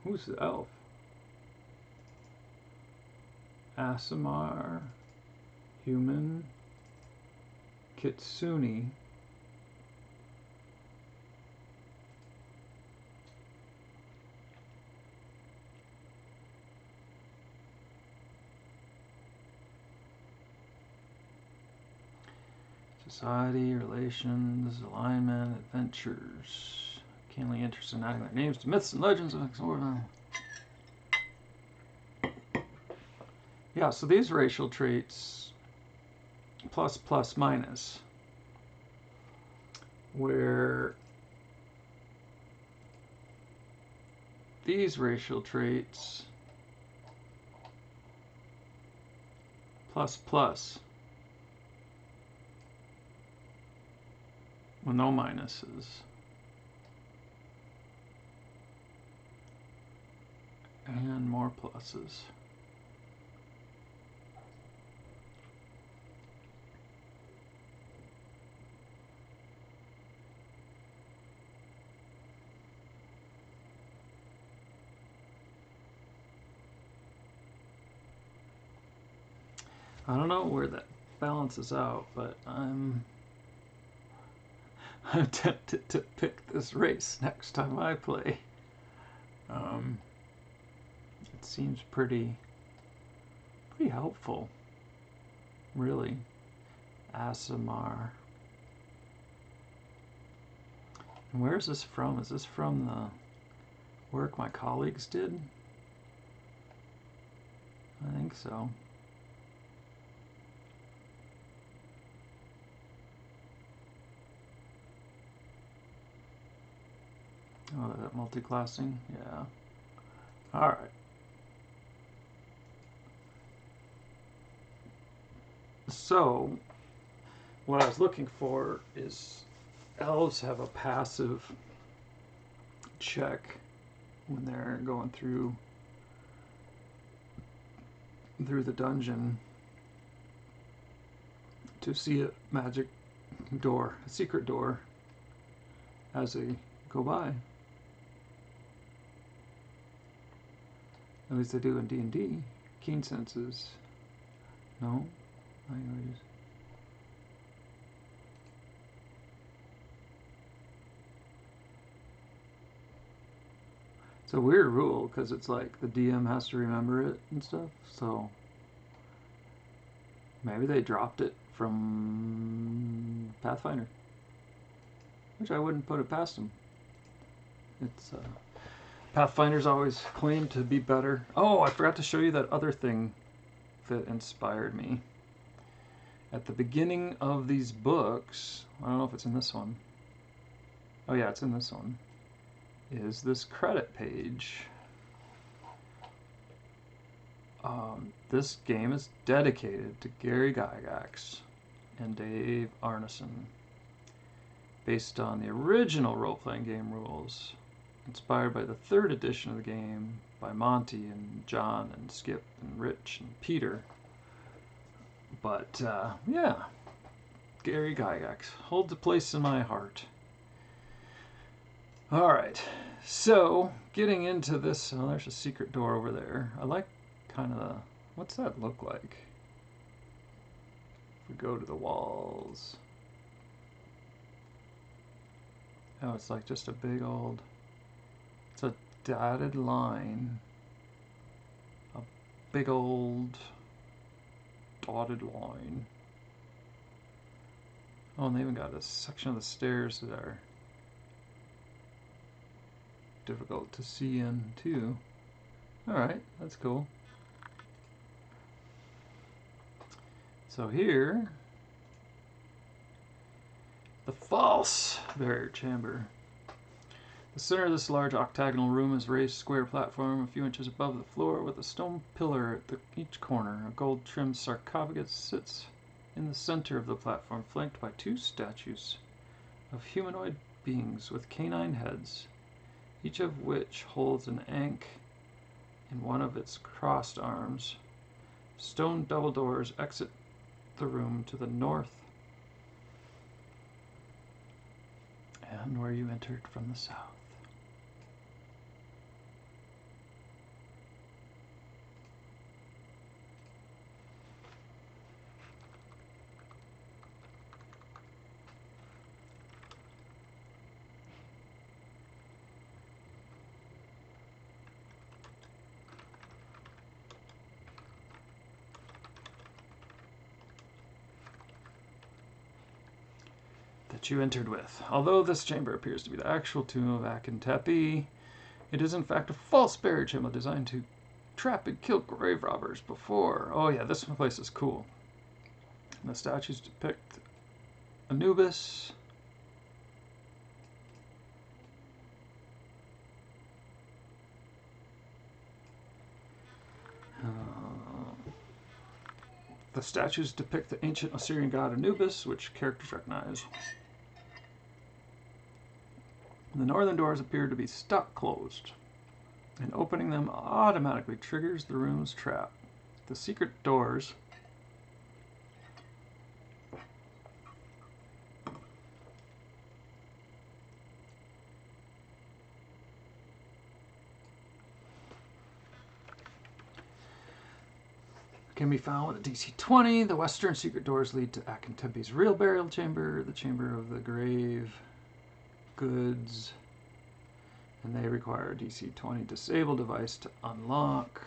Who's the elf? Asimar, human, Kitsune, society, relations, alignment, adventures, keenly interested in adding their names to myths and legends of Exorbitant. Yeah, so these racial traits, plus, plus, minus, where these racial traits, plus, plus, with no minuses. And more pluses. I don't know where that balances out, but I'm tempted to pick this race next time I play. It seems pretty helpful, really. Asimar. Where is this from? Is this from the work my colleagues did? I think so. Oh, that multi-classing? Yeah. Alright. So, what I was looking for is elves have a passive check when they're going through the dungeon to see a magic door, a secret door, as they go by. At least they do in D&D. Keen senses. No? Languages. It's a weird rule because it's like the DM has to remember it and stuff, so maybe they dropped it from Pathfinder, which I wouldn't put it past them. It's Pathfinder's always claimed to be better. Oh, I forgot to show you that other thing that inspired me. At the beginning of these books, I don't know if it's in this one. Oh yeah, it's in this one. Is this credit page. This game is dedicated to Gary Gygax and Dave Arneson, based on the original role-playing game rules, inspired by the third edition of the game by Monty and John and Skip and Rich and Peter. But yeah, Gary Gygax holds a place in my heart. Alright, so getting into this, oh, there's a secret door over there. I like kind of the, what's that look like? If we go to the walls. Oh, it's like just a big old, it's a dotted line. A big old dotted line. Oh, and they even got a section of the stairs that are difficult to see in too. Alright, that's cool. So here, the false barrier chamber. The center of this large octagonal room is a raised square platform a few inches above the floor with a stone pillar at each corner. A gold-trimmed sarcophagus sits in the center of the platform, flanked by two statues of humanoid beings with canine heads, each of which holds an ankh in one of its crossed arms. Stone double doors exit the room to the north, and where you entered from the south. That you entered with. Although this chamber appears to be the actual tomb of Akentepe, it is in fact a false barrier chamber designed to trap and kill grave robbers before. Oh yeah, this place is cool. And the statues depict Anubis, the statues depict the ancient Assyrian god Anubis, which characters recognize. The northern doors appear to be stuck closed, and opening them automatically triggers the room's trap. The secret doors can be found with a DC 20. The western secret doors lead to Akentepe's real burial chamber, the chamber of the grave goods, and they require a DC 20 disable device to unlock.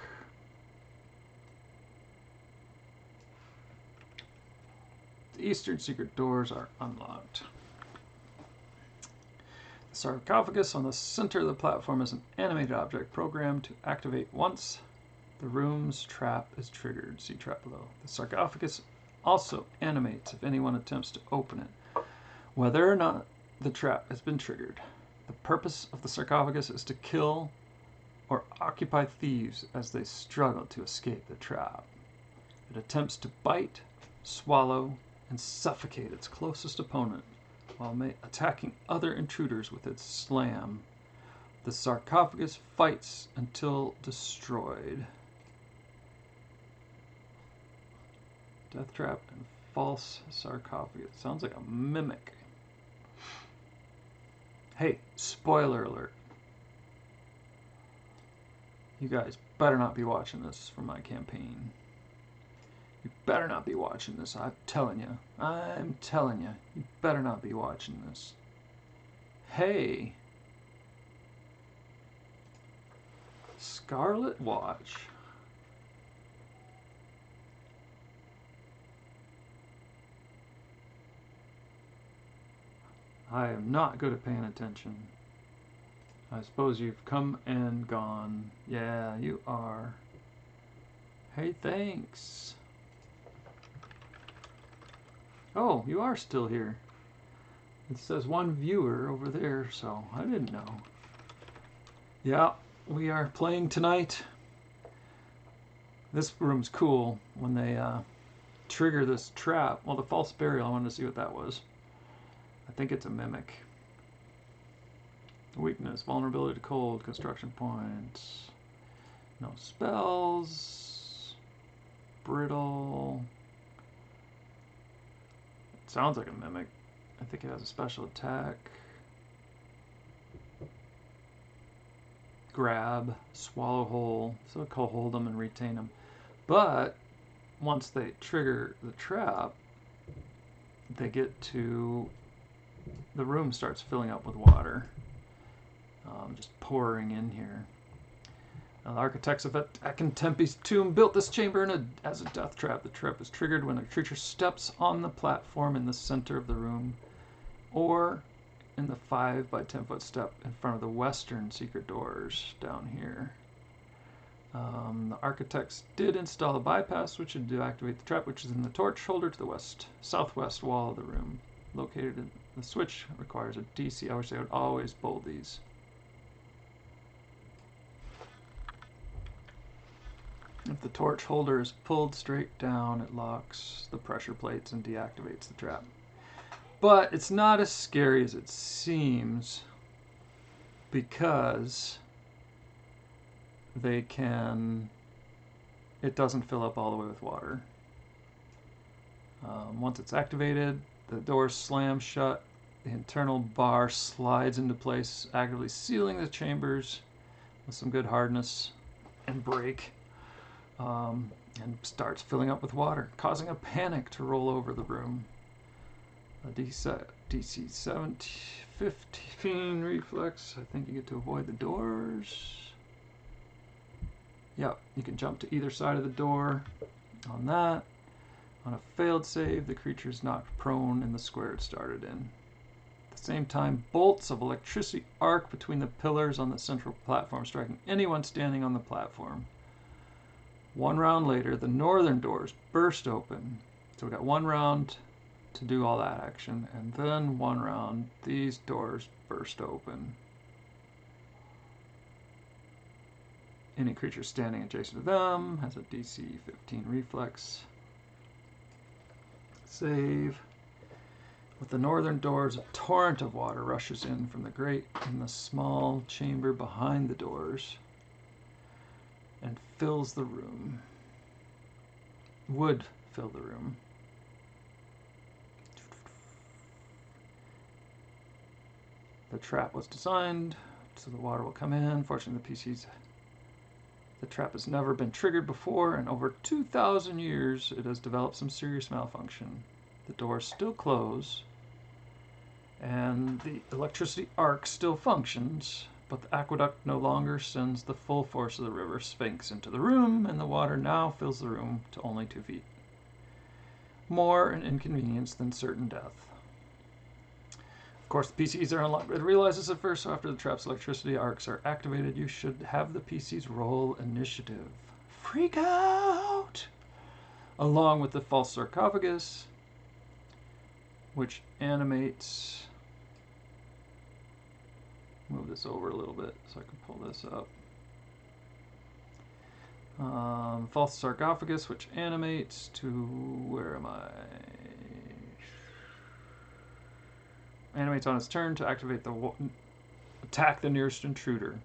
The eastern secret doors are unlocked. The Sarcophagus on the center of the platform is an animated object programmed to activate once the room's trap is triggered. See trap below. The sarcophagus also animates if anyone attempts to open it, whether or not the trap has been triggered. The purpose of the sarcophagus is to kill or occupy thieves as they struggle to escape the trap. It attempts to bite, swallow, and suffocate its closest opponent while attacking other intruders with its slam. The sarcophagus fights until destroyed. Death trap and false sarcophagus. Sounds like a mimic. Hey, spoiler alert. You guys better not be watching this for my campaign. You better not be watching this. I'm telling you. I'm telling you. You better not be watching this. Hey. Scarlet Watch. I am not good at paying attention. I suppose you've come and gone. Yeah, you are. Hey, thanks. Oh, you are still here. It says one viewer over there, so I didn't know. Yeah, we are playing tonight. This room's cool when they trigger this trap. Well, the false burial, I wanted to see what that was. I think it's a mimic. Weakness, vulnerability to cold, construction points. No spells. Brittle. It sounds like a mimic. I think it has a special attack. Grab, swallow whole, so it'll hold them and retain them. But once they trigger the trap, they get to, the room starts filling up with water. Just pouring in here. Now, the architects of Akentempe's tomb built this chamber as a death trap. The trap is triggered when a creature steps on the platform in the center of the room, or in the 5 by 10 foot step in front of the western secret doors down here. The architects did install a bypass which would deactivate the trap, which is in the torch holder to the southwest wall of the room. Located in the switch requires a DC. I wish they would always bold these. If the torch holder is pulled straight down, it locks the pressure plates and deactivates the trap. But it's not as scary as it seems, because it doesn't fill up all the way with water. Once it's activated, the doors slam shut, the internal bar slides into place, actively sealing the chambers with some good hardness and break. And starts filling up with water, causing a panic to roll over the room. A DC 15 reflex. I think you get to avoid the doors. Yep, you can jump to either side of the door on that. On a failed save, the creature is knocked prone in the square it started in. At the same time, bolts of electricity arc between the pillars on the central platform, striking anyone standing on the platform. 1 round later, the northern doors burst open. So we got 1 round to do all that action, and then 1 round, these doors burst open. Any creature standing adjacent to them has a DC 15 reflex. Save. With the northern doors, a torrent of water rushes in from the grate in the small chamber behind the doors and fills the room. Would fill the room. The trap was designed so the water will come in. Fortunately, the trap has never been triggered before, and over 2,000 years it has developed some serious malfunction. The doors still close, and the electricity arc still functions, but the aqueduct no longer sends the full force of the river Sphinx into the room, and the water now fills the room to only 2 feet. More an inconvenience than certain death. Of course, the PCs are unlocked. It realizes at first, so after the trap's electricity arcs are activated, you should have the PCs roll initiative. Freak out! Along with the false sarcophagus, which animates. Move this over a little bit so I can pull this up. False sarcophagus, which animates to. Where am I? Animates on its turn to activate attack the nearest intruder.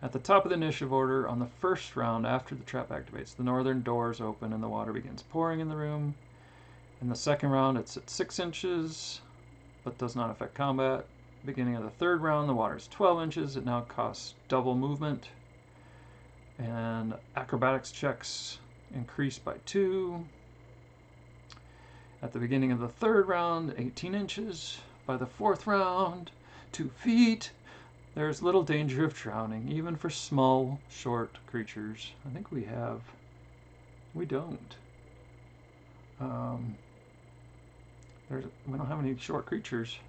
At the top of the initiative order, on the first round after the trap activates, the northern doors open and the water begins pouring in the room. In the second round, it's at 6 inches, but does not affect combat. Beginning of the third round, the water is 12 inches. It now costs double movement. And acrobatics checks increase by 2. At the beginning of the third round, 18 inches. By the fourth round, 2 feet. There's little danger of drowning, even for small, short creatures. I think we have. We don't. We don't have any short creatures.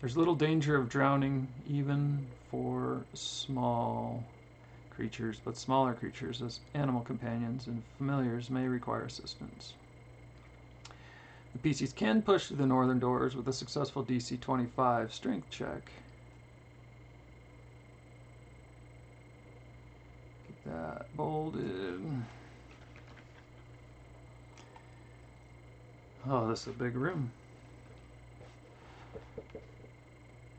There's little danger of drowning, even for small creatures, but smaller creatures, as animal companions and familiars, may require assistance. The PCs can push through the northern doors with a successful DC 25 strength check. Get that bolded. Oh, this is a big room.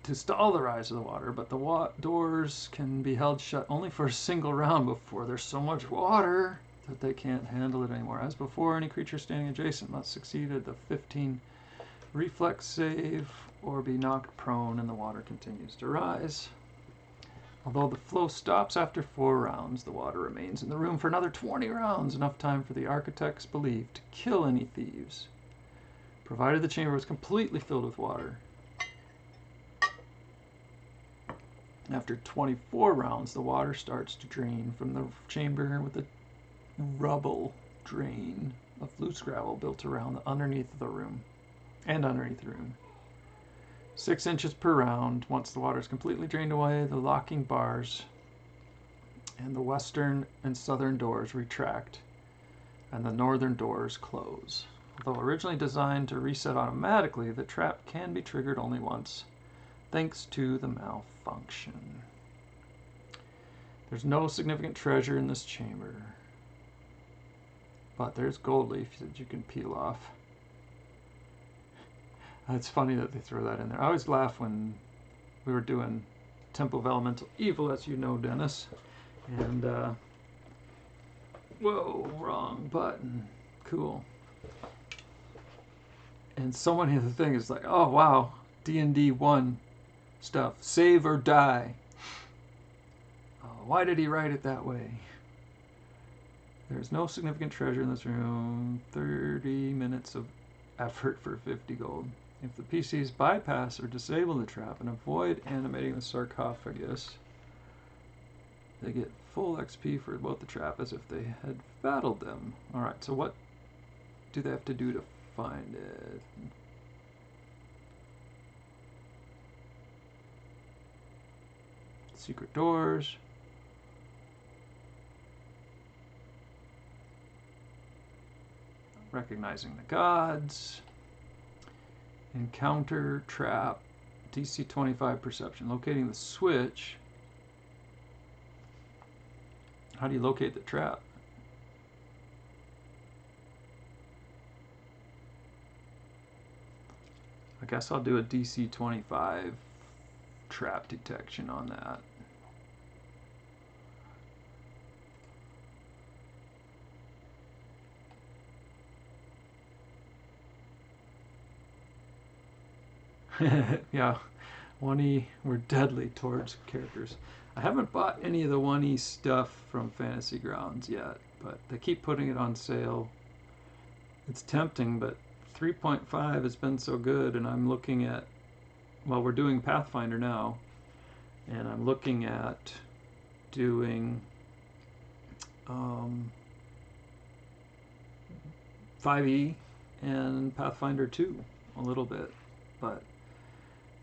To stall the rise of the water, but the doors can be held shut only for a single round before there's so much water that they can't handle it anymore. As before, any creature standing adjacent must succeed at the 15 reflex save or be knocked prone and the water continues to rise. Although the flow stops after 4 rounds, the water remains in the room for another 20 rounds, enough time for the architects believed to kill any thieves, provided the chamber was completely filled with water. After 24 rounds, the water starts to drain from the chamber with a rubble drain of loose gravel built around underneath the room. 6 inches per round. Once the water is completely drained away, the locking bars and the western and southern doors retract and the northern doors close. Although originally designed to reset automatically, the trap can be triggered only once, thanks to the malfunction. There's no significant treasure in this chamber, but there's gold leaf that you can peel off. It's funny that they throw that in there. I always laugh when we were doing Temple of Elemental Evil, as you know, Dennis. And, whoa, wrong button. Cool. And so many of the things is like, oh, wow, D&D 1 stuff. Save or die. Why did he write it that way? There's no significant treasure in this room. 30 minutes of effort for 50 gold. If the PCs bypass or disable the trap and avoid animating the sarcophagus, they get full XP for both the trap as if they had battled them. Alright, so what do they have to do to find it? Secret doors. Recognizing the gods. Encounter trap. DC 25 perception. Locating the switch. How do you locate the trap? I guess I'll do a DC 25 trap detection on that. Yeah, 1E, we're deadly towards characters. I haven't bought any of the 1E stuff from Fantasy Grounds yet, but they keep putting it on sale. It's tempting, but 3.5 has been so good, and I'm looking at, well, we're doing Pathfinder now, and I'm looking at doing 5E and Pathfinder 2 a little bit, but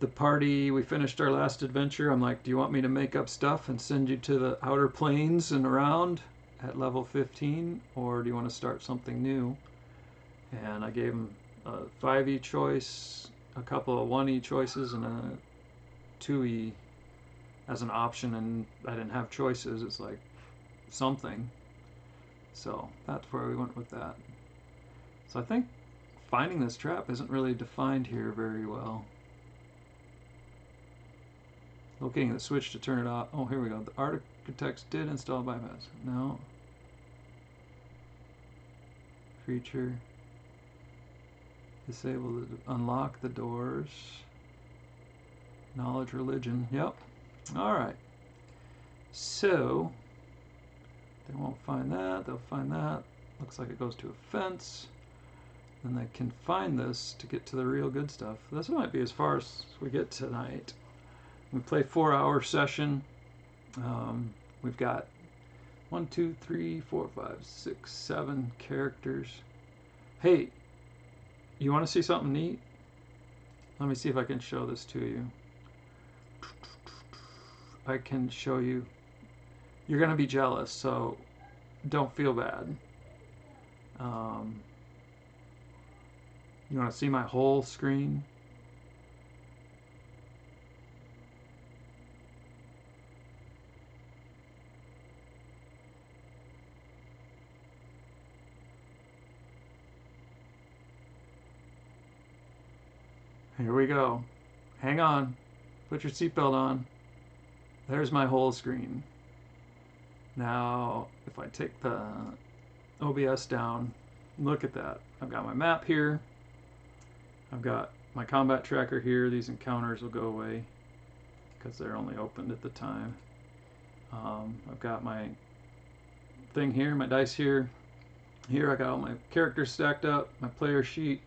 the party, we finished our last adventure. I'm like, do you want me to make up stuff and send you to the outer planes and around at level 15, or do you want to start something new? And I gave him a 5e choice, a couple of 1e choices, and a 2e as an option, and I didn't have choices. It's like something. So that's where we went with that. So I think finding this trap isn't really defined here very well. Locating the switch to turn it off. Oh, here we go. The architects did install bypass. No. Creature. Disable the, unlock the doors. Knowledge religion. Yep. Alright. So, they won't find that. They'll find that. Looks like it goes to a fence. Then they can find this to get to the real good stuff. This might be as far as we get tonight. We play 4-hour session. We've got 1, 2, 3, 4, 5, 6, 7 characters. Hey, you want to see something neat? Let me see if I can show this to you. I can show you. You're going to be jealous, so don't feel bad. You want to see my whole screen? Here we go. Hang on. Put your seatbelt on. There's my whole screen. Now, if I take the OBS down, look at that. I've got my map here. I've got my combat tracker here. These encounters will go away because they're only opened at the time. I've got my thing here, my dice here. Here I got all my characters stacked up, my player sheet.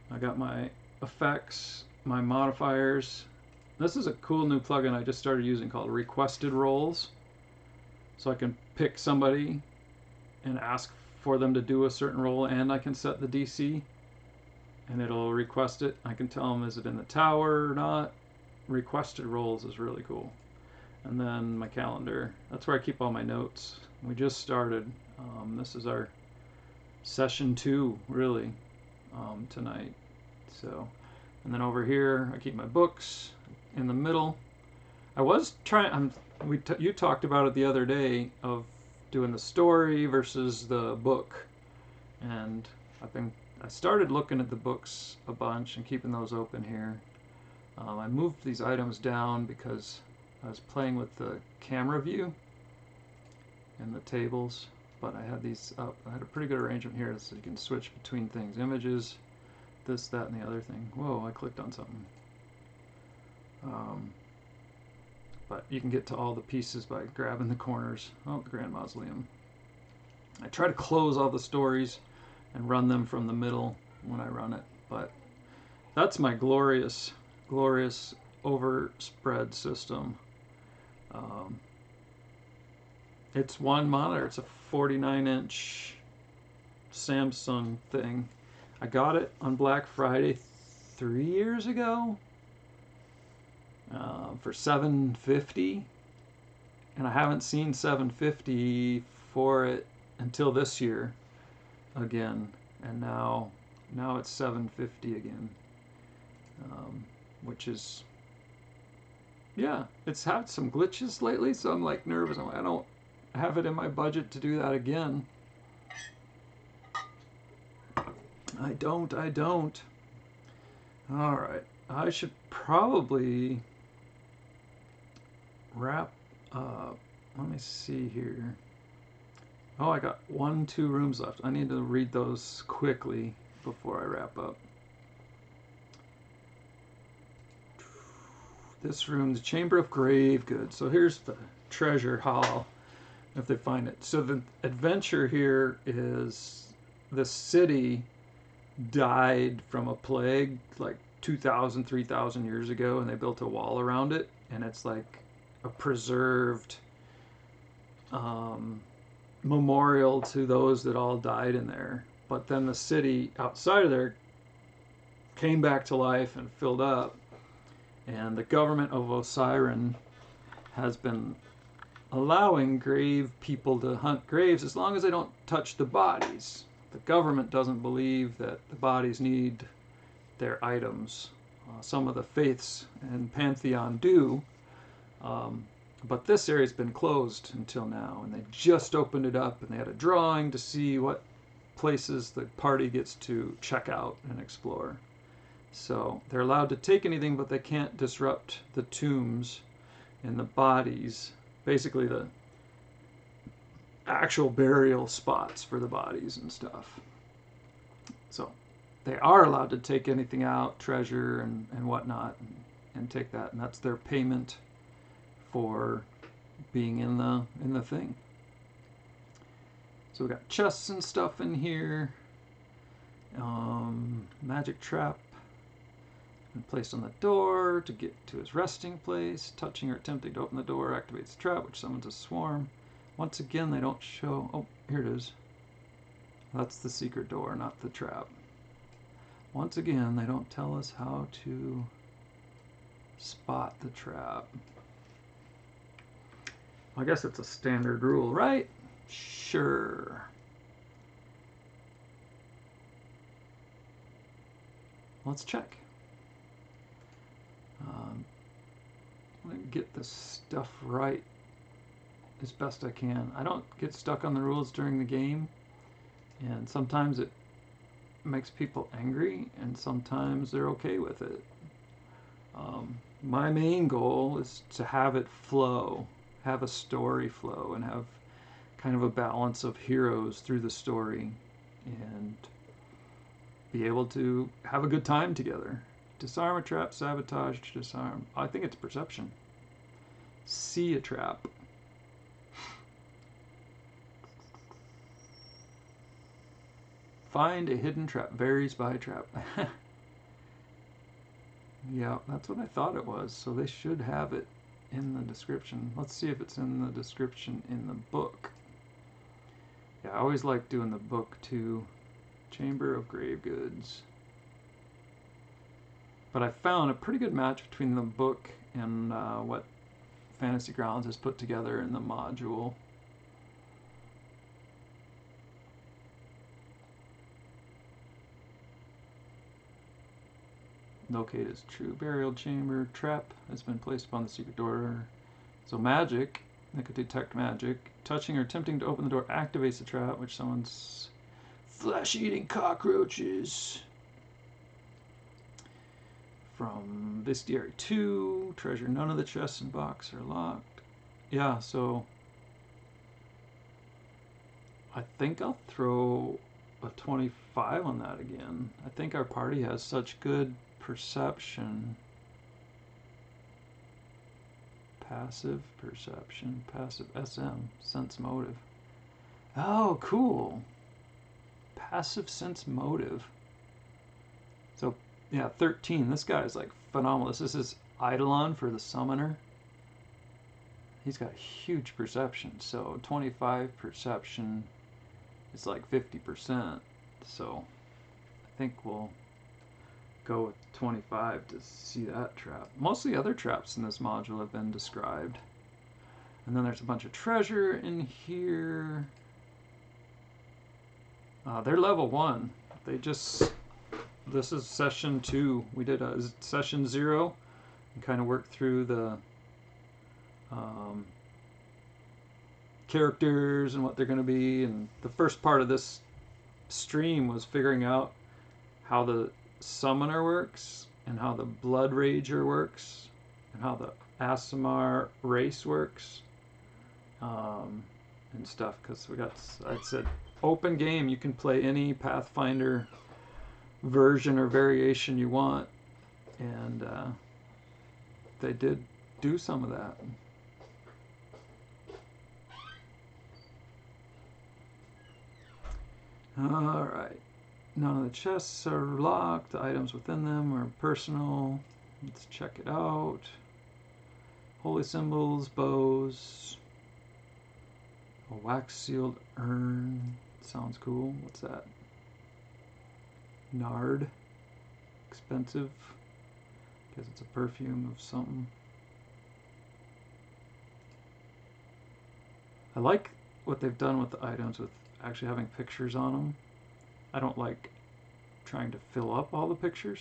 I got my effects, my modifiers. This is a cool new plugin I just started using called Requested Roles. So I can pick somebody and ask for them to do a certain role, and I can set the DC and it'll request it. I can tell them, is it in the tower or not? Requested roles is really cool. And then my calendar, that's where I keep all my notes. We just started. This is our session 2 really tonight. So, and then over here I keep my books in the middle. I was trying, you talked about it the other day of doing the story versus the book, and I started looking at the books a bunch and keeping those open here. I moved these items down because I was playing with the camera view and the tables, but I had these up. I had a pretty good arrangement here so you can switch between things. Images, this, that, and the other thing. Whoa, I clicked on something. But you can get to all the pieces by grabbing the corners. Oh, the Grand Mausoleum. I try to close all the stories and run them from the middle when I run it, but that's my glorious, glorious overspread system. It's one monitor. It's a 49-inch Samsung thing. I got it on Black Friday 3 years ago for $750, and I haven't seen $750 for it until this year again, and now it's $750 again, which is, yeah, it's had some glitches lately, so I'm like nervous. I don't have it in my budget to do that again. I don't. All right, I should probably wrap up. Let me see here. Oh, I got 2 rooms left. I need to read those quickly before I wrap up. This room, the Chamber of Grave Goods. So here's the treasure hall, if they find it. So the adventure here is the city died from a plague like 2,000, 3,000 years ago, and they built a wall around it, and it's like a preserved memorial to those that all died in there. But then the city outside of there came back to life and filled up, And the government of Osiren has been allowing grave people to hunt graves as long as they don't touch the bodies. The government doesn't believe that the bodies need their items. Some of the faiths and pantheon do, but this area's been closed until now, and they just opened it up, and they had a drawing to see what places the party gets to check out and explore. So they're allowed to take anything, but they can't disrupt the tombs and the bodies, basically the actual burial spots for the bodies and stuff. So they are allowed to take anything out, treasure and whatnot, and take that, and that's their payment for being in the thing. So we got chests and stuff in here. Magic trap and placed on the door to get to his resting place. Touching or attempting to open the door activates the trap, which summons a swarm. Once again, they don't show. Oh, here it is. That's the secret door, not the trap. Once again, they don't tell us how to spot the trap. I guess it's a standard rule, right? Sure. Let's check. I'm going to get this stuff right as best I can. I don't get stuck on the rules during the game, and sometimes it makes people angry, and sometimes they're okay with it. My main goal is to have it flow, have a story flow, and have kind of a balance of heroes through the story, and be able to have a good time together. Disarm a trap, sabotage, disarm. I think it's perception. See a trap. Find a hidden trap. Varies by trap. Yeah, that's what I thought it was. So they should have it in the description. Let's see if it's in the description in the book. Yeah, I always like doing the book too. Chamber of Grave Goods. But I found a pretty good match between the book and what Fantasy Grounds has put together in the module. Locate is true burial chamber. Trap has been placed upon the secret door. So magic, they could detect magic. Touching or attempting to open the door activates the trap, which summons flesh-eating cockroaches. From Bestiary 2, treasure. None of the chests and box are locked. Yeah, so I think I'll throw a 25 on that again. I think our party has such good perception. Passive perception, passive SM, sense motive. Oh, cool. Passive sense motive. So, yeah, 13. This guy is like phenomenal. This is his Eidolon for the summoner. He's got huge perception. So, 25 perception is like 50%. So, I think we'll go with 25 to see that trap. Most of the other traps in this module have been described. And then there's a bunch of treasure in here. They're level 1. They just... This is session 2. We did a session 0 and kind of worked through the characters and what they're going to be. And the first part of this stream was figuring out how the summoner works and how the blood rager works and how the Aasimar race works and stuff, because we got, I said, open game. You can play any Pathfinder version or variation you want, and they did do some of that. Alright, none of the chests are locked. The items within them are personal. Let's check it out. Holy symbols, bows, a wax sealed urn. Sounds cool. What's that? Nard. Expensive. Guess it's a perfume of something. I like what they've done with the items with actually having pictures on them. I don't like trying to fill up all the pictures,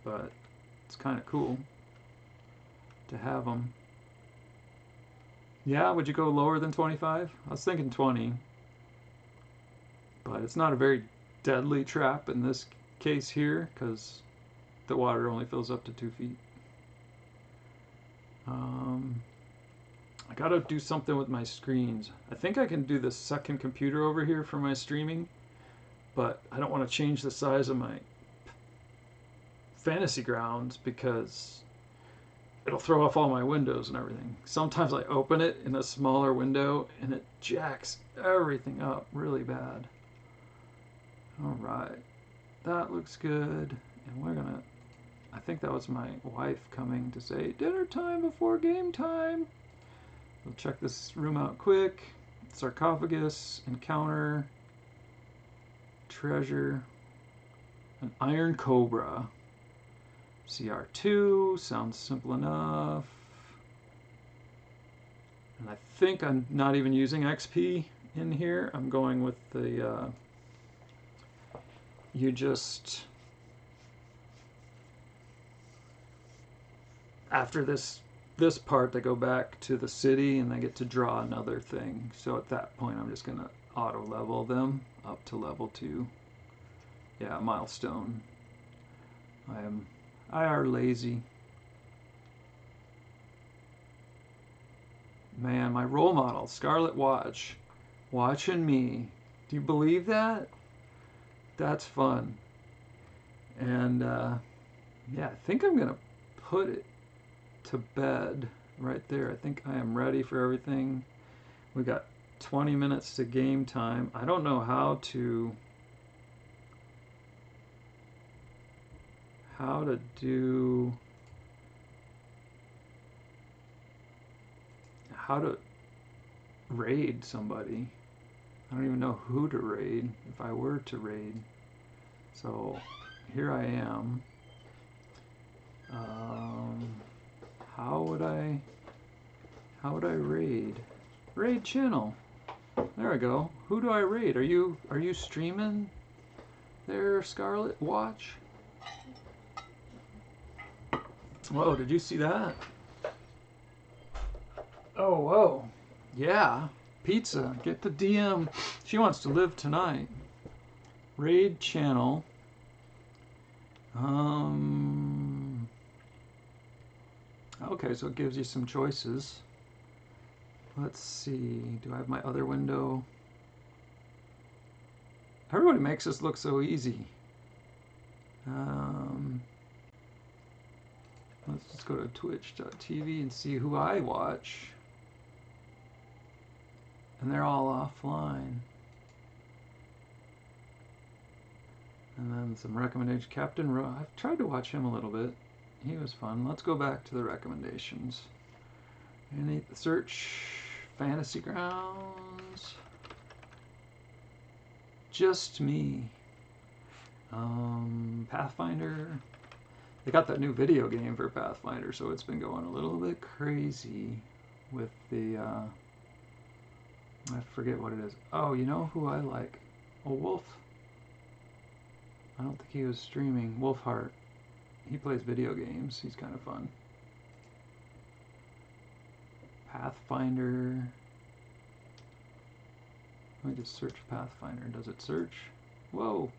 but it's kind of cool to have them. Yeah, would you go lower than 25? I was thinking 20, but it's not a very deadly trap in this case here because the water only fills up to 2 feet. I gotta do something with my screens. I think I can do the second computer over here for my streaming, but I don't want to change the size of my fantasy grounds because it'll throw off all my windows and everything. Sometimes I open it in a smaller window and it jacks everything up really bad. Alright, that looks good. And we're gonna, I think that was my wife coming to say dinner time before game time. We'll check this room out quick. Sarcophagus, encounter, treasure, an iron cobra. CR2, sounds simple enough. And I think I'm not even using XP in here. I'm going with the, you just, after this part, they go back to the city and they get to draw another thing. So at that point, I'm just gonna auto level them up to level 2. Yeah, milestone. I are lazy. Man, my role model, Scarlet watching me. Do you believe that? That's fun. And yeah, I think I'm gonna put it to bed right there. I think I am ready for everything. We got 20 minutes to game time. I don't know how to do how to raid somebody. I don't even know who to raid if I were to raid. So here I am. How would I raid? Raid channel. There I go. Who do I raid? Are you streaming there, Scarlet? Watch. Whoa, did you see that? Oh, whoa. Yeah. Pizza. Get the DM. She wants to live tonight. Raid channel. Okay, so it gives you some choices. Let's see. Do I have my other window? Everybody makes this look so easy. Let's just go to twitch.tv and see who I watch. And they're all offline. And then some recommendations. Captain Ro. I've tried to watch him a little bit. He was fun. Let's go back to the recommendations. And search Fantasy Grounds. Just me. Pathfinder. They got that new video game for Pathfinder, so it's been going a little bit crazy with the, I forget what it is. Oh, you know who I like? Oh, Wolf. I don't think he was streaming. Wolfheart. He plays video games. He's kind of fun. Pathfinder. Let me just search Pathfinder. Does it search? Whoa.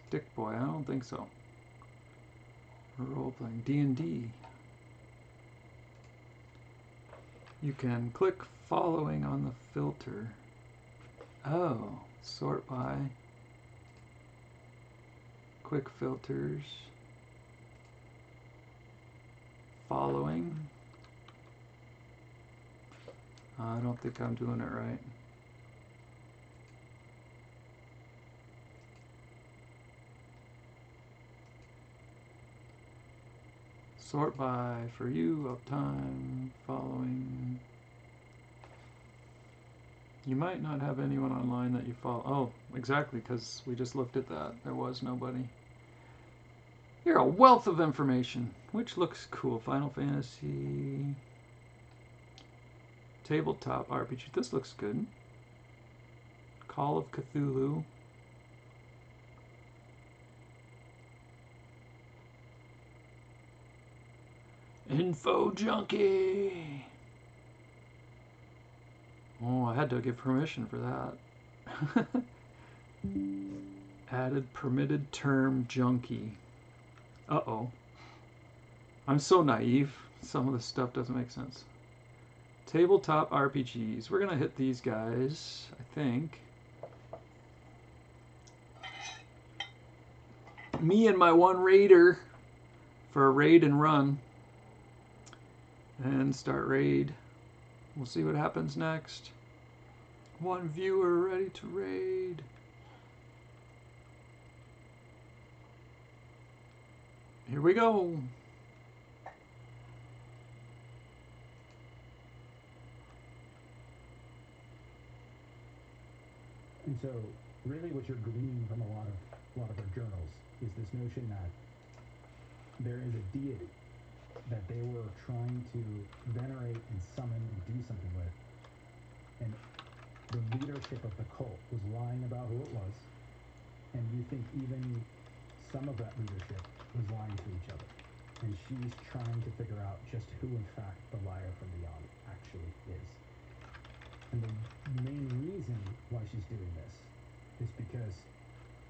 Stick Boy. I don't think so. Role playing. D&D. You can click following on the filter. Oh, sort by. Quick filters. Following. I don't think I'm doing it right. Sort by for you, uptime, following. You might not have anyone online that you follow. Oh, exactly, because we just looked at that. There was nobody. You're a wealth of information. Which looks cool? Final Fantasy. Tabletop RPG. This looks good. Call of Cthulhu. Info Junkie. Oh, I had to give permission for that. Added permitted term junkie. Uh-oh. I'm so naive. Some of this stuff doesn't make sense. Tabletop RPGs. We're going to hit these guys, I think. Me and my one raider for a raid and run. And start raid. We'll see what happens next. One viewer ready to raid. Here we go. And so, really, what you're gleaning from a lot of their journals is this notion that there is a deity that they were trying to venerate and summon and do something with, and the leadership of the cult was lying about who it was, and you think even some of that leadership was lying to each other, and she's trying to figure out just who, in fact, the liar from beyond actually is. And the main reason why she's doing this is because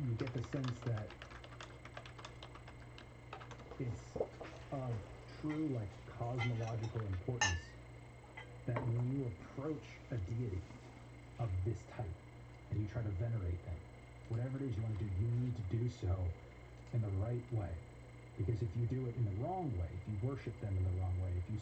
you get the sense that it's of true, like, cosmological importance that when you approach a deity of this type and you try to venerate them, whatever it is you want to do, you need to do so in the right way. Because if you do it in the wrong way, if you worship them in the wrong way, if you